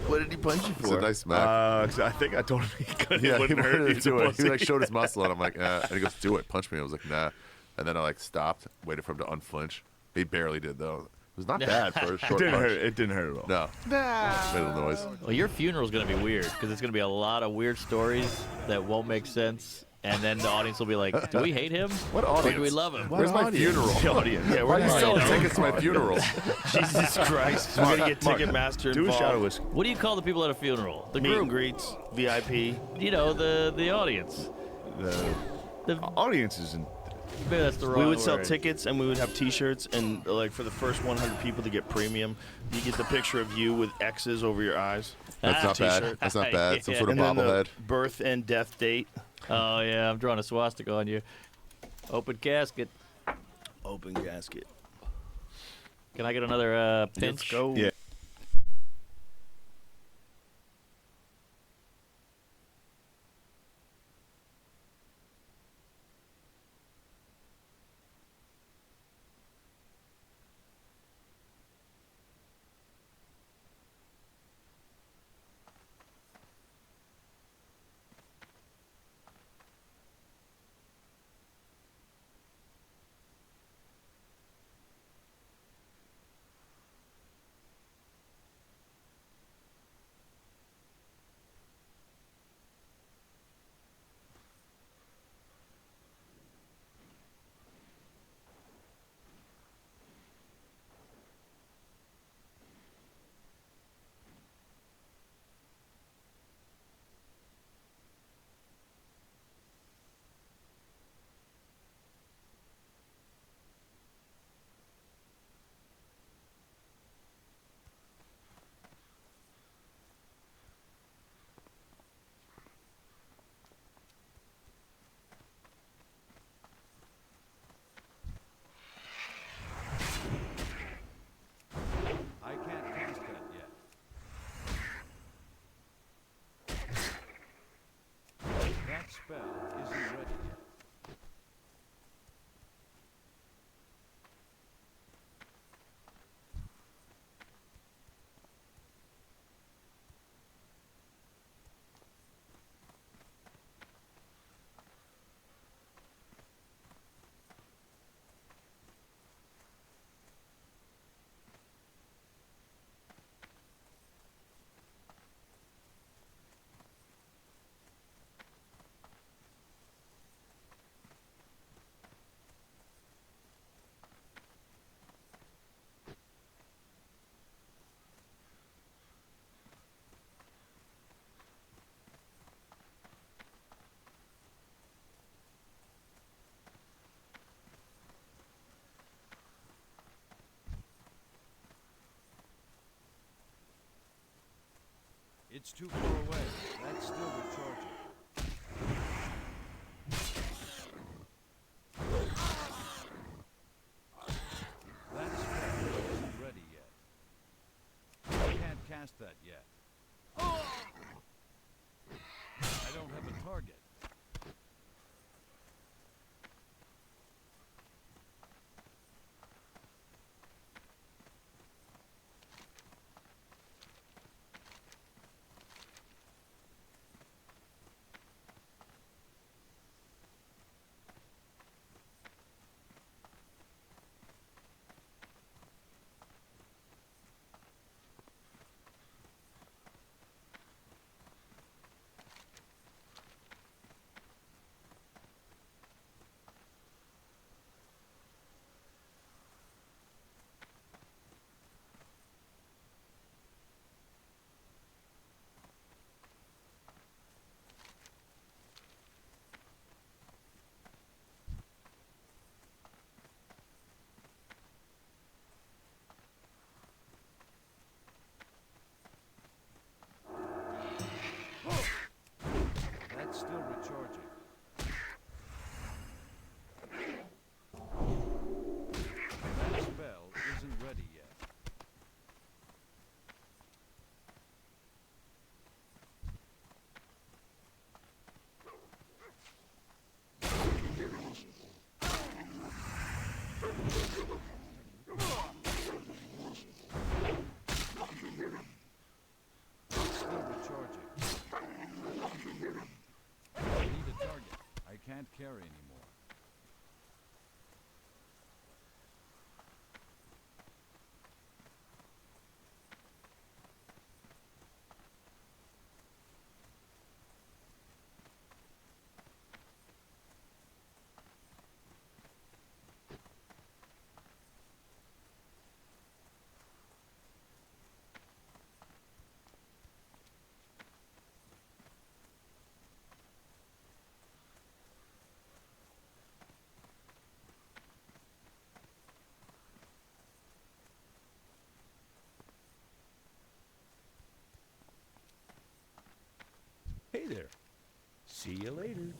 What did he punch you It's for? a nice smack. 'Cause I think I told him he couldn't. Yeah, he wouldn't hurt wanted me. to do it. He like showed his muscle, and I'm like, and he goes, "Do it, punch me." I was like, "Nah," and then I like stopped, waited for him to unflinch. He barely did though. It was not bad for a It short didn't punch. hurt. It didn't hurt at all. No, made a little noise. Well, your funeral's gonna be weird because it's gonna be a lot of weird stories that won't make sense, and then the audience will be like, "Do we hate him? What Or audience? do we love him?" Where's my funeral? The audience. Yeah, Why we're are you not selling know. tickets to my funeral? Jesus Christ. We're going to get Ticketmaster Do a involved. shot of whiskey. What do you call the people at a funeral? The Meet and group. greets, VIP. You know, the audience. The audience is in. Maybe that's the wrong We would sell word. tickets and we would have T-shirts, and like for the first 100 people to get premium, you get the picture of you with X's over your eyes. That's not bad. T-shirt. That's not bad. Some Yeah. sort of And then the bobblehead. birth and death date. Oh yeah, I'm drawing a swastika on you. Open casket. Open gasket. Can I get another pinch? Let's go. Yeah. I can't cast that yet. That spell isn't ready yet. It's too far away. That's still recharging. That spell isn't ready yet. I can't cast that yet. I don't have a target. That's still recharging. That spell isn't ready yet. It's still recharging. I need a target. I can't carry anymore. Hey there. See you later.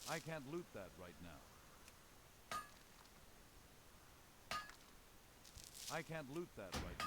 I can't loot that right now. I can't loot that right now.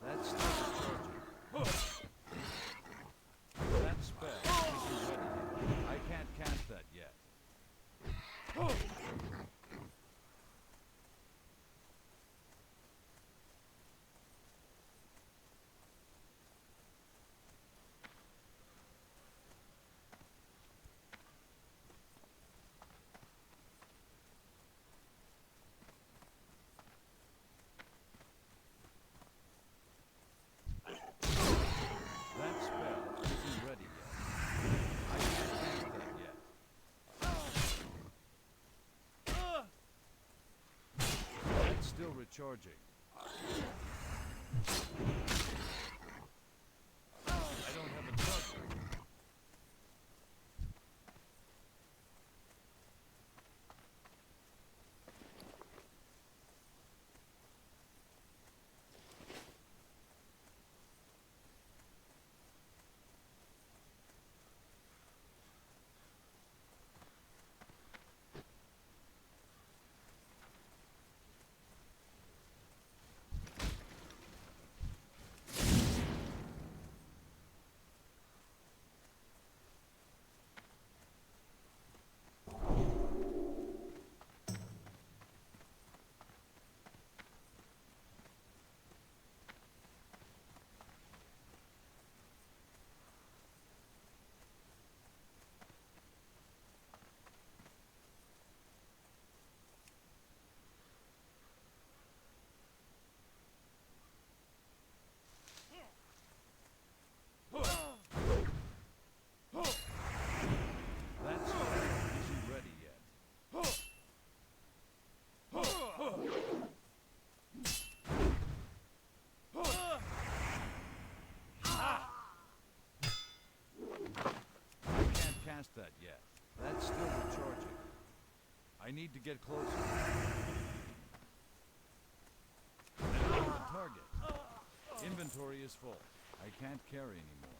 That's still recharging. That spell isn't ready yet. I can't cast that yet. That spell isn't ready yet. I can't cast that yet. That's still recharging. I don't have a target. that yet. That's still recharging. I need to get closer. I'm on the target. Inventory is full. I can't carry anymore.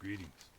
Greetings.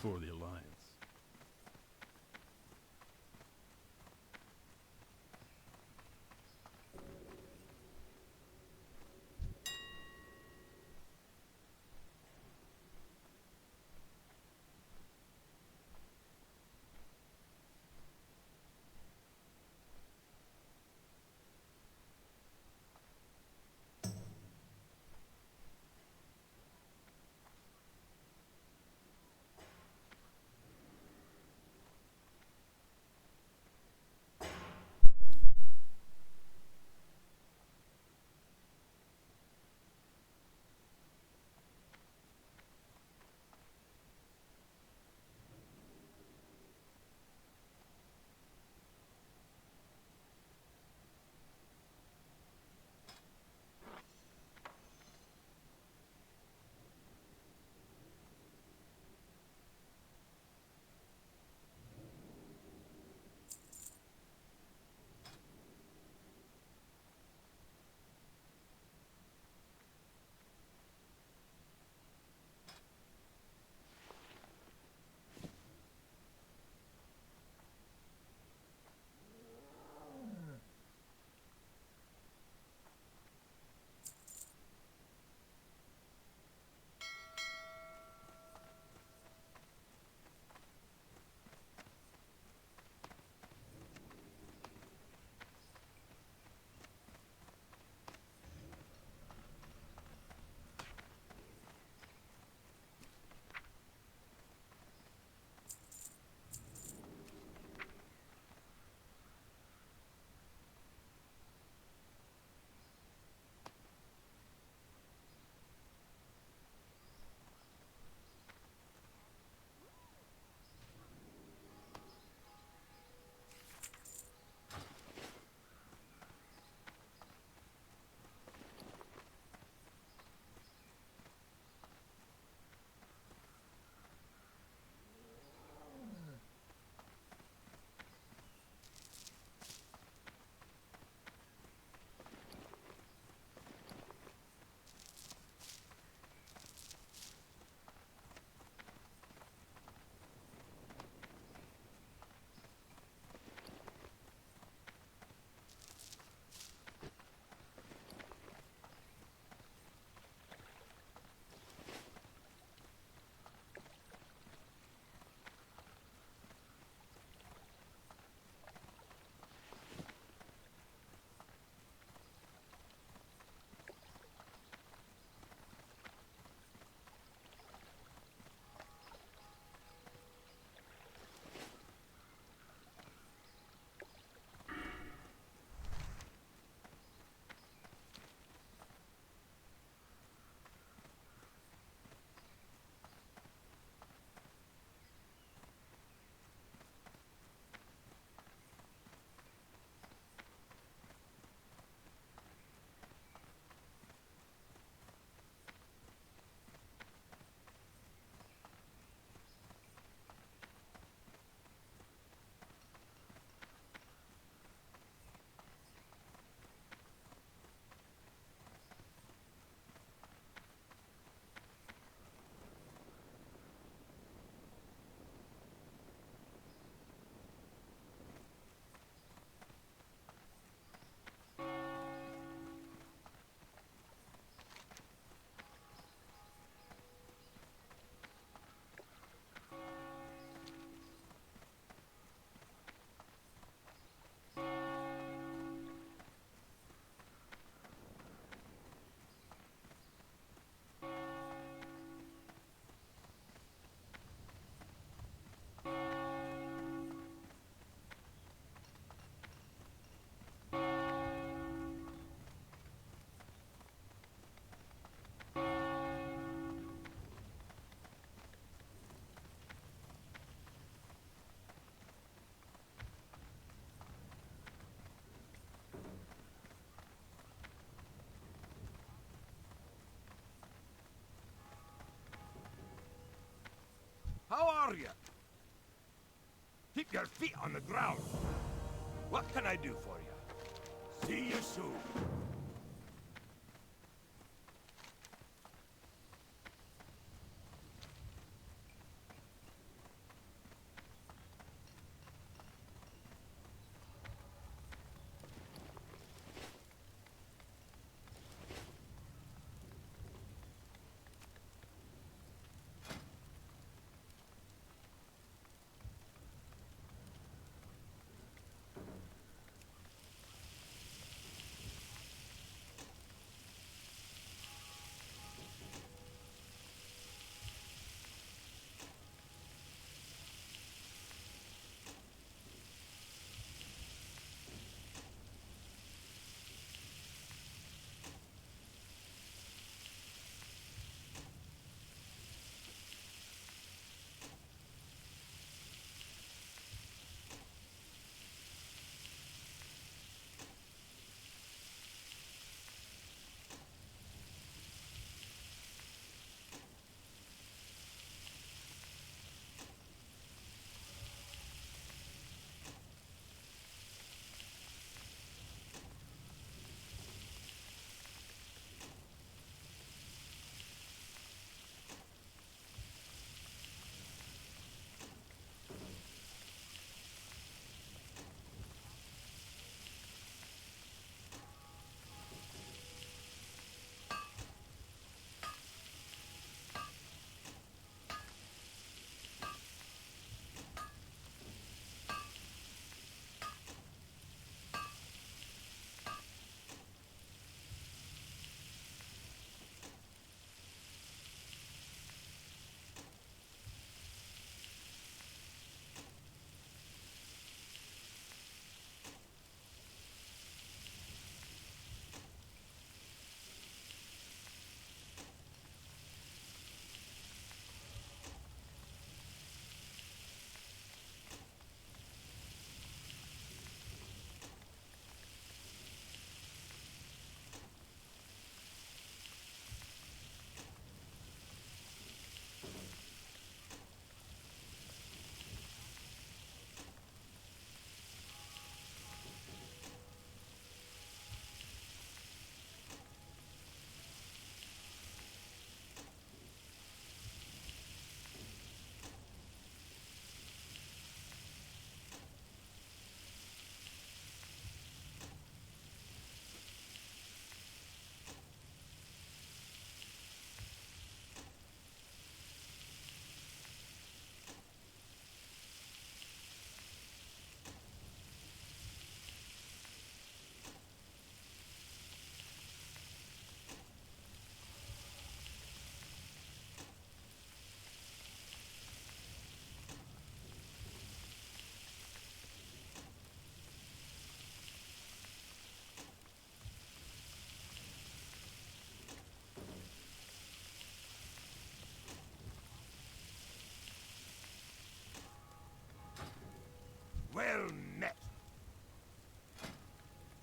For the Alliance. for you. Keep your feet on the ground. What can I do for you? See you soon. Well met.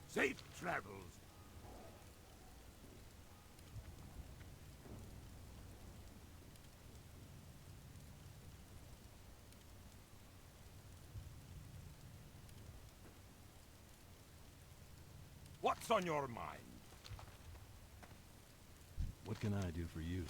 Safe travels. What's on your mind? What can I do for you?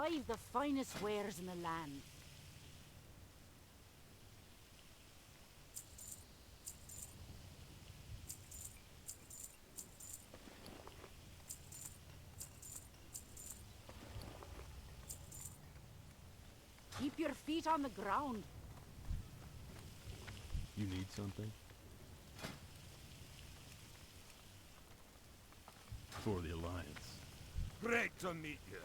drive the finest wares in the land. Keep your feet on the ground. You need something? For the Alliance. Great to meet you.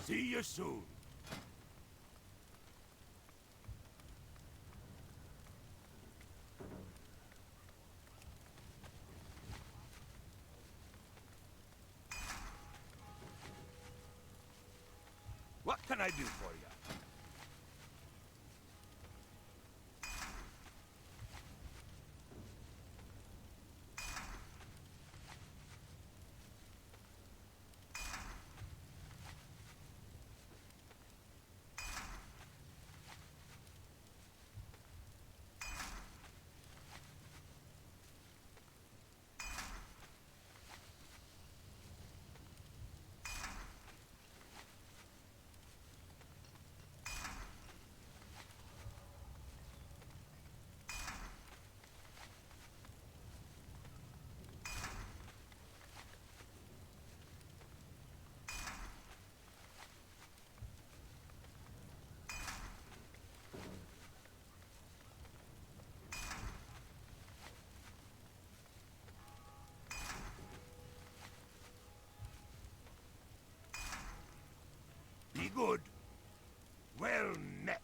See you soon. What can I do for you? Be good. Well met.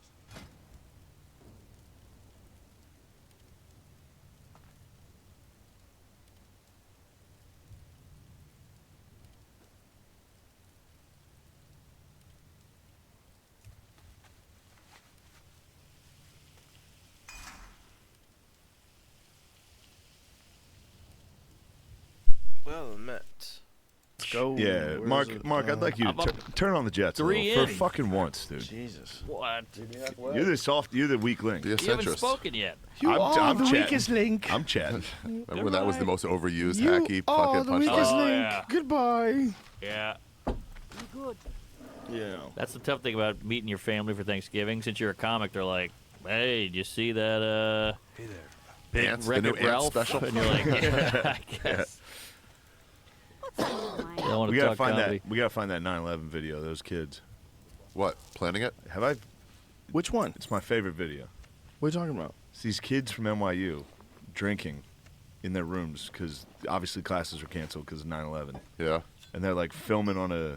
Well met. Let's go. Yeah, Where's Mark. it? Mark, I'd like you to turn on the jets a Three little, for in. fucking once, dude. Jesus. What? You're the soft. You're the weak link. The You haven't eccentrist. spoken yet. You are the chatting. weakest link. I'm chatting. Remember when that was the most overused, You hacky are fucking the weakest punchline? link. yeah. Goodbye. Yeah. Be good. Yeah. That's the tough thing about meeting your family for Thanksgiving. Since you're a comic, they're like, "Hey, did you see that? Hey there. Big Ants, the new Wreck-It Ants Ralph?" special? And you're like, "Yeah, I guess." What's on your mind? They don't want We to gotta talk find comedy. that. We gotta find that 9/11 video. Those kids. What? Planning it? Have I? Which one? It's my favorite video. What are you talking about? It's these kids from NYU drinking in their rooms because obviously classes were canceled because of 9/11. Yeah. And they're like filming on a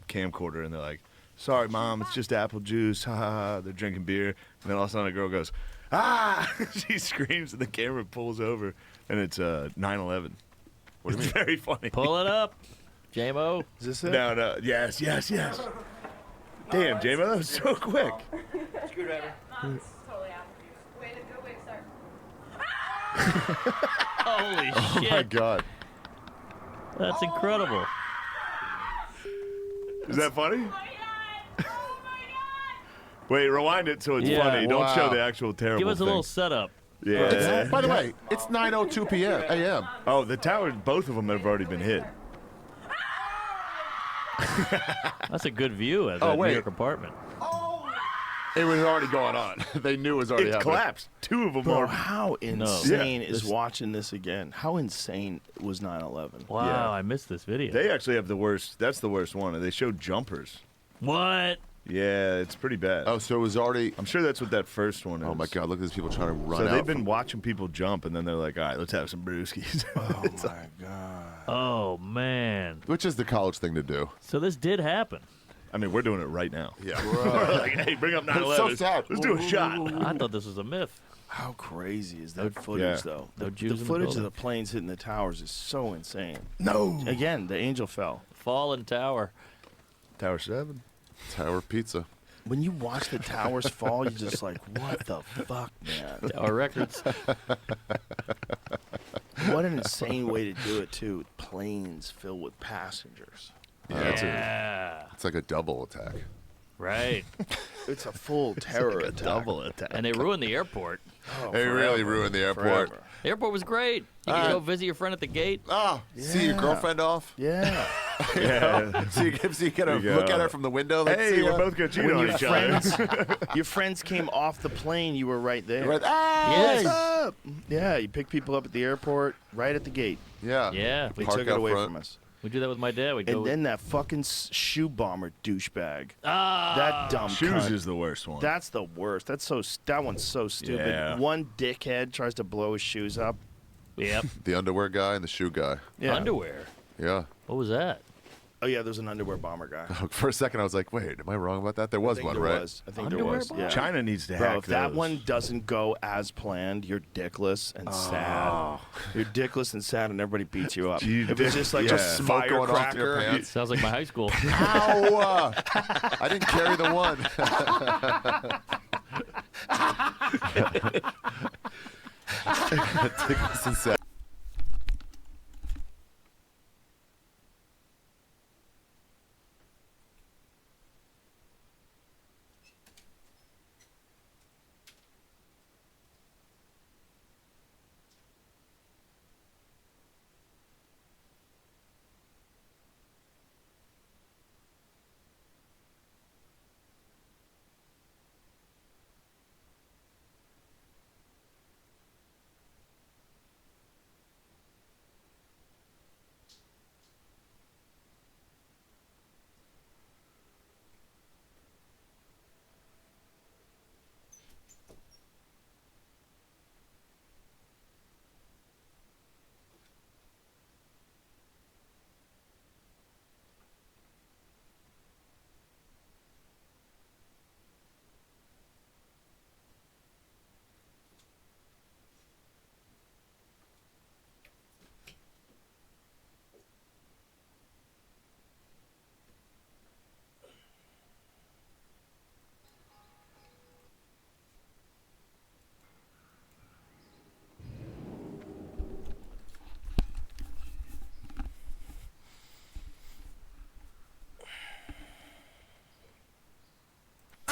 camcorder and they're like, "Sorry, mom, it's just apple juice." Ha ha ha. They're drinking beer, and then all of a sudden a girl goes, "Ah!" She screams, and the camera pulls over, and it's 9/11. What do you It's mean? very funny. Pull it up, JMO. Is this it? No. Yes. Damn, J-Mo, that was so quick. Screwdriver. Totally apple juice. Way to go, wait, sir. Holy Oh shit! my god. That's incredible. Is that funny? Wait, rewind it so it's Yeah. funny. Don't show Wow. the actual terrible Give us a little thing. setup. Yeah. By the way, it's 9:02 p.m. a.m. Oh, the towers, both of them have already been hit. That's a good view of Oh, that New wait. York apartment. It was already going on. They knew it was already It happening. collapsed. Two of them Bro, are. how insane Yeah. is watching this again? How insane was 9/11? Wow, Yeah. I missed this video. They actually have the worst. That's the worst one. They showed jumpers. What? Yeah, it's pretty bad. Oh, so it was already. I'm sure that's what that first one is. Oh my god! Look at these people trying to run So out. they've been watching people jump, and then they're like, "All right, let's have some brewskis." Oh my god. Oh man. Which is the college thing to do. So this did happen. I mean, we're doing it right now. Yeah. We're like, hey, bring up 9/11. It's so sad. Let's do a shot. I thought this was a myth. How crazy is that footage, yeah. though? No The Jews in the footage of building. the planes hitting the towers is so insane. No. Again, the angel fell. Fallen tower. Tower 7. Tower Pizza. When you watch the towers fall, you're just like, what the fuck, man? Tower Records. What an insane way to do it, too. Planes filled with passengers. Yeah. It's like a double attack. Right. It's a full terror like a attack. double attack. And they ruined the airport. Oh, They really forever. ruined the airport. Forever. The airport was great. You could go visit your friend at the gate. Oh, see your Yeah. girlfriend off? Yeah. Yeah. So you get There you look go. at her from the window. Like, Hey, see we're ya. both going to cheat When on your each other. friends, your friends came off the plane, you were right there. Right- ah, Yes. What's up? Yeah, you pick people up at the airport, right at the gate. Yeah. Yeah. They Park took it out away front. from us. We do that with my dad. We'd go And then that fucking shoe bomber douchebag. Ah. That dumb Shoes cunt. is the worst one. That's the worst. That one's so stupid. Yeah. One dickhead tries to blow his shoes up. Yep. The underwear guy and the shoe guy. Yeah. Underwear. Yeah. What was that? Oh yeah, there's an underwear bomber guy. For a second, I was like, wait, am I wrong about that? There was one, right? I think Underwear there was. bomber? Yeah. China needs to Bro, hack if that those. one doesn't go as planned, you're dickless and sad. You're dickless and sad, and everybody beats you up. You If it's just like a Smoke going off to your firecracker, pants. Sounds like my high school. Ow! I didn't carry the one. Tickles and sad.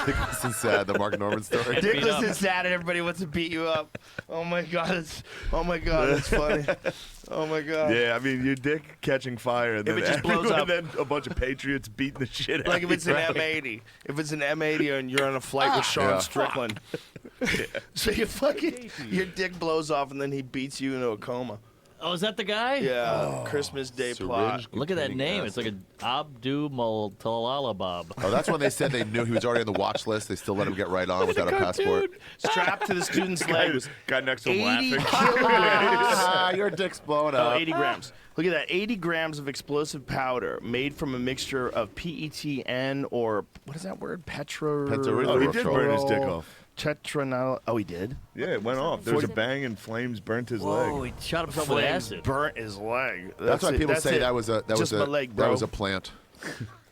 Tickles and sad, the Mark Norman story. dickless and sad, and everybody wants to beat you up. Oh my god, it's funny. Oh my god. Yeah, I mean, your dick catching fire, and If then, it just blows up. and then a bunch of patriots beating the shit out Like of if it's you. an M80. If it's an M80 and you're on a flight with Sean Yeah. Strickland. So your dick blows off and then he beats you into a coma. Oh, is that the guy? Yeah, Christmas Day plot. Syringe Look at that containing name. It's like a Abdu Maltalala Bob. Oh, that's when they said they knew he was already on the watch list. They still let him get right on without a passport. Strapped to the student's leg was Guy next to him 80 laughing. Ah, your dick's blowing Oh, up. 80 grams. Look at that. 80 grams of explosive powder made from a mixture of PETN or, what is that word? Pentyrithyl. Oh, he did burn his dick off. Tetranol. Oh, he did? Yeah, it went off. There was a bang and flames burnt his Whoa, leg. he shot himself with Flames acid. burnt his leg. That's why it. people That's say it. that was a Just my leg, bro. that was a plant.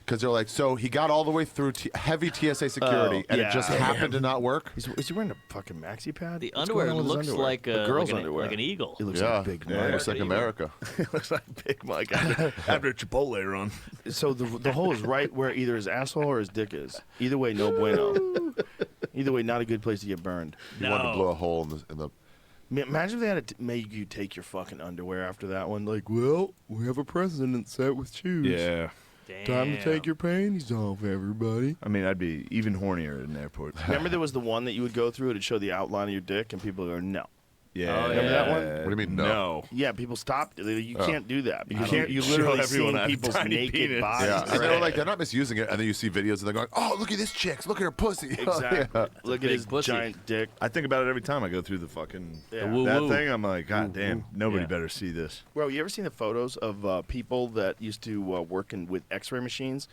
Because they're like, so he got all the way through heavy TSA security, and it just yeah. happened to not work. Is he wearing a fucking maxi pad? The What's underwear going on with his looks underwear? like The girl's like underwear. like an eagle. It looks Yeah, like Big yeah, Mike. it looks like America. It looks like Big Mike after a Chipotle run. So the hole is right where either his asshole or his dick is. Either way, no bueno. Either way, not a good place to get burned. You wanted to blow a hole in the Imagine if they had to make you take your fucking underwear after that one. Like, well, we have a precedent set with shoes. Yeah. Time to take your panties off, everybody. I mean, I'd be even hornier at an airport. Remember there was the one that you would go through, it'd show the outline of your dick, and people go, no. Yeah. Remember that one? What do you mean, no? Yeah, people stopped. You Oh. can't do that. You Because can't You show literally everyone seeing a people's tiny naked penis. bodies. Yeah, and they're like, they're not misusing it, and then you see videos and they're going, "Oh, look at this chick! Look at her pussy!" Exactly. Yeah. Look at his giant dick. I think about it every time I go through the fucking Yeah. that thing. I'm like, God damn, nobody Yeah. better see this. Bro, you ever seen the photos of people that used to work with X-ray machines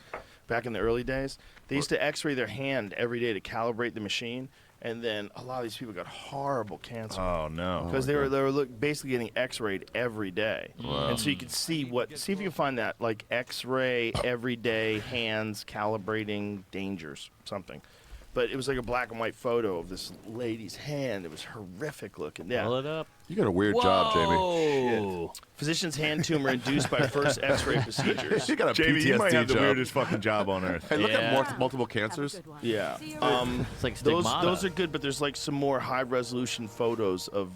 back in the early days? They used to X-ray their hand every day to calibrate the machine, and then a lot of these people got horrible cancer. Oh no! Because they were basically getting X-rayed every day, Wow. and so you could see see if you can find that like X-ray everyday hands calibrating dangers something. But it was like a black and white photo of this lady's hand. It was horrific looking. Yeah. Pull it up. You got a weird job, Jamie. Shit. Physician's hand tumor induced by first X-ray procedures. You got a Jamie, PTSD you might have the job. weirdest fucking job on earth. Hey, look at multiple cancers. Yeah. It's like those stigmata. are good, but there's like some more high resolution photos of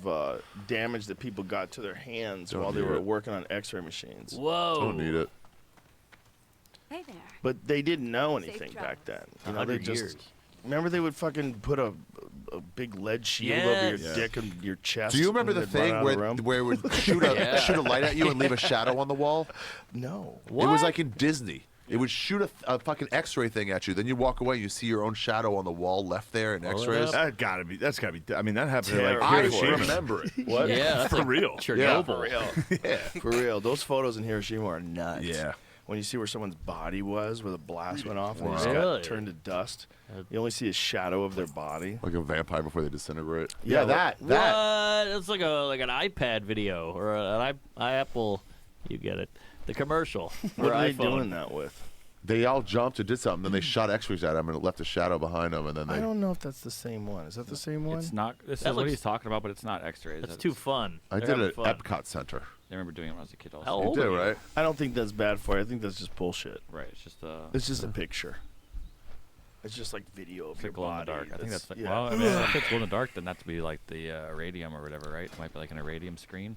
damage that people got to their hands Don't while they need were it. working on X-ray machines. Whoa. Don't need it. Hey there. But they didn't know Safe anything travels. back then. You know, they 100 just years. remember they would fucking put a big lead shield over your Yes. dick and your chest. Do you remember and the they'd run thing out of where the room? where it would shoot a light at you and leave a shadow on the wall? No. It was like in Disney. It would shoot a fucking X-ray thing at you. Then you walk away, and you see your own shadow on the wall left there in Pull it X-rays. up. That's gotta be. I mean, that happened at like I Hiroshima. remember it. What? Yeah, that's For like real. Chernobyl. For real. Yeah. For real. Those photos in Hiroshima are nuts. Yeah. When you see where someone's body was, where the blast went off and they Wow. just Really? got turned to dust, you only see a shadow of their body. Like a vampire before they disintegrate. Yeah, that. What? It's like an iPad video or an Apple. You get it. The commercial. What for are they iPhone. doing that with? They all jumped and did something. Then they shot X-rays at him, and it left a shadow behind them. And then I they. don't know if that's the same one. Is that the same one? It's not. This That is what looks- he's talking about, but it's not X-rays. That's too fun. I They're did having it fun. at Epcot Center. I remember doing it when I was a kid. Also. How You old did, are you? right? I don't think that's bad for you. I think that's just bullshit. Right. It's just It's just a picture. It's just like video of it's your like glow in body. the dark. I think that's like. yeah. Well, I mean, if it's glow in the dark, then that's be like the iridium or whatever, right? It might be like an iridium screen.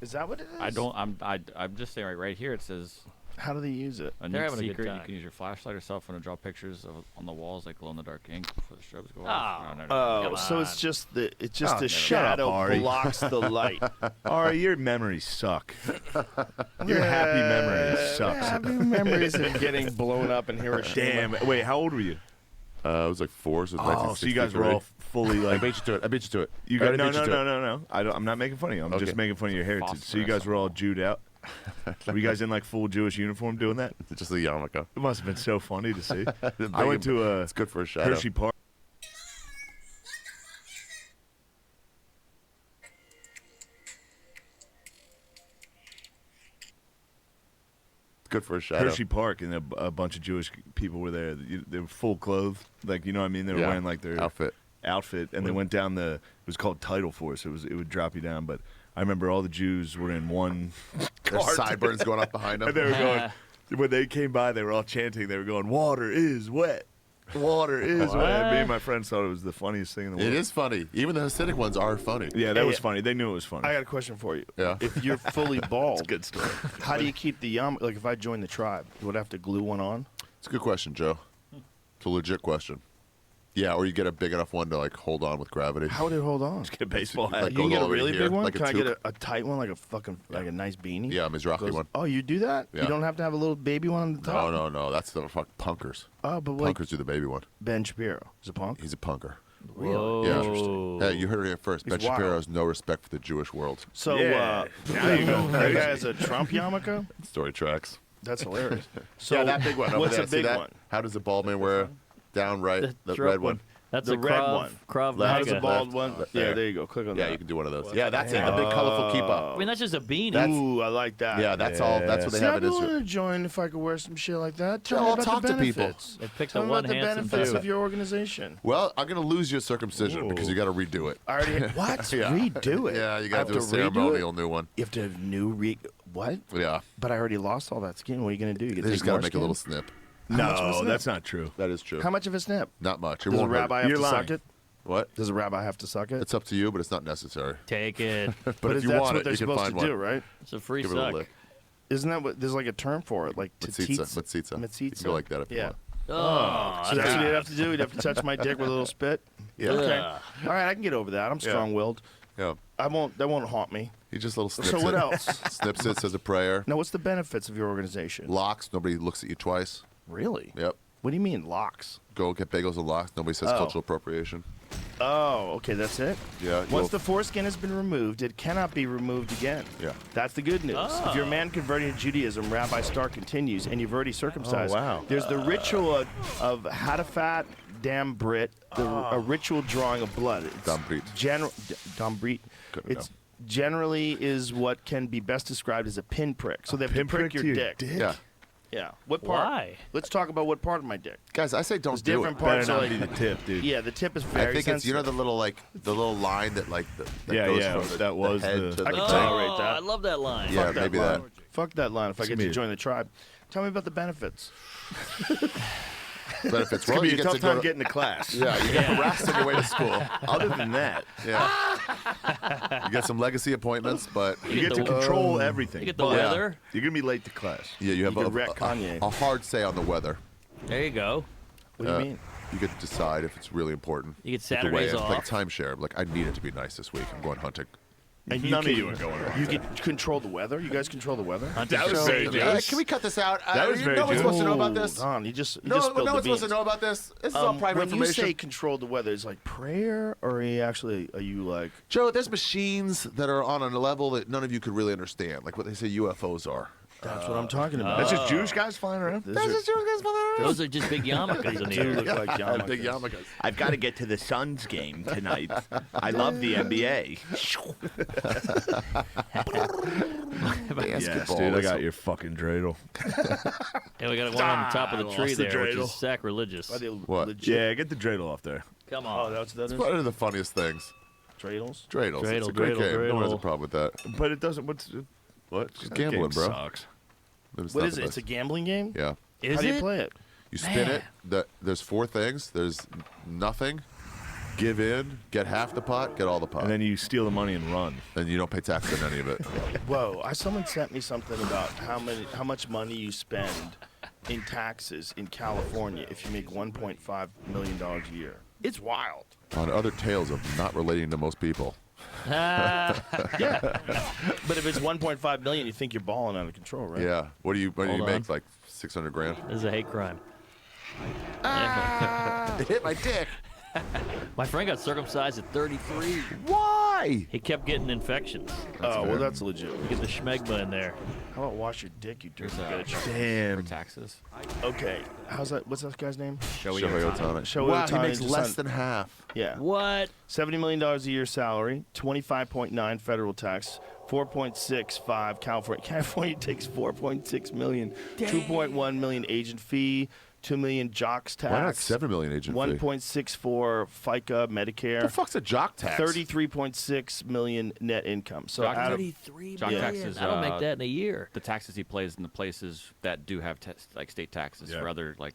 Is that what it is? I don't. I'm just saying right here. It says How do they use it? a They're neat having a good secret. You time. can use your flashlight or cell phone to draw pictures on the walls like glow in the dark ink before the strobes go Oh. off. No, Oh, Come so it's on. just the Oh, the shut up, shadow Ari. blocks the light. All right, your memories suck. Your happy memories sucks. Happy memories of getting blown up in Hiroshima. Damn. Wait, how old were you? I was like 4, so it was Oh, so you guys were all fully I like. beat you to it. I beat you to it. You I got already beat you to it. no. I'm not making fun of you. I'm Okay. just making fun of your heritage. So you guys were all Jewed out. Were you guys in like full Jewish uniform doing that? Just a yarmulke. It must have been so funny to see. The I went big- to It's good for a shadow. Hershey Park. Good for a shadow. Hershey Park, and a bunch of Jewish people were there. They were full clothed, like you know what I mean. They were Yeah, wearing like their outfit, and they went down the. It was called Tidal Force. It would drop you down, but I remember all the Jews were in one. Their cart. sideburns going up behind them. And they were going. When they came by, they were all chanting. They were going, "Water is wet, water is wet." And me and my friends thought it was the funniest thing in the world. It is funny. Even the Hasidic ones are funny. Yeah, that was funny. They knew it was funny. I got a question for you. Yeah. If you're fully bald, good story. How do you keep the yarmulke? Like if I join the tribe, would I have to glue one on? It's a good question, Joe. It's a legit question. Yeah, or you get a big enough one to like hold on with gravity. How would it hold on? Just get a baseball hat. Like You can goes get all a the way really here, big one. like a Can I get toque. a tight one, like a fucking like a nice beanie? Yeah, a Mizrahi Goes- one. Oh, you do that? Yeah. You don't have to have a little baby one on the top. No. That's the fuck punkers. Oh, but like Punkers do the baby one. Ben Shapiro is a punk. He's a punker. Whoa. Yeah. Hey, you heard it here first. He's Ben Shapiro wild. has no respect for the Jewish world. So Yeah. Now you go that crazy. guy has a Trump yarmulke. Story tracks. That's hilarious. So yeah, that big one. Over What's there. a See big that? one? How does the bald man wear? Down right, the Trump red one. That's The a red Krav, one. Krav How does Maga. the bald one? Left Yeah, there. there you go. Click on Yeah, that. you can do one of those. Yeah, that's it. A big colorful kippah. I mean, that's just a beanie. That's- Ooh, I like that. Yeah, that's all. That's what they See, have I'd in be willing Israel. to join if I could wear some shit like that. Tell Joe, me I'll about talk the to people. benefits. They picked Tell the me one about the handsome benefits dude. of your organization. Well, I'm gonna lose your circumcision because you got to redo it. I already what? Yeah. Redo it? Yeah, you I got have to do a redo it? ceremonial new one. You have to have new what? Yeah, But I already lost all that skin. What are you gonna do? You they take just got more to make skin? a little snip. How much of a No, snip? that's not true. That is true. How much of a snip? Not much. It Does a won't hurt. rabbi have You're to lying. suck it? What? Does a rabbi have to suck it? It's up to you, but it's not necessary. Take it. But But if you that's want what it, they're you can supposed find to one. do, right? It's a free Give it a suck. lick. Isn't that what? There's like a term for it, like Matzitza. Matzitza. You Matzitza. can go like that if you Yeah. want. Oh, So that's what you'd have to do. You'd have to touch my dick with a little spit. Yeah. Okay. Yeah. All right, I can get over that. I'm Yeah. strong-willed. Yeah. That won't haunt me. He just little snips So what it. else? Snips it, says a prayer. Now, what's the benefits of your organization? Locks. Nobody looks at you twice. Really? Yep. What do you mean locks? Go get bagels and locks. Nobody says Oh. cultural appropriation. Oh, okay, that's it? Yeah. Once the foreskin has been removed, it cannot be removed again. Yeah. That's the good news. If you're a Oh. man converting to Judaism, Rabbi Starr continues, and you've already circumcised. Oh, wow. There's the ritual of Hadafat Dam Brit, a ritual drawing of blood. It's Dam Brit. Dam Brit. Couldn't It's generally is what can be best described as a pinprick. So they have to prick your dick. Yeah. Yeah. What part? Why? Let's talk about what part of my dick. Guys, I say don't There's do different it. parts Better are not like be the tip, dude. Yeah, the tip is very I think it's, you know, sensitive. the little line that like that Yeah, goes yeah, from the, that was head the- to I the can thing. tolerate that. I love that line. Yeah, Fuck maybe line. that. Fuck that line if I It's get gonna to be- join the tribe. Tell me about the benefits. Benefits. It's gonna Well, be you a get tough to go time to- getting to class. Yeah, you get harassed on your way to school. Other than that, Yeah. You get some legacy appointments, but you get to control everything. You get the but weather. You're gonna be late to class. yeah, you have You can wreck Kanye. a hard say on the weather. There you go. What do you mean? You get to decide if it's really important. You get Like the way Saturdays it's like off. timeshare. Like I need it to be nice this week. I'm going hunting. And None can, of you are going around. You can control the weather. You guys control the weather. That was very Jewish. Can we cut this out? That was very no one's supposed to know about Hold this. on, you just No, spilled no the one's supposed to beans. know about this. This is all private when information. you say control the weather, is like prayer, or are you like? Joe, there's machines that are on a level that none of you could really understand, like what they say UFOs are. That's what I'm talking about. That's just Jewish guys flying around. Those are just big yarmulkes in They here. look like yarmulkes. Big yarmulkes. I've got to get to the Suns game tonight. I love the NBA. Yes, dude, I got your fucking dreidel. And we got one on the top of the I tree lost the there, which dreidel. is sacrilegious. Are they What? legit Yeah, get the dreidel off there. Come Oh, on. that's that It's is one of the funniest things. dreidels. Dreidels. It's a Dreidel, great dreidel, game. No one has a dreidel. problem with that. But it doesn't. What? Just That gambling, game bro. Sucks. It's What not is the it? It's a best. gambling game. Yeah. Is How do you it? play it? You spin Man. it. There's four things. There's nothing. Give in. Get half the pot. Get all the pot. And then you steal the money and run. And you don't pay tax on any of it. Whoa! Someone sent me something about how much money you spend in taxes in California if you make $1.5 million a year. It's wild. On other tales of not relating to most people. Yeah. But if it's 1.5 million, you think you're balling out of control, right? Yeah. What do you Hold make? on. Like 600 grand? This is a hate crime. It hit my dick. My friend got circumcised at 33. Why? He kept getting infections. Oh, well, that's legit. You get the schmegma in there. How about wash your dick, you dirty bitch? Damn. Taxes. Okay. How's that? What's that guy's name? Shohei Ohtani. Shohei Wow, he Ohtani makes just less signed- than half. Yeah. What? $70 million a year salary, 25.9 federal tax, 4.65 California. California takes 4.6 million, 2.1 million agent fee, 2 million jocks tax. Why not 7 million agent fee? 1.64 FICA Medicare. The fuck's a jock tax? 33.6 million net income. So Jock out of, 33 Jock million. taxes. I don't make that in a year. The taxes he pays in the places that do have like state taxes for other like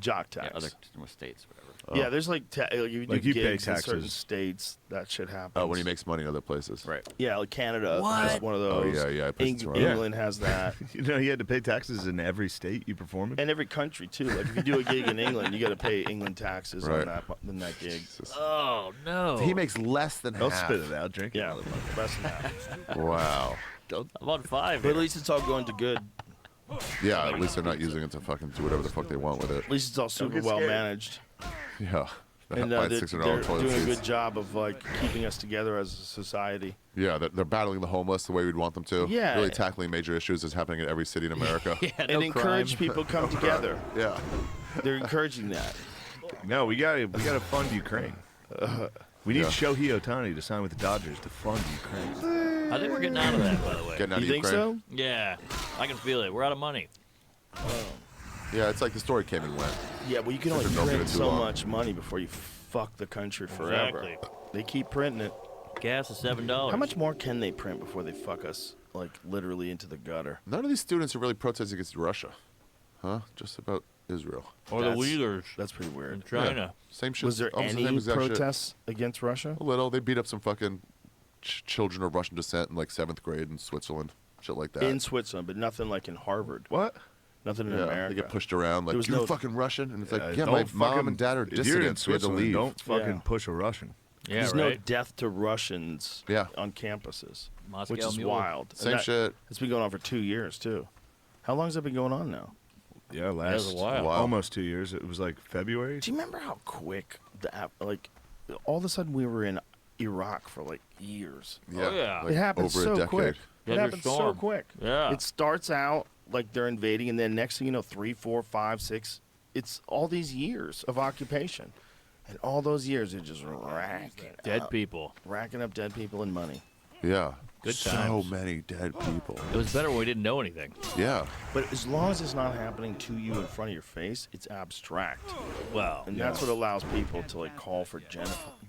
jock yeah, tax. other states, whatever. Yeah, there's like you do Like you pay gigs in certain taxes. states. That shit happens. Oh, when he makes money in other places. Right. Yeah, like Canada What? has one of Oh, those. yeah, yeah, I placed it wrong. England has that. You know, you had to pay taxes in every state you perform in. And every country too. Like if you do a gig in England, you got to pay England taxes Right. on that gig. Oh, no. He makes less than Don't half. spit it out, drink it. Yeah, less than that. Wow. About 5. But at least it's all going to good. Yeah, at least they're not using it to fucking do whatever the fuck they want with it. At least it's all super get well scared. managed. Yeah. And Buy they're $600 toilet doing a seats. good job of like keeping us together as a society. Yeah, they're battling the homeless the way we'd want them to. Yeah. Really tackling major issues that's happening in every city in America. Yeah, no And encourage crime. people to come together. Yeah. They're encouraging that. No, we gotta fund Ukraine. We need Yeah. Shohei Ohtani to sign with the Dodgers to fund Ukraine. I think we're getting out of that, by the way. Getting out You of think Ukraine. so? Yeah, I can feel it. We're out of money. Yeah, it's like the story came and went. Yeah, well, you can They've only been milking print it too so long. much money before you fuck the country forever. Exactly. They keep printing it. Gas is $7. How much more can they print before they fuck us, like, literally into the gutter? None of these students are really protesting against Russia. Huh? Just about Israel. Or the Uyghurs That's pretty in weird. China. Same shit. Was there almost the any same exact shit. protests against Russia? A little. They beat up some fucking children of Russian descent in like 7th grade in Switzerland. Shit like that. In Switzerland, but nothing like in Harvard. What? Nothing in yeah, America. they get pushed around There like, was you're no- fucking Russian? And it's like, yeah, don't my fucking- mom and dad are if you're in dissidents. We had to Switzerland, leave. Don't fucking Yeah. push a Russian. Yeah, There's no right. death to Russians on campuses, Moscow which is Mule. wild. Same shit. It's been going on for 2 years too. How long has that been going on now? Yeah, was last a while. almost 2 years. It was like February. Do you remember how quick all of a sudden we were in Iraq for like years? Yeah. Oh, yeah. Like It happened over a so decade. quick. It Desert happened so Storm. quick. Yeah. It starts out like they're invading, and then next thing you know, 3, 4, 5, 6. It's all these years of occupation, and all those years are just Dead people. racking up dead people and money. Yeah. Good so times. many dead people. It was better when we didn't know anything. Yeah. But as long as it's not happening to you in front of your face, it's abstract. Well, And that's what allows people to like call for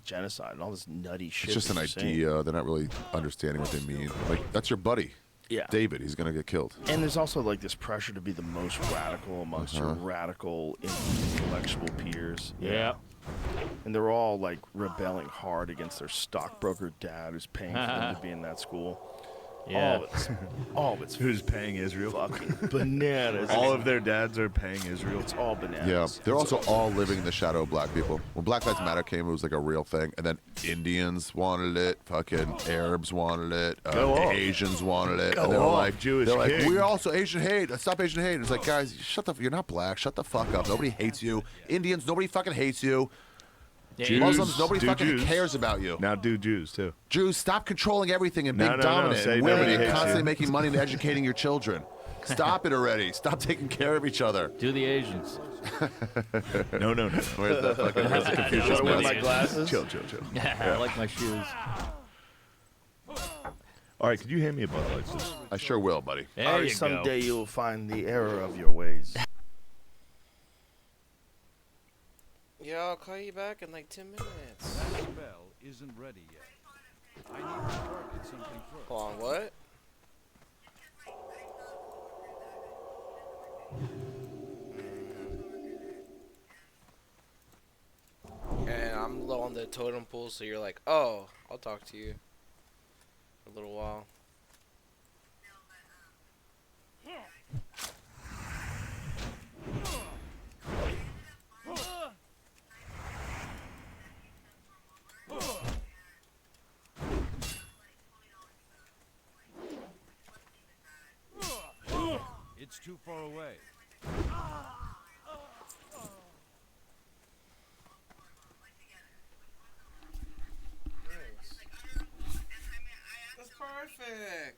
genocide and all this nutty shit. It's just an that you're saying. idea. They're not really understanding what they mean. Like, that's your buddy. Yeah. David, he's going to get killed. And there's also like this pressure to be the most radical amongst your radical intellectual peers. Yeah. And they're all like rebelling hard against their stockbroker dad who's paying for them to be in that school. Yeah. All of it's Who's paying Israel? fucking bananas. All of their dads are paying Israel. It's all bananas. Yeah, they're also all living in the shadow of black people. When Black Lives Matter came, it was like a real thing. And then Indians wanted it, fucking Arabs wanted it, Go off. Asians wanted it. Go and they were off, like, Jewish they're like, king. we're also Asian hate. Stop Asian hate. And it's like, guys, you're not black. Shut the fuck up. Nobody hates you. Indians, nobody fucking hates you. Jews, Muslims, nobody do fucking Jews. cares about you. Now do Jews too. Jews, stop controlling everything and No, being no, no, dominant say and winning nobody and hates constantly you. making money and educating your children. Stop it already. Stop taking care of each other. Do the Asians. No. Where's the fucking where's the Confucius Gotta wear myth? my glasses. Chill. I like my shoes. All right, could you hand me a Bud Light, please? I sure will, buddy. There you Someday go. you'll find the error of your ways. Yeah, I'll call you back in like 10 minutes. That spell isn't ready yet. I need to target something first. Hold on, what? And I'm low on the totem pool, so you're like, oh, I'll talk to you for a little while. It's too far away. That's perfect.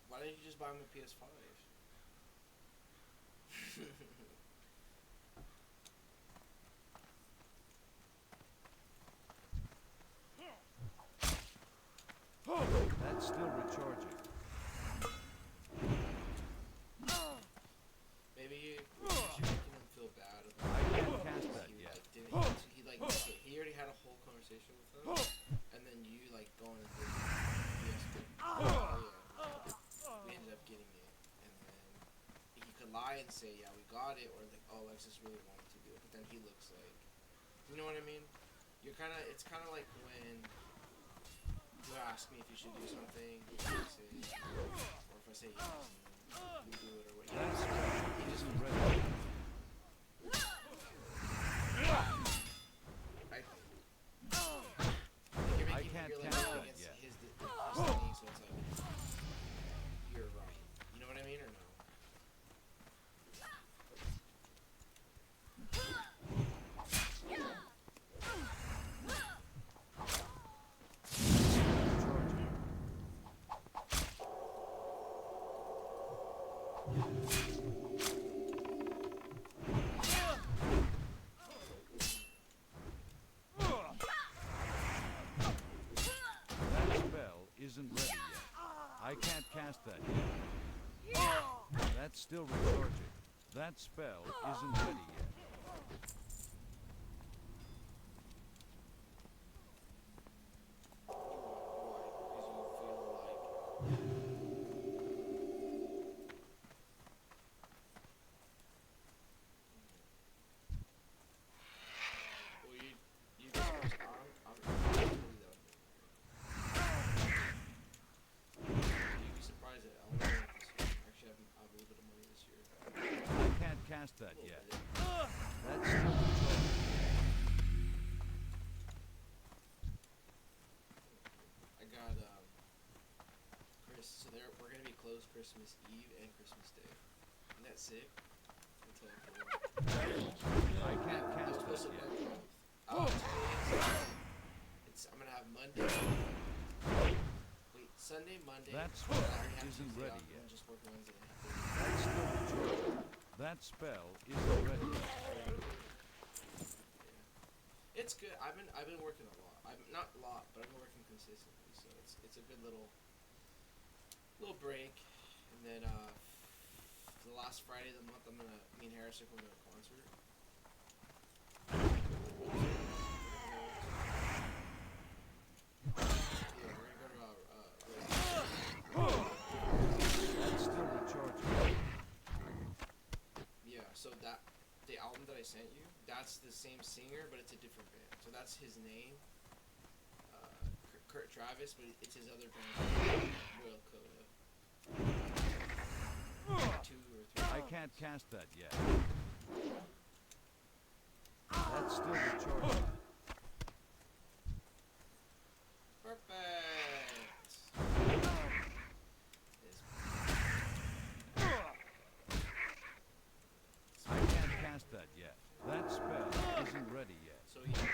Why didn't you just buy him a PS5? That's still recharging. Maybe you should make him feel bad about I it. can't cast that He, yet. like, didn't, okay, he already had a whole conversation with him, and then you like going and did PS5. We ended up getting it, and then he could lie and say, yeah, we got it, or like, oh, Alexis really wanted to do it, but then he looks like, you know what I mean? It's kind of like when you ask me if you should do something, I say, or if I say yes, we do it, or what. That spell He just isn't ready. You're I making can't you're cast like that against yet. his destiny, so it's like you're right. You know what I mean, or no? That spell isn't ready yet. I can't cast that yet. That's still recharging. That spell isn't ready yet. yet. That's still recharging. I got Chris. So we're gonna be closed Christmas Eve and Christmas Day. Isn't that sick? I can't cast that yet. I'm gonna have Monday. Wait, Sunday, Monday. That I spell already have isn't Tuesday ready off, and yet. then just work Wednesday. That's still recharging. That spell isn't ready yet. It's good. I've been working a lot. Not a lot, but I've been working consistently. So it's a good little break. And then the last Friday of the month, me and Harris are going to a concert. Yeah, we're gonna go to That's still recharging. Yeah, so the album that I sent you, that's the same singer, but it's a different band. So that's his name, Kurt Travis, but it's his other band, Royal Coda. 2 or 3. I can't cast that yet. That's still recharging. Perfect. I can't cast that yet. That spell isn't ready yet. So yeah,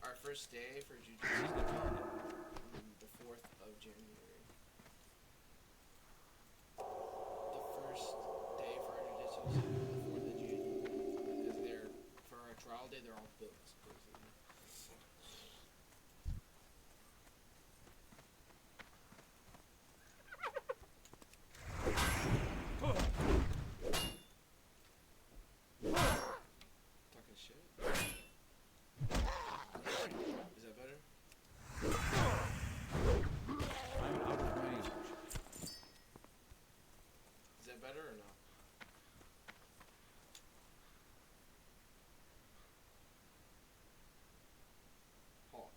our first day for Jujutsu is the 4th of January. The first day for our Jujutsu is the 4th of January. Because for our trial day, they're all booked, supposedly. Talking shit. Is that better? I'm out of range. Is that better or no? Paul.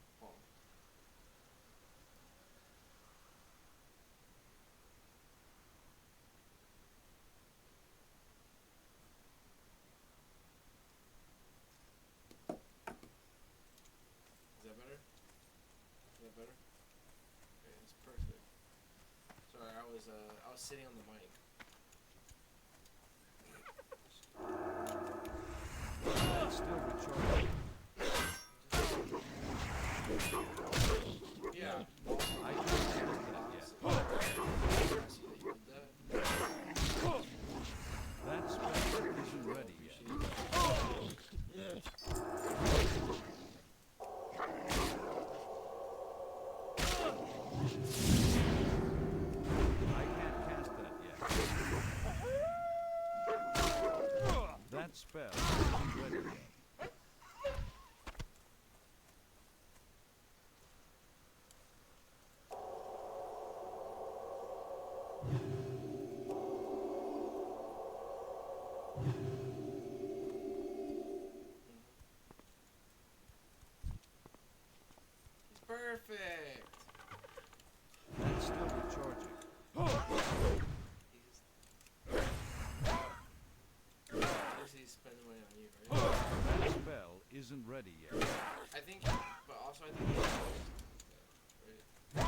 Is that better? Is that better? Okay, that's perfect. Sorry, I was sitting on the mic. That's still recharging. Yeah. I can't cast that yet. That spell isn't ready yet. I can't cast that yet. That spell isn't ready yet. It's perfect. That's still recharging. Obviously, he's spending money on you, right? That spell isn't ready yet. I think, but also I think he's right?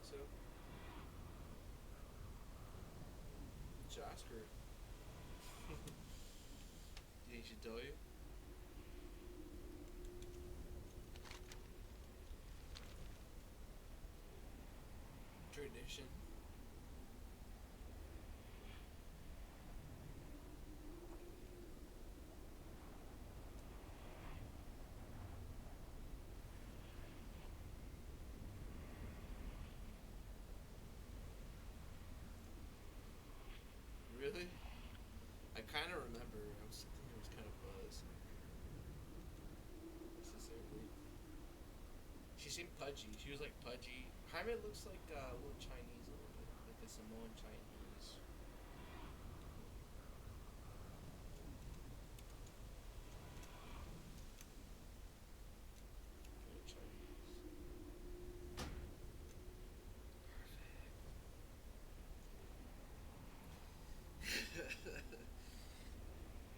So, should I ask her? Do you think she'd tell you? edition. Really? I kind of remember. I was thinking it was kind of Buzz. Necessarily. She seemed pudgy. She was like pudgy. Jaime looks like a little Chinese a little bit, like a Samoan Chinese. Very Chinese.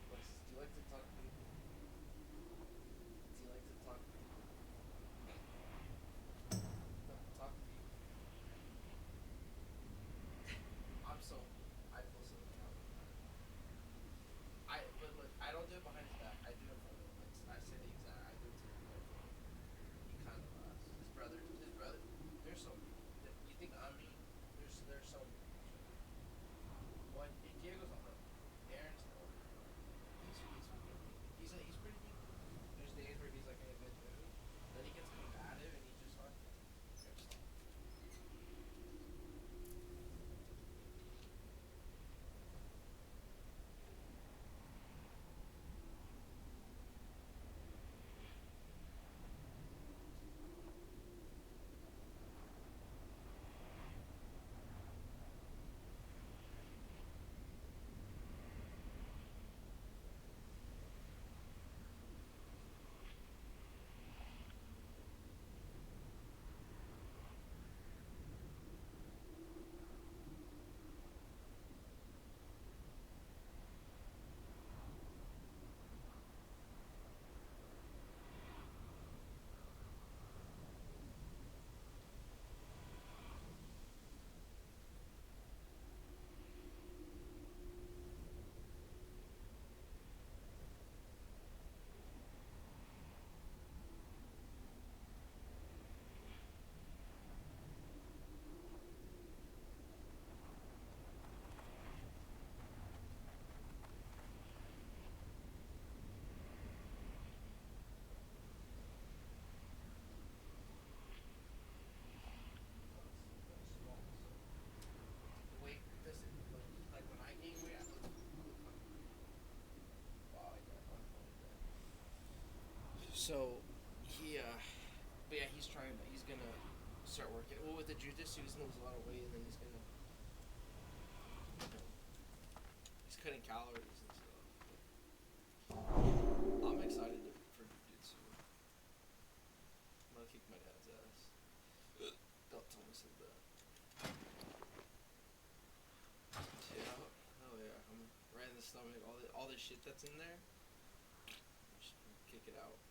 Alexis, do you like to talk to people? Do you like to talk to people? No, talk to people. I'm so I feel so bad. But look, I don't do it behind his back. I do it in front of him. Like, I say the exact. I do it to him right in front of him. He kind of laughs. His brother. There's so. You think I'm mean? There's so. What? Diego's not. Aaron's not. He's pretty mean. There's days where he's like in a good mood, then he gets combative and he just like. Wait, does it look like when I gain weight? I look hungry. Wow, I got one point there. So but yeah, he's gonna start working. Well, with the jujitsu, he's gonna lose a lot of weight, and then he's cutting calories and stuff. I'm excited for jujitsu. I'm gonna kick my dad's ass. Don't tell me said that. Yeah, oh yeah, I'm right in the stomach. All the shit that's in there, just kick it out.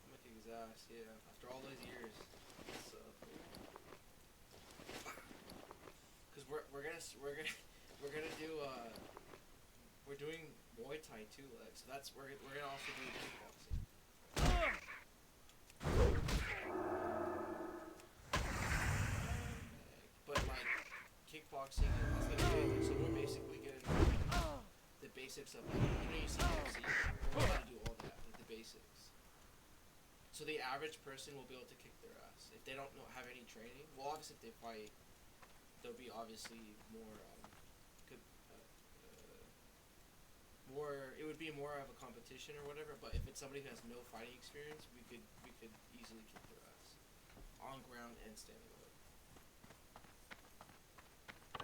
I'm gonna kick his ass. Yeah, after all those years. So, cause we're gonna do we're doing Muay Thai too, like, so that's we're gonna also do kickboxing. But like kickboxing is like big, so we're basically getting the basics of, like, you see UFC, we're going to do all that, like the basics. So the average person will be able to kick their ass if they don't have any training. Well, obviously if they fight, there'll be obviously more it would be more of a competition or whatever, but if it's somebody who has no fighting experience, we could easily kick their ass on ground and standing up.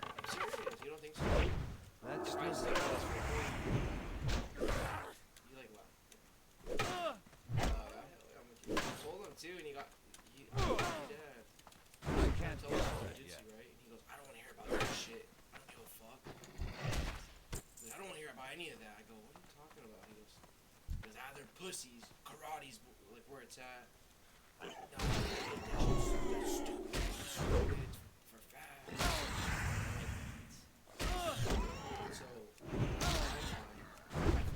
I'm serious, you don't think so? That's I still still that's pretty cool. You like laugh. Hell yeah, I'm with you. I told him too, and he dad. I can't tell get him that jujitsu, yet. right? And he goes, I don't want to hear about that shit. I don't give a fuck. Like, I don't want to hear about any of that. I go, what are you talking about? He goes, because either pussies, karate's like where it's at. No, that's stupid. It's for fast. So, I feel like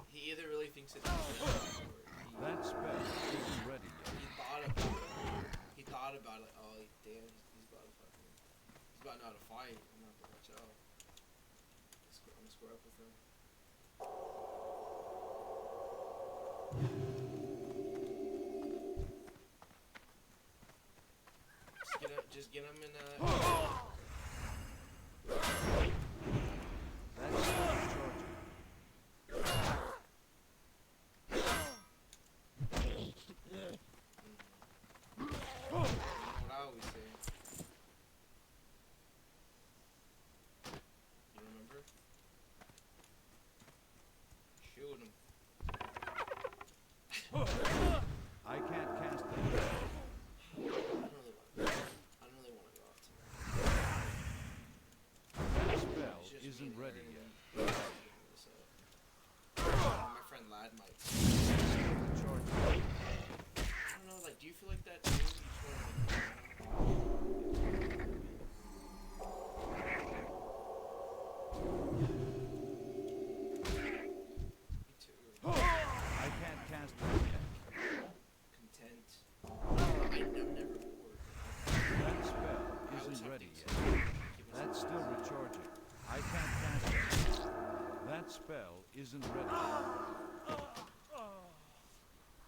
he either really thinks it's That spell isn't ready yet. he thought about it. Oh, damn, how to fight. I'm gonna have to watch out. I'm gonna square up with him. Just get him in That's still recharging. what I always say. You remember? Shoot him. I can't cast it. I don't really want to go out tonight. That spell isn't ready yet. My friend Lad might. I don't know, like, do you feel like that too? You just Me too. I can't cast it yet. Content. I'm never bored. That spell isn't ready yet. That's still recharging. I can't cast it. That spell isn't ready yet.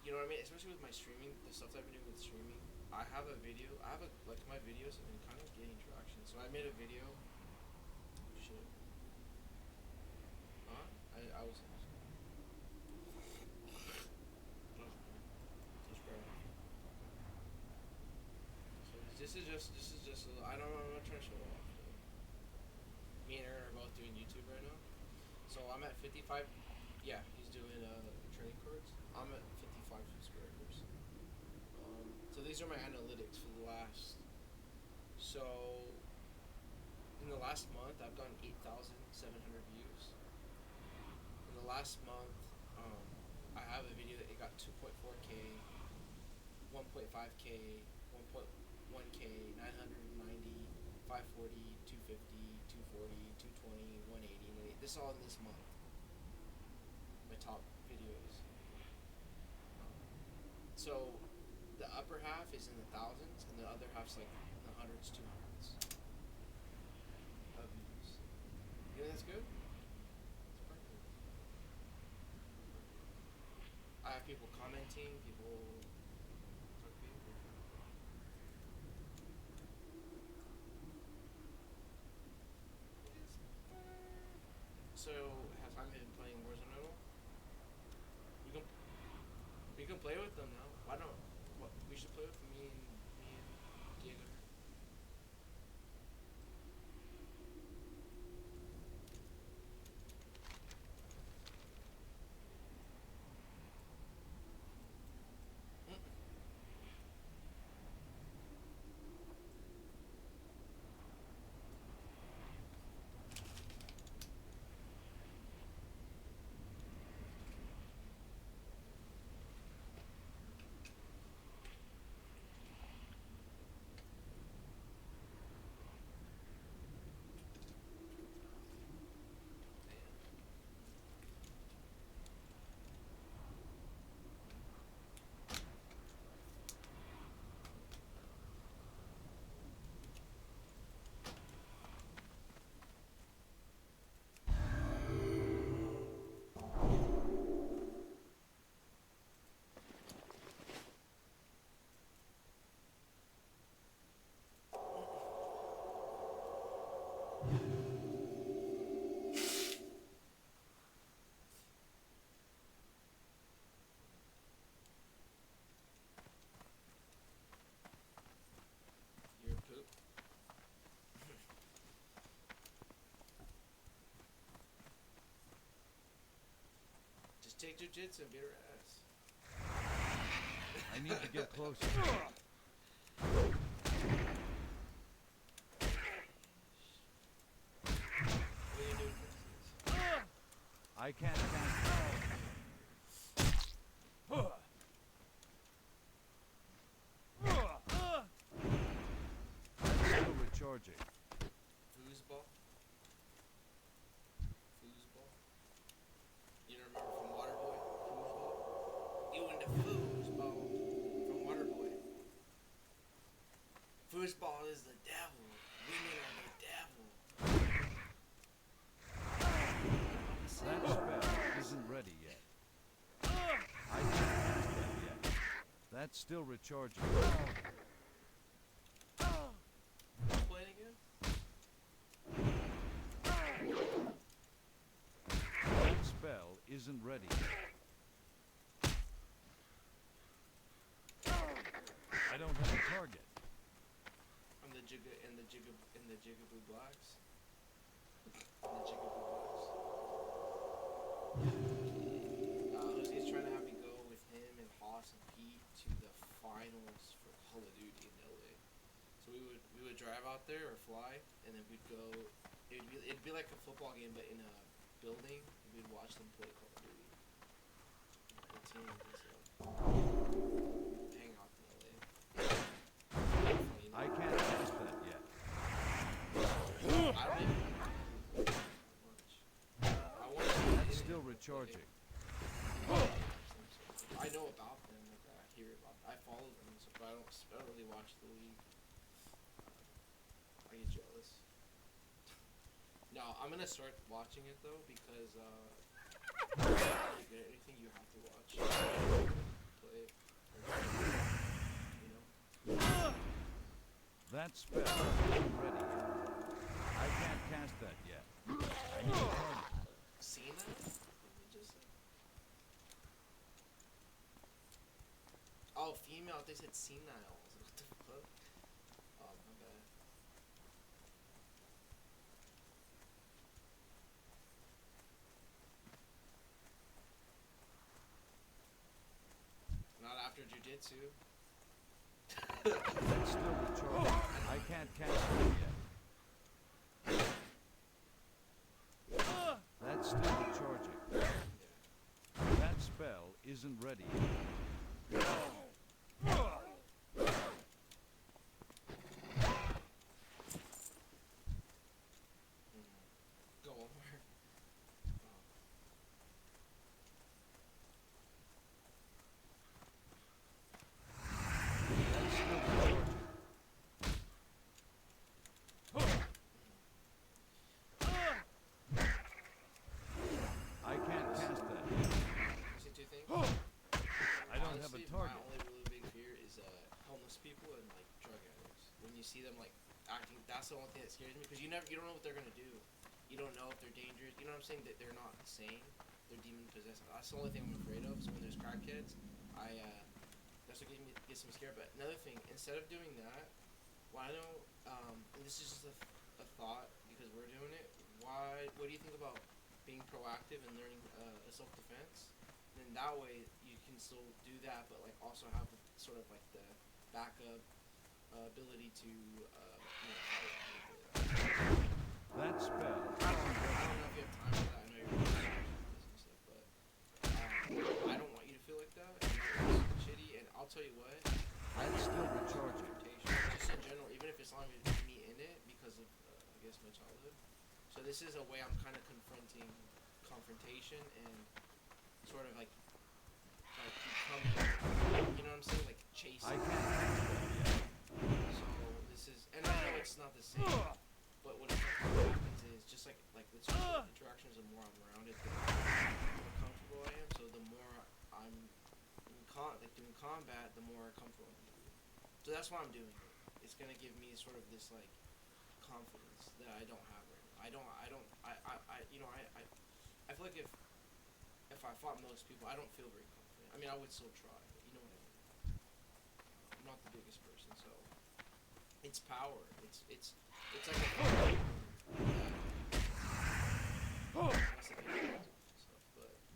You know what I mean? Especially with my streaming, the stuff that I've been doing with streaming. I have a video. Like, my videos have been kind of getting traction. So I made a video. Shit. Huh? I was. This is just. I'm not trying to show off. Me and Aaron are both doing YouTube right now. So I'm at 55. Yeah, he's doing trading cards. I'm at 55 subscribers. So these are my analytics for the last. So in the last month, I've gotten 8,700 views. In the last month, I have a video that it got 2.4K, 1.5K, 1.1K, 990, 540, 250, 240, 220, 180. This all in this month. My top videos. So the upper half is in the thousands, and the other half's like the hundreds, 200s of views. You think that's good? That's perfect. I have people commenting, people. So, has Jaime been playing Warzone at all? We can play with them now. Why don't? We should play with me and Diego. You're a poop. Just take jujitsu and beat her ass. I need to get closer. What are you doing, Princess? I can't cast That's still recharging. Foosball. Foosball. You don't remember from Waterboy? Foosball? You into foosball from Waterboy. Foosball is the devil. Women are the devil. That's still recharging. Play it again? That spell isn't ready yet. I don't have a target. And the Jigaboo Blacks. And the Jigaboo Blacks. Jose's trying to have me go with him and Haas and Pete to the finals for Call of Duty in LA. So we would drive out there or fly, and then we'd go. It'd be like a football game, but in a building. And we'd watch them play Call of Duty. The team and stuff. Hang out in LA. I can't test that yet. I don't even know much. I want to see That's it still in it. recharging. I know about them, like I hear about. I follow them, and stuff, but I don't really watch the league. I get jealous. No, I'm gonna start watching it though because if you get anything, you have to watch. Play it. You know. That spell isn't ready yet. I can't cast that yet. I need a target. Seen that? What did you just say? Oh, female. They said senile. I was like, what the fuck? Oh, my bad. Not after jujitsu. That's still recharging. I can't cast that yet. That's still recharging. That spell isn't ready yet. Go over. That's still recharging. I can't cast that yet. You see two things? I don't have a Honestly, target. My only really big fear is homeless people and like drug addicts. When you see them like acting, that's the only thing that scares me because you don't know what they're gonna do. You don't know if they're dangerous. You know what I'm saying? That they're not sane. They're demon possessed. That's the only thing I'm afraid of. So when there's crackheads, that's what gets me scared. But another thing, instead of doing that, why don't and this is just a thought because we're doing it. What do you think about being proactive and learning self-defense? Then that way you can still do that, but like also have sort of like the backup ability to fight. That spell. I don't know if you have time for that. I know you're busy and stuff, but I don't want you to feel like that. It's shitty, and I'll tell you what. That's still recharging. Just in general, even if it's not even me in it, because of I guess my childhood. So this is a way I'm kind of confronting confrontation and sort of like becoming, you know what I'm saying, like chasing. I can't cast that yet. So this is, and I know it's not the same, but what happens is just like the social interactions, the more I'm around it, the more comfortable I am. So the more I'm doing combat, the more comfortable I'm gonna be. So that's why I'm doing it. It's gonna give me sort of this like confidence that I don't have right now. I feel like if I fought most people, I don't feel very confident. I mean, I would still try, but you know what I mean. I'm not the biggest person, so it's power. It's like a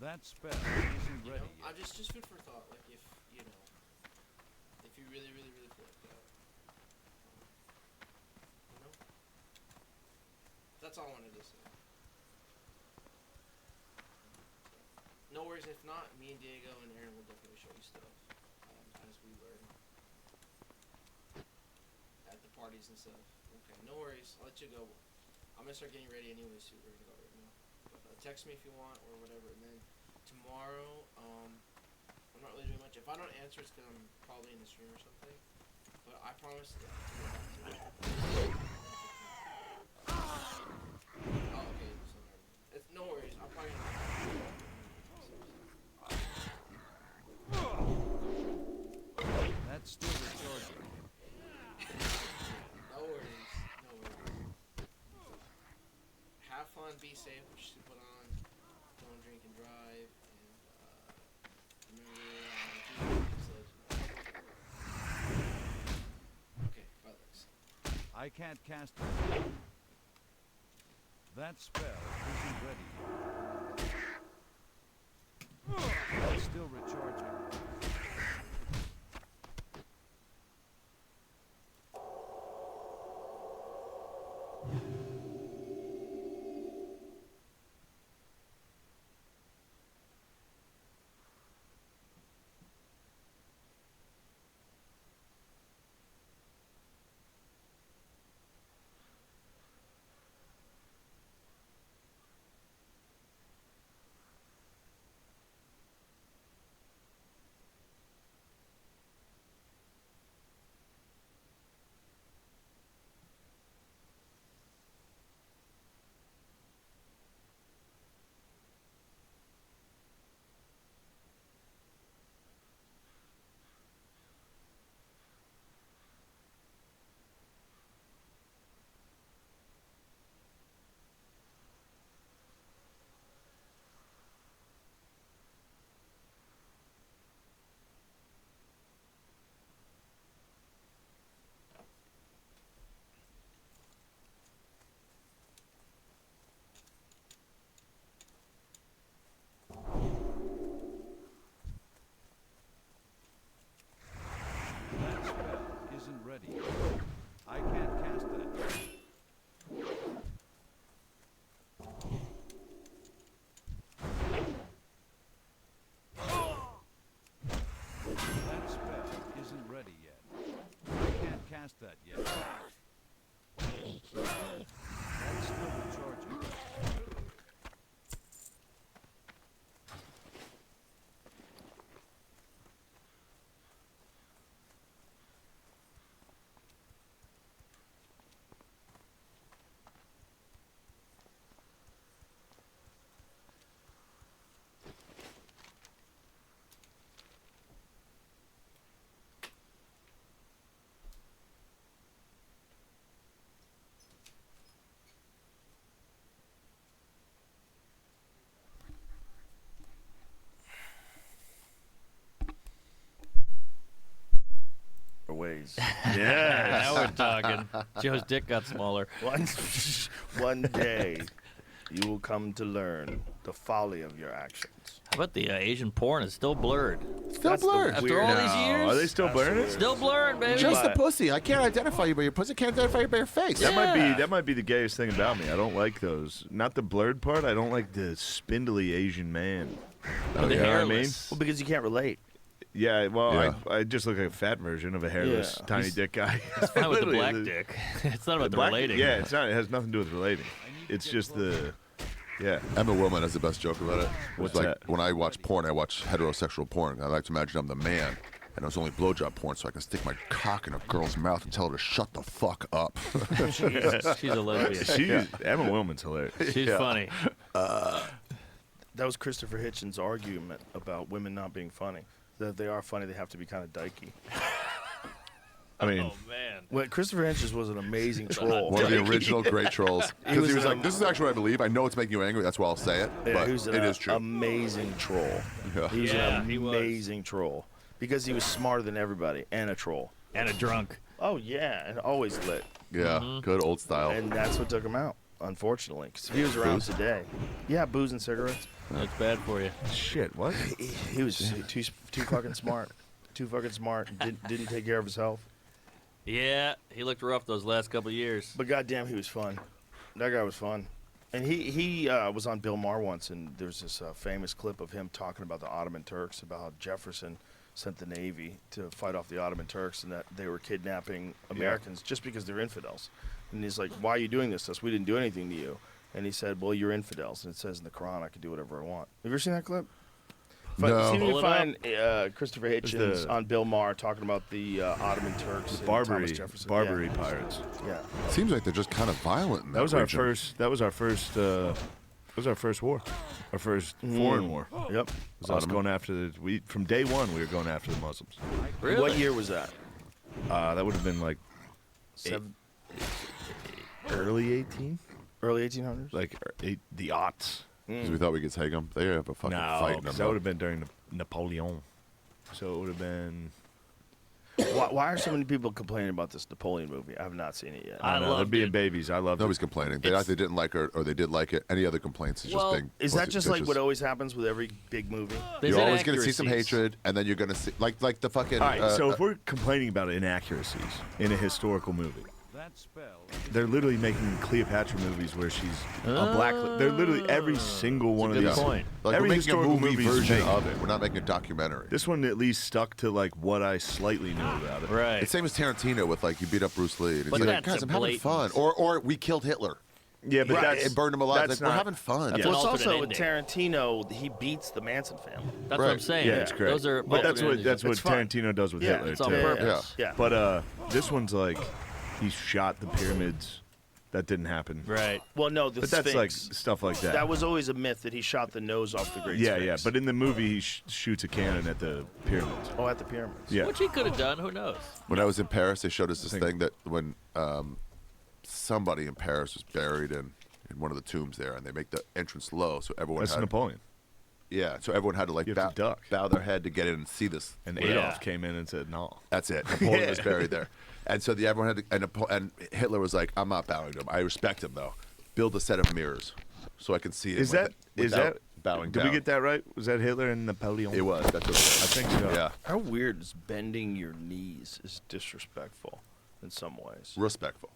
That spell isn't ready I yet. just food for thought. Like if if you really feel like that, that's all I wanted to say. No worries. If not, me and Diego and Aaron will definitely show you stuff as we learn at the parties and stuff. Okay, no worries. I'll let you go. I'm gonna start getting ready anyway, so we're gonna go right now. But text me if you want or whatever. And then tomorrow, I'm not really doing much. If I don't answer, it's because I'm probably in the stream or something. But I promise to get back to you. Oh, okay. So no worries. I'm probably gonna Be safe, which to put on, don't drink and drive, and remember, okay, others. I can't cast it. That spell isn't ready yet. That's still recharging. That spell isn't ready yet. I can't cast that yet. That spell isn't ready yet. I can't cast that yet. That's still recharging. Ways. Yes. Now we're talking. Joe's dick got smaller. One day, you will come to learn the folly of your actions. How about the Asian porn is still blurred? Still That's the blurred. After all these years? Are they still blurring it? Still blurring, baby. Just the pussy. I can't identify you by your pussy. I can't identify you by your face. That might be the gayest thing about me. I don't like those. Not the blurred part. I don't like the spindly Asian man. Oh, the You know what I mean? hairless. Well, because you can't relate. Yeah, well, Yeah. I just look like a fat version of a hairless, Yeah. tiny dick guy. It's fine with the Literally, black dick. It's not about the black- relating. Yeah, it's not. It has nothing to do with relating. It's just the. Yeah. Emma Willman has the best joke about it. What's It's like that? when I watch porn, I watch heterosexual porn. I like to imagine I'm the man, and it's only blowjob porn, so I can stick my cock in a girl's mouth and tell her to shut the fuck up. She's a lesbian. Emma Willman's hilarious. She's funny. That was Christopher Hitchens' argument about women not being funny. That if they are funny, they have to be kind of dykey. I mean, Oh man. Well, Christopher Hitchens was an amazing troll. One of the original great trolls. Because was he was an- like, this is actually what I believe. I know it's making you angry. That's why I'll say it. Yeah, But he was it an is true. amazing troll. Yeah. He was Yeah, an he was. amazing troll. Because he was smarter than everybody and a troll. And a drunk. Oh, yeah, and always lit. Yeah, good old style. And that's what took him out, unfortunately. Because if he was around Booze? today. Yeah, booze and cigarettes. That's bad for you. shit. What? He was too fucking smart. Too fucking smart. Didn't take care of his health. Yeah, he looked rough those last couple years. But goddamn, he was fun. That guy was fun. And he was on Bill Maher once, and there's this famous clip of him talking about the Ottoman Turks, about how Jefferson sent the Navy to fight off the Ottoman Turks and that they were kidnapping Americans just because they're infidels. And he's like, why are you doing this to us? We didn't do anything to you. And he said, well, you're infidels. And it says in the Quran, I can do whatever I want. Have you ever seen that clip? No. See if you Pull can it find Christopher Hitchens the- on Bill Maher talking about the Ottoman Turks and Thomas Jefferson. Barbary pirates. Yeah. Seems like they're just kind of violent in that That was our region. first. That was our first. That was our first war. Our first foreign war. Yep. It was us going after the. From day one, we were going after the Muslims. Really? What year was that? That would have been like Seven, early 18. Early 1800s? Like the aughts. Because we thought we could take them. They have a fucking No, fight in 'cause them. that would have been during Napoleon. So it would have been. Why are so many people complaining about this Napoleon movie? I have not seen it yet. I don't know. They're being babies. I love Nobody's complaining. They either didn't like it or they did like it. Any other complaints is just being. Is that just like bitches. what always happens with every big movie? You're always going to see some hatred, and then you're going to see like the fucking. All right, so if we're complaining about inaccuracies in a historical movie, they're literally making Cleopatra movies where she's a black. They're literally every single one of these. Like every we're making a historical movie movie's version made. of it. We're not making a documentary. This one at least stuck to like what I slightly knew about it. Right. It's same as Tarantino with like you beat up Bruce Lee. And But he's like, that's guys, a I'm having fun. Or we killed Hitler. Yeah, but that's and burned him alive. that's Like, we're not- having fun. Well, it's also with Tarantino. He beats the Manson family. That's what I'm saying. Yeah, it's great. Those are but that's what alternate that's what endings. Tarantino does with Yeah, Hitler it's too. on purpose. Yeah. But this one's like he shot the pyramids. That didn't happen. Right. Well, no, the But that's like Sphinx. stuff like that. That was always a myth that he shot the nose off the Great yeah, Sphinx. yeah. But in the movie, he shoots a cannon at the pyramids. Oh, at the pyramids. Yeah. Which he could have done. Who knows? When I was in Paris, they showed us this thing that when somebody in Paris was buried in one of the tombs there, and they make the entrance low, so everyone That's had, Napoleon. Yeah, so everyone had to like bow their head to get in and see this. And Adolf came in and said, "No." That's it. Napoleon was buried there, and so everyone had to, and Hitler was like, "I'm not bowing to him. I respect him though. Build a set of mirrors so I can see him." Is that without bowing Did down. we get that right? Was that Hitler and Napoleon? It was. That's what it was. I think so. Yeah. How weird is bending your knees is disrespectful in some ways. Respectful.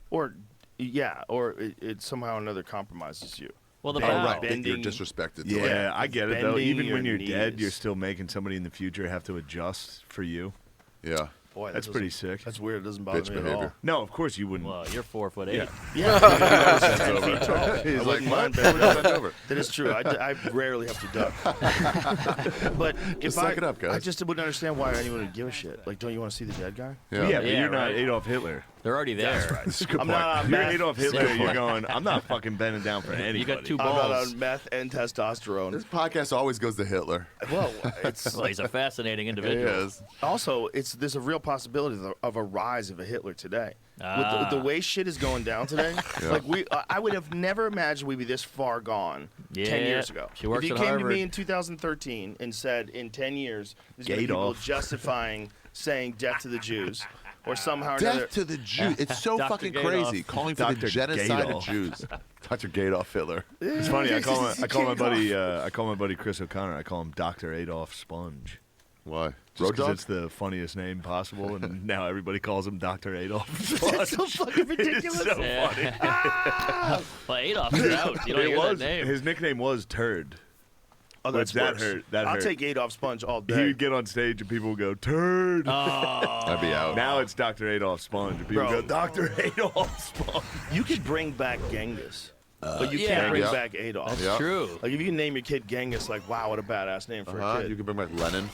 Or, yeah, or it somehow or another compromises you. Well, the right. bending, You're disrespected. To Yeah, it. I get it though. Bending Even your when you're dead, knees. you're still making somebody in the future have to adjust for you. Yeah. Boy, that That's pretty doesn't- sick. That's weird. It doesn't bother Bitch me at behavior. all. No, of course you wouldn't. Well, you're 4'8". Yeah. Yeah, That's 10 over. feet tall. He's I like, wouldn't mind what? bending over. That is true. I rarely have to duck. But Just if suck it up, guys. I just wouldn't understand why anyone would give a shit. Like, don't you want to see the dead guy? Yeah, but Yeah, you're not right. Adolf Hitler. They're already there. That's right. That's a good I'm point. not on You're meth. Adolf Hitler. Good You're point. going. I'm not fucking bending down for anybody. You got two I'm not balls. on meth and testosterone. This podcast always goes to Hitler. Well, it's Well, he's a fascinating He individual. is. also there's a real possibility of a rise of a Hitler today. With the way shit is going down today, Yeah. like I would have never imagined we'd be this far gone 10 Yeah, years ago. she works if you at came to Harvard. me in 2013 and said in 10 years there's going to be people Gadoff. justifying saying death to the Jews, or somehow or another. Death to the Jews. It's so Dr. fucking Gadoff. crazy. Calling for the Dr. genocide Gadoff. of Jews. Dr. Gadoff Hitler. It's funny. I call my buddy Chris O'Connor. I call him Dr. Adolf Sponge. Why? Just Road 'cause dog? it's the funniest name possible, and now everybody calls him Dr. Adolf Sponge. It's so fucking ridiculous. It's so funny. Well, Adolf is out. You don't It hear was, that name. his nickname was Turd. Oh, that's Which that worse. hurt. That I'll hurt. take Adolf Sponge all He day. would get on stage and people would go, Turd. I'd be out. Now it's Dr. Adolf Sponge, and people Bro. go, Dr. Adolf Sponge. You could bring back Genghis. But you yeah. can't bring Yeah. back Adolf. That's Yeah. true. Like if you can name your kid Genghis, like wow, what a badass name for a kid. You can bring back Lenin.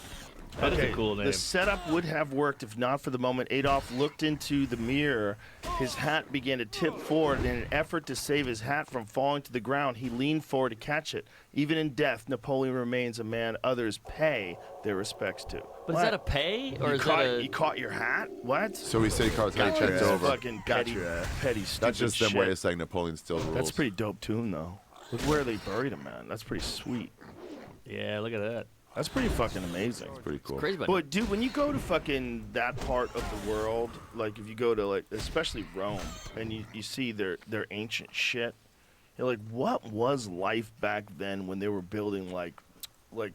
That is a cool name. The setup would have worked if not for the moment Adolf looked into the mirror. His hat began to tip forward. In an effort to save his hat from falling to the ground, he leaned forward to catch it. Even in death, Napoleon remains a man others pay their respects to. But is that a pay or you is caught, that a? you caught your hat? What? So we say cars getting checked That's over. fucking petty, petty, stupid That's just their shit. way of saying Napoleon still rules. That's a pretty dope tune, though. Look where they buried him, man. That's pretty sweet. Yeah, look at that. That's pretty fucking amazing. pretty cool. Crazy, but But dude, when you go to fucking that part of the world, like if you go to like especially Rome and you see their ancient shit, you're like, what was life back then when they were building like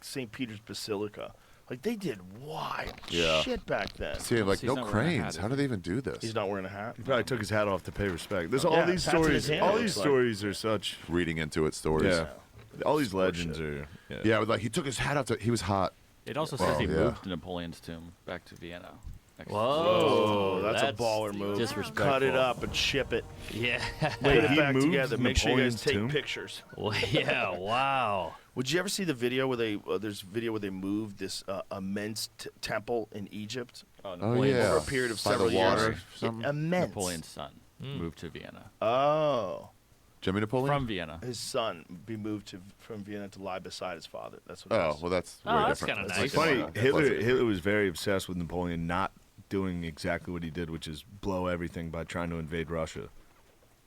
St. Peter's Basilica? Like they did wild Yeah. shit back then. See, like He's no not wearing a cranes. hat, How do they even do this? He's not wearing a hat. He probably took his hat off to pay respect. There's all Yeah, these hats in his stories. hand, All it these looks like. stories are such. Reading into it stories. Yeah. All these legends are. Yeah, but like he took his hat off. He was hot. It also Wow, says he yeah. moved to Napoleon's tomb back to Vienna. Whoa, that's a baller move. Disrespectful. Cut it up and ship it. Yeah. Put it he back moved together. Make sure you guys Napoleon's take tomb? pictures. Well, yeah. Wow. Would you ever see the video where they there's a video where they moved this immense temple in Egypt Oh yeah. over a period of By the several water, years? something? Immense. Napoleon's son moved to Vienna. Oh, Jimmy Napoleon. From Vienna. his son be moved from Vienna to lie beside his father. That's what. It Oh is. well, that's Oh, way that's different. kinda That's nice. It's funny. like- Hitler was very obsessed with Napoleon not doing exactly what he did, which is blow everything by trying to invade Russia.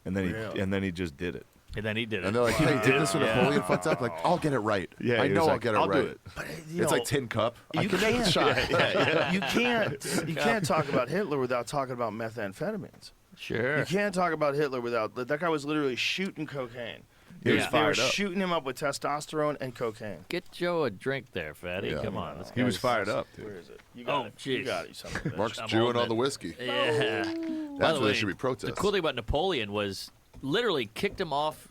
and then he just did it. And then he did it. And they're like, hey, did this when Napoleon fucked up? Like, I'll get it right. Yeah, I he know was I'll like, get it I'll do right. it. But, It's like Tin Cup. I you can make the can't. shot. You can't talk about Hitler without talking about methamphetamines. Sure. You can't talk about Hitler without that guy was literally shooting cocaine. He was They were fired up. shooting him up with testosterone and cocaine. Get Joe a drink there, fatty. Yeah. Come on. This He was guy's- fired up, dude. Where is it? You got it. You jeez. got it, you son of a bitch. Mark's I'm chewing holding on the it. whiskey. Yeah. By That's the where way, there should be protests. The cool thing about Napoleon was literally kicked him off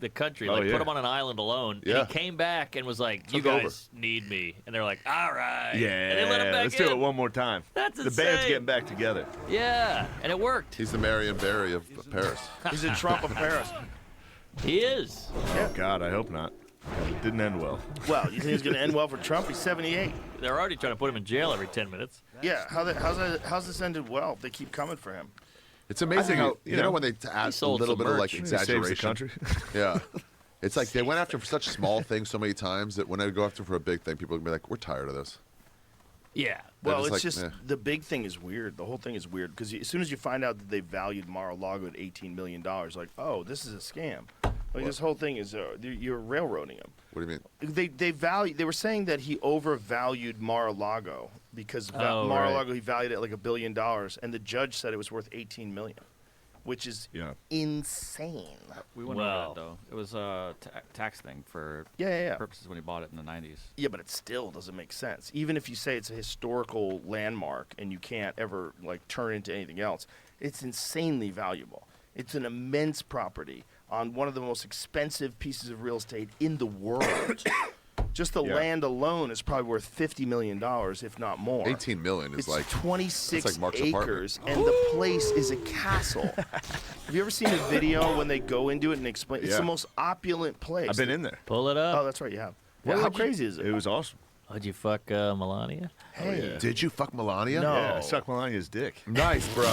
the country, Oh, like yeah. put him on an island alone. Yeah. And he came back and was like, "You Took guys need me," and they're like, "All right." Yeah, And they let him back let's in. do it one more time. That's the band's insane. getting back together. Yeah, and it worked. He's the Marion Barry of Paris. He's the Trump of Paris. He is. Oh God, I hope not. It didn't end well. Well, you think it's going to end well for Trump? He's 78. They're already trying to put him in jail every 10 minutes. Yeah, how's this ended well? They keep coming for him. It's amazing how, you you know, know, when they add a sold little some bit of like merch. He saves the exaggeration. country. Yeah. It's like they went after him for such small things so many times that when they go after him for a big thing, people are going to be like, we're tired of this. Yeah. They're Well, just it's like, just eh. the big thing is weird. The whole thing is weird because as soon as you find out that they valued Mar-a-Lago at $18 million, like, oh, this is a scam. Like this whole thing is you're railroading him. What do you mean? They were saying that he overvalued Mar-a-Lago because Oh, Mar-a-Lago he valued it at like $1 billion, and the judge said it was worth $18 million, which is insane. We went Well. over that though. It was a tax thing for Yeah. purposes when he bought it in the 90s. Yeah, but it still doesn't make sense. Even if you say it's a historical landmark and you can't ever like turn it into anything else, it's insanely valuable. It's an immense property on one of the most expensive pieces of real estate in the world. Just the land alone is probably worth $50 million, if not more. 18 million is It's like 26 that's like Mark's acres, and the place is a castle. Have you ever seen a video when they go into it and explain? It's Yeah. the most opulent place. I've been in there. Pull it up. Oh, that's right, you have. Yeah, how crazy is it? It was awesome. Did you fuck Melania? Hey, Did you fuck Melania? No. Yeah, I sucked Melania's dick. Nice, bro.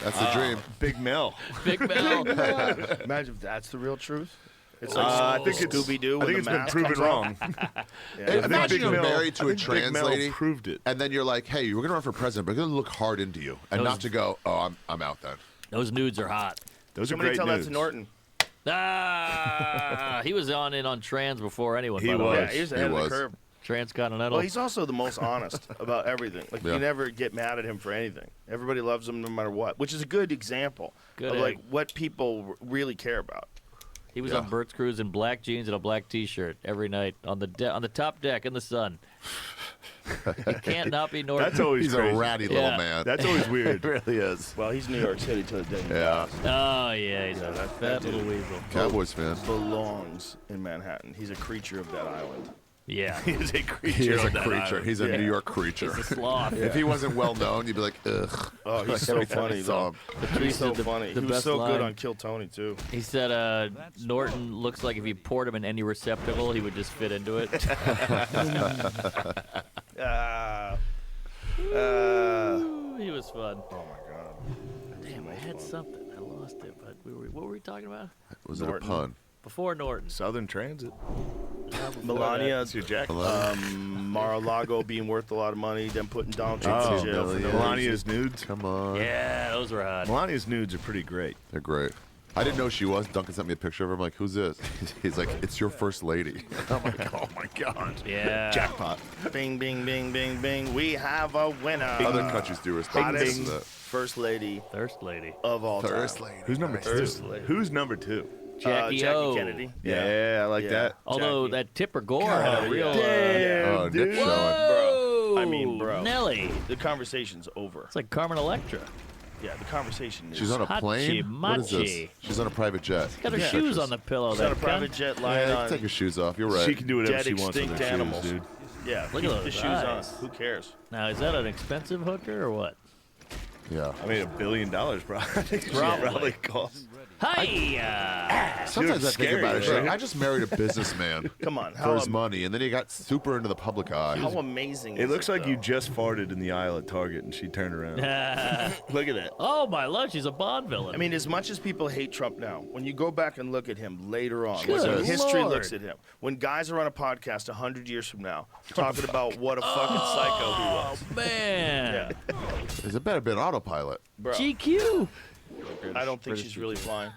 That's the dream. Big Mel. Big Mel. imagine if that's the real truth. It's like I think it's Scooby-Doo. I think it's been proven wrong. Yeah. Imagine you're Mel- married to I a think Big trans Mel lady, proved it. and then you're like, hey, we're going to run for president, but we're going to look hard into you, and not to go, oh, I'm out then. Those nudes are hot. Those Somebody are great tell news. that to Norton. Ah, he was in on trans before anyone. He by the way. was. Yeah, he was ahead of the curve. Transcontinental. Well, he's also the most honest about everything. Like Yeah. you never get mad at him for anything. Everybody loves him no matter what, which is a good example Good of like egg. what people really care about. He was Yeah. on Bert's Cruise in black jeans and a black T-shirt every night on the top deck in the sun. He can't not be Norton. That's always He's crazy. a ratty little man. That's always weird. It really is. Well, he's New York City to the day. he Yeah. dies. Oh yeah, he's a that fat little dude. weasel. Cowboys fan. Belongs in Manhattan. He's a creature of that island. Yeah, He's a creature. He is a of that creature. island. He's a Yeah. New York creature. he's a sloth. If he wasn't well known, you'd be like, ugh. Oh, he's so Every time funny you saw though. him. He's Patrice so is the- funny. the He was best so good line. on Kill Tony too. He said Norton looks like if you poured him in any receptacle, he would just fit into it. He was fun. Oh my God. Damn, I had something. I lost it. But what were we talking about? Was it a Norton. pun? Before Norton. Southern Transit. Melania, That's your jacket. Mar-a-Lago being worth a lot of money, then putting Donald Trump Oh, in jail for no reason. Melania's nudes. Come on. Yeah, those were hot. Melania's nudes are pretty great. They're great. I didn't know she was. Duncan sent me a picture of her. I'm like, who's this? He's like, it's your first lady. I'm like, oh my God. Yeah. Jackpot. Bing, bing, bing, bing, bing. We have a winner. Other countries do respect Hottest that. first lady Thirst lady. of all time. First lady. Who's number First two? lady. Who's number two? Jackie O. Kennedy. Yeah, I like Yeah. that. Although Jackie. that Tipper Gore had a real. Damn, Oh, Nick dude. showing. Whoa! I mean, bro. Nelly. The conversation's over. It's like Carmen Electra. Yeah, the conversation is. She's on a Hachi plane? What is this? machi. She's on a private jet. Got her Yeah. shoes on the pillow. She's on a That private cunt. jet lying Yeah, on. take your shoes off. You're right. She can do whatever Dead she wants with her extinct shoes, animals. dude. Yeah, Look keep at the those shoes eyes. on. Who cares? Now, is that an expensive hooker or what? Yeah. I mean, $1 billion, bro. I think she Probably. probably costs. Hi. Sometimes I think scary, about it. bro. Like, I just married a businessman Come on, for his money, and then he got super into the public eye. How amazing It is looks like though? you just farted in the aisle at Target and she turned around. Look at that. Oh my love, she's a Bond villain. I mean, as much as people hate Trump now, when you go back and look at him later on, Good when history Lord. looks at him, when guys are on a podcast 100 years from now talking about what a fucking psycho he was. Oh man. Yeah, It's a better been autopilot. bro. GQ. I don't think she's really flying.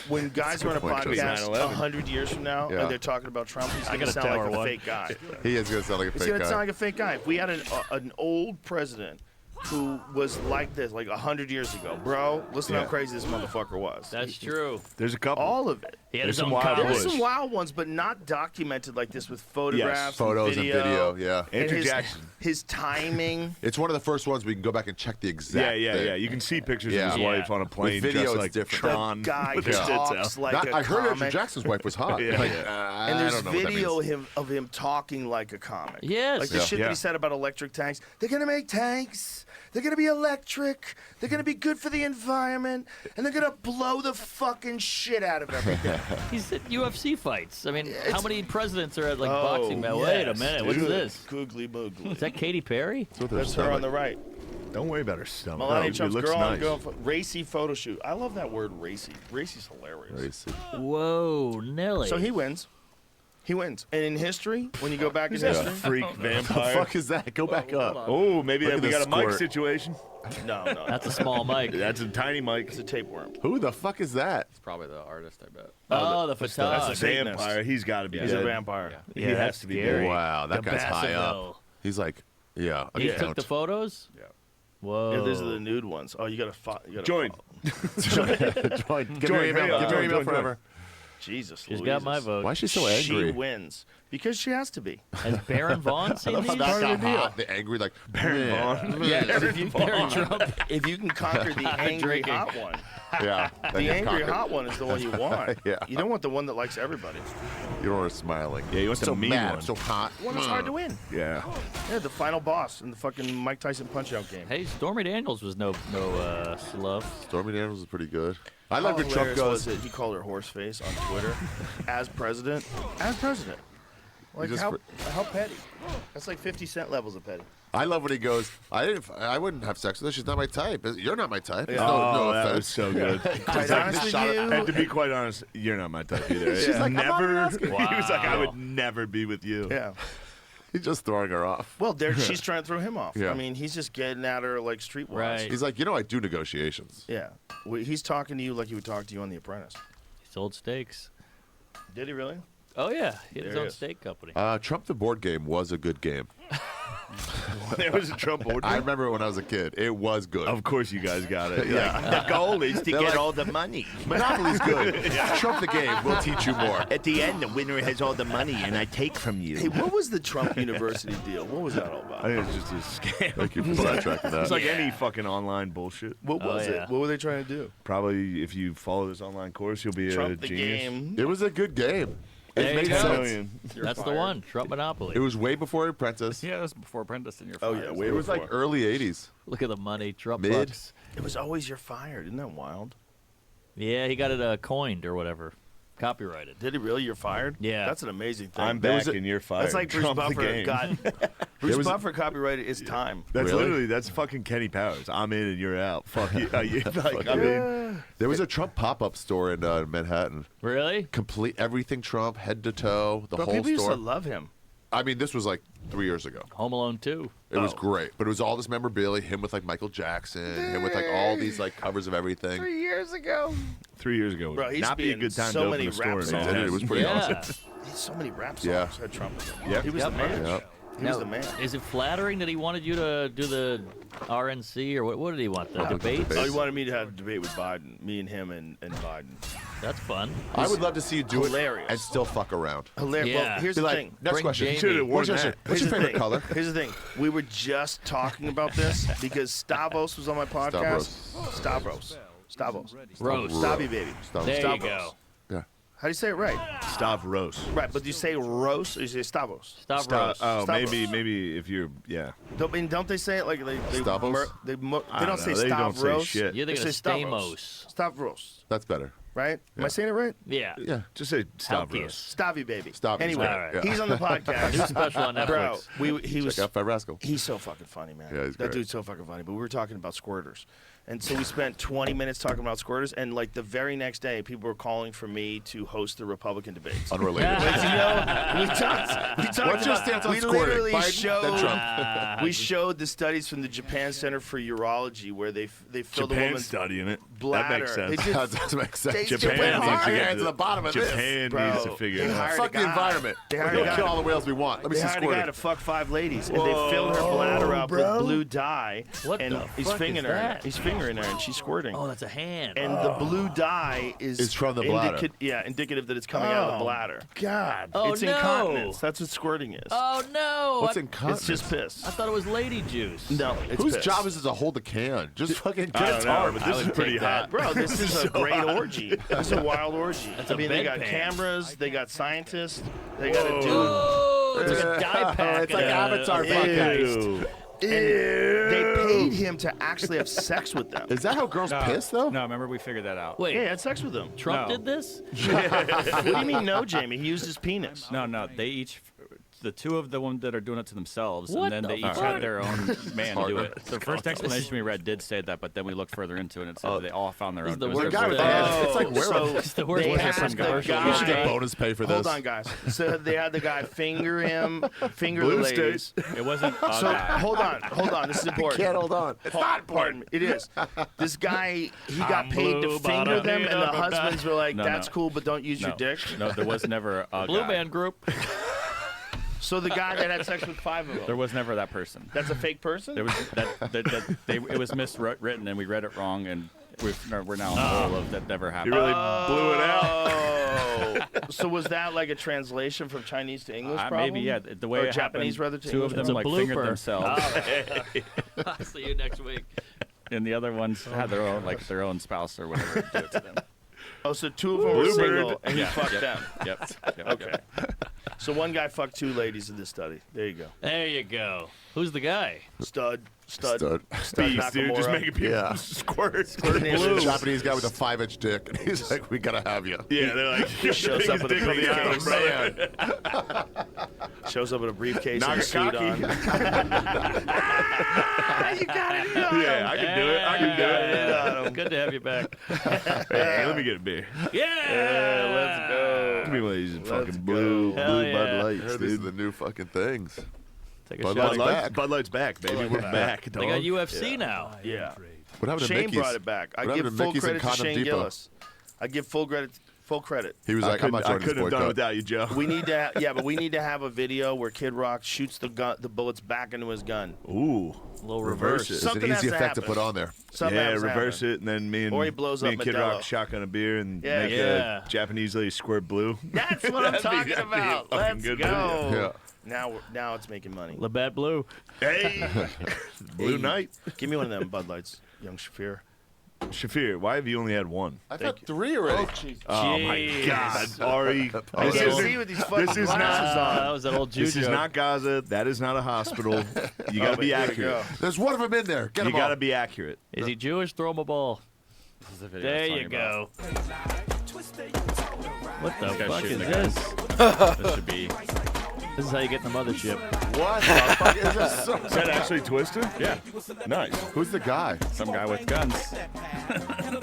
When guys are on a point, Joseph. podcast 9/11. 100 years from now Yeah. and they're talking about Trump, he's going to gotta sound tell like her a one. fake guy. He is going to sound like a He's fake going to guy. sound like a fake guy. If we had an old president who was like this, like 100 years ago, bro, listen how crazy this motherfucker was. That's true. There's a couple. All of it. He had There's his some own wild college. There's boys. some wild ones, but not documented like this with photographs, Photos and video, yeah. And Andrew his, Jackson. his timing. It's one of the first ones we can go back and check the exact thing. Yeah. You can see pictures Yeah. of his wife on a plane video, dressed it's like different. Tron. The guy with his tits talks out. like That- a I heard Andrew comic. Jackson's wife was hot. Yeah, Like, yeah. And I there's don't know what that video means. of him talking like a comic. Yes. Like the shit that he said about electric tanks. They're gonna make tanks. They're gonna be electric. They're gonna be good for the environment, and they're gonna blow the fucking shit out of everything. He's at UFC fights. I mean, how many presidents are at like Oh, boxing match? Wait a yes, minute. What's dude. this? Googly moogly. Is that Katy Perry? That's her on the right. Don't worry about her stomach. Melania She Trump's looks girl on nice. girl racy photo shoot. I love that word racy. Racy's hilarious. Racy. Whoa, Nelly. So he wins. He wins. And in history, when you go back in Is that a history, freak What the vampire? fuck is that? Go back up. Oh, maybe Look at we this got a mic squirt. situation. no, That's a small mic. That's a tiny mic. it's a tapeworm. Who the fuck is that? It's probably the artist, I bet. Oh, the That's photographer. a vampire. He's got to be He's dead. a vampire. He has to be dead. Wow, that The guy's high up. Baskerville. He's like, yeah. a He count. took the photos? Yeah. Whoa. Yeah, these are the nude ones. Oh, you gotta Join. Join. Give me your Join. email. Give me your email Join. forever. Jesus. She's got my Louises. vote. Why is she so She angry? wins because she has to be. Has Baron Vaughn seen these? That got hot. The angry, like, Baron man. Vaughn. Yeah, if you, Baron Trump. if you can conquer the angry Drinking. hot one, Yeah. then the you're angry conquered. hot one is the one you want. Yeah. You don't want the one that likes everybody. You don't want her smiling. Yeah, you want so the mean mad. one. I'm so hot. The one that's hard to win. Yeah. Yeah, the final boss in the fucking Mike Tyson Punch-Out game. Hey, Stormy Daniels was no slough. Stormy Daniels is pretty good. I like How when Trump hilarious goes. was it? He called her horse face on Twitter as president. As president. Like just how petty? That's like 50 Cent levels of petty. I love when he goes. I wouldn't have sex with her. She's not my type. You're not my type. Yeah. No that offense. was so good. Quite honest with you, And to be quite honest, you're not my type either. She's like, I'm not never. asking. He was like, I Wow. would never be with you. yeah. He's just throwing her off. Well, she's trying to throw him off. Yeah. I mean, he's just getting at her like streetwise. Right. He's like, I do negotiations. Yeah. He's talking to you like he would talk to you on The Apprentice. He sold steaks. Did he really? Oh, yeah. He had his There own he is. steak company. Trump the board game was a good game. There was a Trump board. I remember it when I was a kid. It was good. Of course, you guys got it. Yeah. The goal is to They're get like- all the money. Monopoly's good. Trump the game. We'll teach you more. At the end, the winner has all the money, and I take from Hey, you. what was the Trump University deal? What was that all about? I think it's just a scam. Thank you for sidetracking that. It's like any fucking online bullshit. What was yeah. it? What were they trying to do? Probably if you follow this online course, you'll be a Trump the genius. game. It was a good game. There It you made go. sense. That's the one. Trump Monopoly. It was way before Apprentice. Yeah, it was before Apprentice and you're Oh, fired. yeah, way It was like before. early 80s. Look at the money. Trump Mid. bucks. It was always you're fired. Isn't that wild? Yeah, he got it coined or whatever. Copyrighted. Did he really? You're fired? Yeah. That's an amazing thing. I'm There back was and you're fired. That's like Bruce Trump the Buffer game. got. Bruce Buffer copyrighted It's Time. That's Really? literally that's fucking Kenny Powers. I'm in and you're out. Fuck you. Like, I mean, There was a Trump pop-up store in Manhattan. Really? Complete everything Trump, head to toe, the But whole people used store. to love him. I mean, this was like 3 years ago. Home Alone 2. It was great, but it was all this memorabilia. Him with like Michael Jackson, him with like all these like covers of everything. 3 years ago. 3 years ago would Bro, he used not to be be a in good time so to open many a store. rap in songs. Manhattan. It was pretty Yeah. awesome. He had so many rap songs. Yeah. Had Trump. Yep. He was Yep. the man. Yep. He was Now, the man. Is it flattering that he wanted you to do the RNC or what did he want? The debates? Oh, he wanted me to have a debate with Biden. Me and him and Biden. That's fun. I would love to see you do Hilarious. it and still fuck around. Hilarious. Yeah. Well, here's Be the like, thing. next Bring question. Jamie. Should've worn What's your, that. what's your Here's the favorite thing. color? Here's the thing. We were just talking about this because Stavros was on my podcast. Stavros. Rose. Stabby baby. There you Stavros. go. Yeah. How do you say it right? Stavros. Right, but do you say Rose or you say Stavros? Stavros. Oh, Stavros. maybe if you're Don't they say it like they Stavros? they I don't say know, they don't say Stavros. shit. You're They thinking say of Stavros. Stamos. Stavros. That's better. right? Am I saying it right? Yeah. Yeah. Just say Stavros. Stavi baby. Stavi, Anyway, right, yeah. he's on the podcast. New special on Bro, Netflix. he was. Check out Fat Rascal. He's so fucking funny, man. Yeah, he's that great. dude's so fucking funny. But we were talking about squirters. And so we spent 20 minutes talking about squirters, and like the very next day, people were calling for me to host the Republican debates. Unrelated. But, you know, we talked What's your about, stance on we squirting? literally Biden, then Trump? we showed the studies from the Japan Center for Urology where they filled a Japan woman's studying it. bladder. That makes sense. They did- That doesn't make sense. They Japan did- needs to Our get hands to the bottom of this. Japan Bro, needs to figure they it out. hired Fuck a the guy. environment. They We're hired a gonna guy. kill all the whales we want. Let me They see hired a guy squirting. to fuck 5 ladies, and they filled her bladder up with blue dye. What and the he's fuck fingering is her. that? He's fingering her, and she's squirting. Oh, that's a hand. And the blue dye is It's from the bladder. indicative that it's coming out of the bladder. God. Oh, It's no. incontinence. That's what squirting is. Oh no! What's I, incontinence? It's just piss. I thought it was lady juice. No, it's Whose piss. job is it to hold the can? Just fucking I get don't it know, hard. but this is pretty hot. Bro, this is a great hot. orgy. This is a wild orgy. That's I a mean, they got bedpan. cameras, they got scientists, they got a dude. Oh, it's like a dye pack. It's like and a- Avatar a fuck heist. And they paid him to actually have sex with them. Is that how girls piss, though? No, remember we figured that out. Wait, Yeah, he had sex with them. Trump No. did this? What do you mean no, Jamie? He used his penis. No, they each, the two of the ones that are doing it to themselves, What and then the they each fuck? had their own man do Partner. it. The first explanation we read did say that, but then we looked further into it and it said that they all found their This own. is the it was worst their guy with the boyfriend. ass. It's like werewolf. It's the worst they way had some the commercial. guy- We should get bonus pay for this. Hold on, guys. So they had the guy finger him, finger Blue the ladies. It wasn't a So guy. hold on. This is important. Can't hold on. It's not important. It is. This guy, he got I'm paid to blue, finger but them, and the I'm husbands were like, No, "That's no. cool, but don't use your No. dick." No, there was never a Blue guy. Man Group. So the guy that had sex with 5 of them. There was never that person. That's a fake person. There was it was miswritten and we read it wrong and we're now in the hole of that never You happened. really blew it out. Oh. So was that like a translation from Chinese to English? Maybe yeah. The way or it Japanese happened, rather to two of English? them It's a like fingered blooper. themselves, I'll see you next week. and the other ones had their own spouse or whatever do it to them. Oh, so 2 of them were Bluebird. single, and he Yeah, fucked yep. them. Yep. Okay. So one guy fucked 2 ladies in this study. There you go. There you go. Who's the guy? Stud Stud. Beast, dude. Just Nakamura. making people Yeah. squirt. Blue. Japanese guy with a 5-inch dick, and he's like, "We gotta have you." Yeah, they're like, shows up with a dick on the island, briefcase. brother. Shows up with a briefcase and a suit on. You got it. Yeah, I can do it. I can do it. Got him. Good to have you back. Hey, let me get a beer. Yeah, let's go. Give me one of these Let's fucking go. blue Hell Bud yeah. I Lights, heard these are dude. the new fucking things. Take a Bud shot. Light's back. Bud Light's back, baby. Light's We're back. back, They got dog. UFC now. Yeah. What happened to Shane Mickey's? brought it back. I What give happened to full Mickey's credit and to Condom Shane Depot? Gillis. I give full credit. Full credit. He was like, "I'm not I joining this couldn't have done it boycott." without you, Joe. We need to, but we need to have a video where Kid Rock shoots the bullets back into his gun. Ooh. A little Reverse it. It's Something an has easy to effect to happen. put on there. Something Yeah, has to reverse happen. it, and then me and, Or he blows me up and Kid Modelo. Rock shotgun a beer and Yeah, make yeah. a Japanese lady squirt blue. That's what I'm That'd be- talking that'd be a about. fucking Let's good go. video. Yeah. Now it's making money. Labatt Blue. Hey, Blue Hey, Night. Give me one of them Bud Lights, young Shafir. Shafir, why have you only had one? I've had 3 already. Oh my God, Ari! I This can't is, see with these fucking this is glasses not. That was that old Jew This is joke. not Gaza. That is not a hospital. You gotta but be here we accurate. go. There's one of them in there. Get You him gotta all. be accurate. Is he Jewish? Throw him a ball. This is the video I was There telling you about. go. What the guy's fuck shooting is the gun. this? This should be. This is how you get in the mothership. What the fuck is this? Is that actually Twister? Yeah, Nice. Who's the guy? some guy with guns.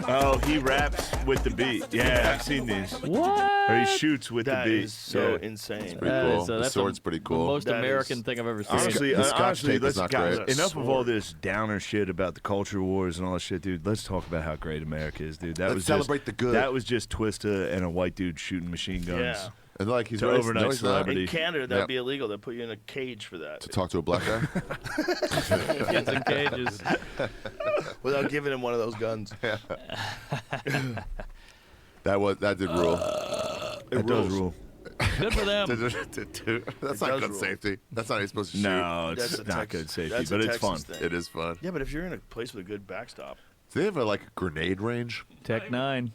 Oh, he raps with the beat. Yeah, I've seen these. What? Or he shoots with That the beat. is so Yeah. insane. Pretty cool. The that's sword's pretty cool. The most That American is- thing I've ever seen. Honestly, The Scotch honestly, tape is let's not guys, great. enough of all this downer shit about the culture wars and all that shit, dude. Let's talk about how great America is, dude. That Let's was celebrate just, the good. That was just Twista and a white dude shooting machine guns. Yeah. And like he's To right, overnight no, he's not. celebrity. In Canada, that'd Yep. be illegal. They'd put you in a cage for that. To talk to a black guy. Kids in cages. Without giving him one of those guns. That did rule. It does rule. Good for them. That's not does good rule. safety. That's not how you're supposed to shoot. No, That's it's a not Texas- good safety, that's a but it's Texas fun. thing. It is fun. Yeah, but if you're in a place with a good backstop, Do they have a like grenade range? Tech 9.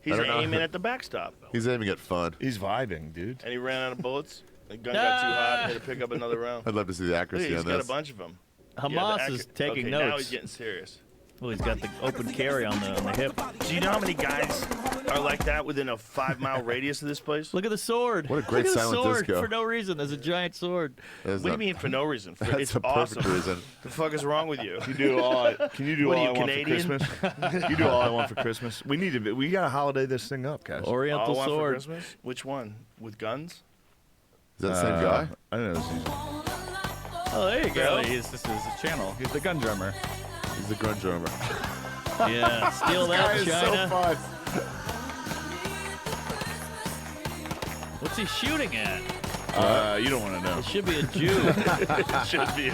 he's I don't know. aiming at the backstop. He's aiming at fun. He's vibing, dude. And he ran out of bullets. The gun got too hot. He had to pick up another round. I'd love to see the Look, accuracy he's on got this. a bunch of them. Hamas is taking okay, notes. Now he's getting serious. Well, he's got the open carry on the hip. Do you know how many guys are like that within a 5-mile radius of this place? Look at the sword. What a great Look at silent the sword disco. for no reason. There's a giant sword. What do you mean for no reason? That's It's a perfect awesome. reason. The fuck is wrong with you? Can you do all What are I you, want Canadian? for Christmas? You do all I want for Christmas. We gotta holiday this thing up, guys. Oriental All I want for sword. Christmas? Which one? With guns? Is that the same guy? I don't know. Oh, there you go. This is his channel. He's the gun drummer. He's the grunge drummer. Yeah, steal This that, guy is China. so fun. What's he shooting at? You don't want to know. It should be a Jew. Should be.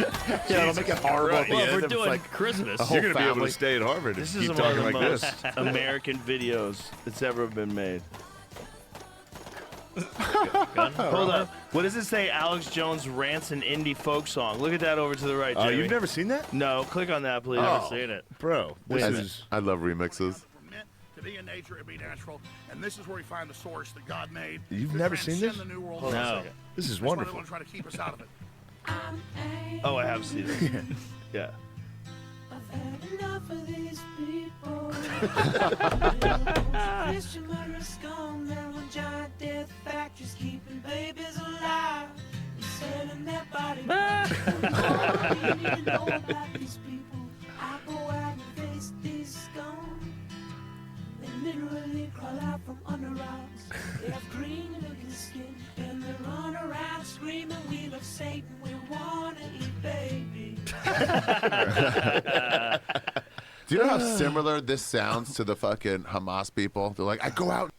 Yeah, it'll make it horrible at the Well, if end. we're It's doing like Christmas. a whole You're gonna be able family. to stay at Harvard This if is you one keep of talking the like most this. American videos that's ever been made. Gun? Hold on. What does it say? Alex Jones rants an indie folk song. Look at that over to the right, Jamie. You've never seen that? No, click on that, please. Never seen it. Bro, this I- is... I love remixes. Meant to be in nature and be natural, and this is where we find the source that God made. You've to never seen transcend this? The new world Hold on a No. second. This is That's why they wonderful. want to try to keep us out of it. Oh, I have seen it. Yeah. Enough of these people. Christian murderers, scum, and one giant death factories keeping babies alive and selling their body. All you need to know about these people. I go out and face these scum. They literally crawl out from under rocks. They have green looking skin and they run around screaming, "We love Satan, we wanna eat baby." Do you know how similar this sounds to the fucking Hamas people? They're like, I go out.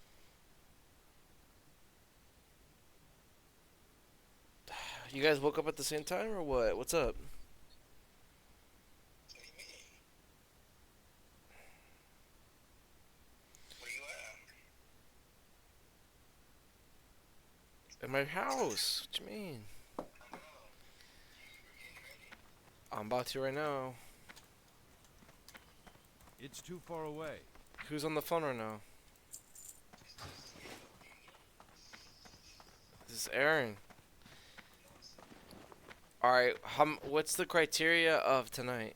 You guys woke up at the same time or what? What's up? At my house. What you mean? I'm about to right now. It's too far away. Who's on the phone right now? This is Aaron. Alright, what's the criteria of tonight?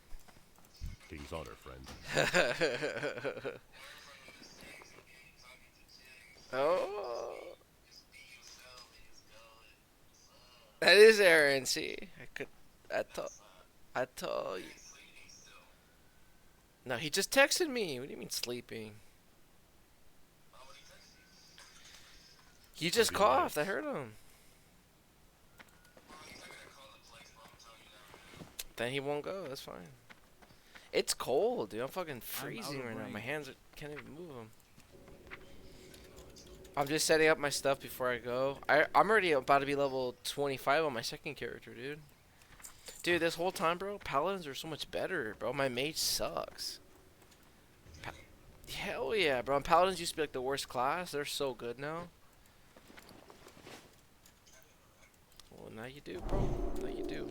King's honor, friend. Oh. That is Aaron, see? I told you. No, he just texted me. What do you mean sleeping? He just coughed. I heard him. Then he won't go. That's fine. It's cold, dude. I'm fucking freezing right now. My hands can't even move them. I'm just setting up my stuff before I go. I'm already about to be level 25 on my second character, dude. Dude, this whole time, bro, paladins are so much better, bro. My mage sucks. Hell yeah, bro. And paladins used to be like the worst class. They're so good now. Well, now you do, bro. Now you do.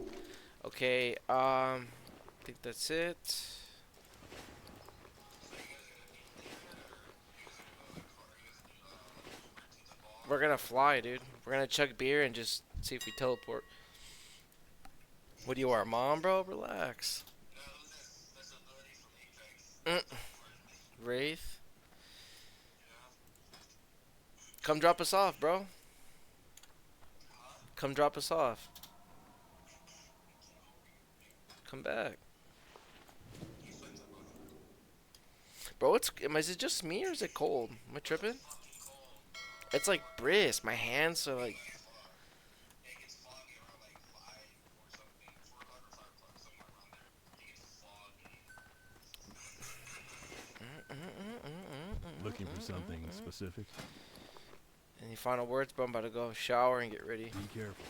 Okay, I think that's it. We're gonna fly, dude. We're gonna chug beer and just see if we teleport. What do you are, mom, bro? Relax. Wraith. Come drop us off, bro. Come drop us off. Come back. Bro, is it just me or is it cold? Am I tripping? It's like brisk. My hands are like... Looking for something specific? Any final words, bro? I'm about to go shower and get ready. Be careful.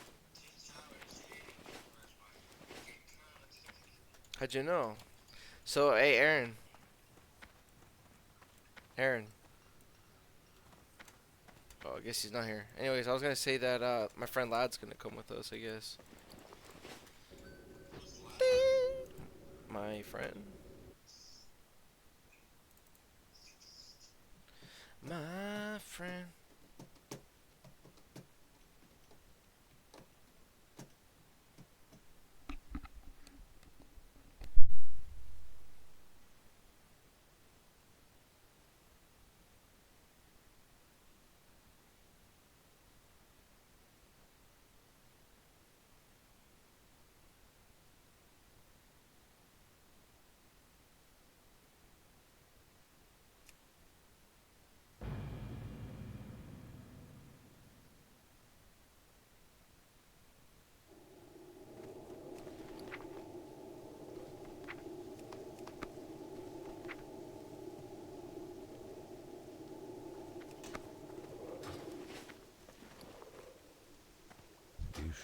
How'd you know? So, hey, Aaron. Aaron. Oh, I guess he's not here. Anyways, I was gonna say that my friend Lad's gonna come with us, I guess. My friend. My friend.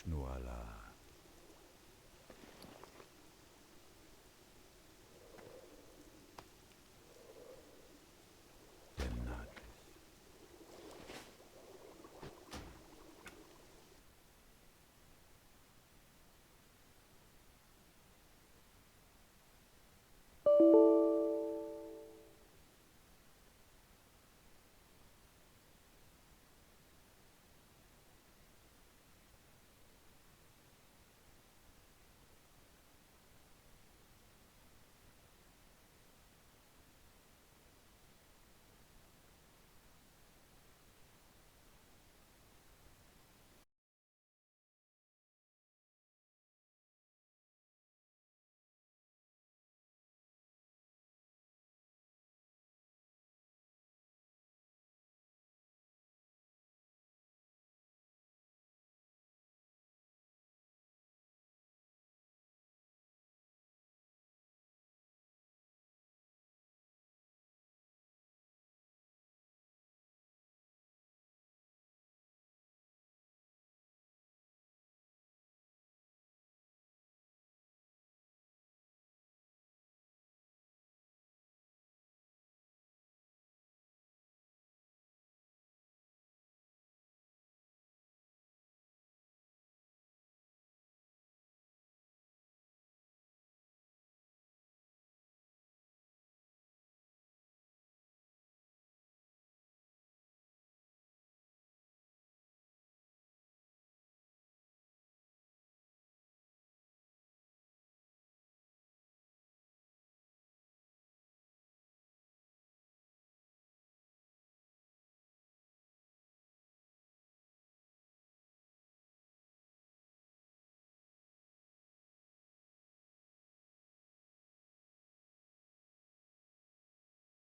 nur allein.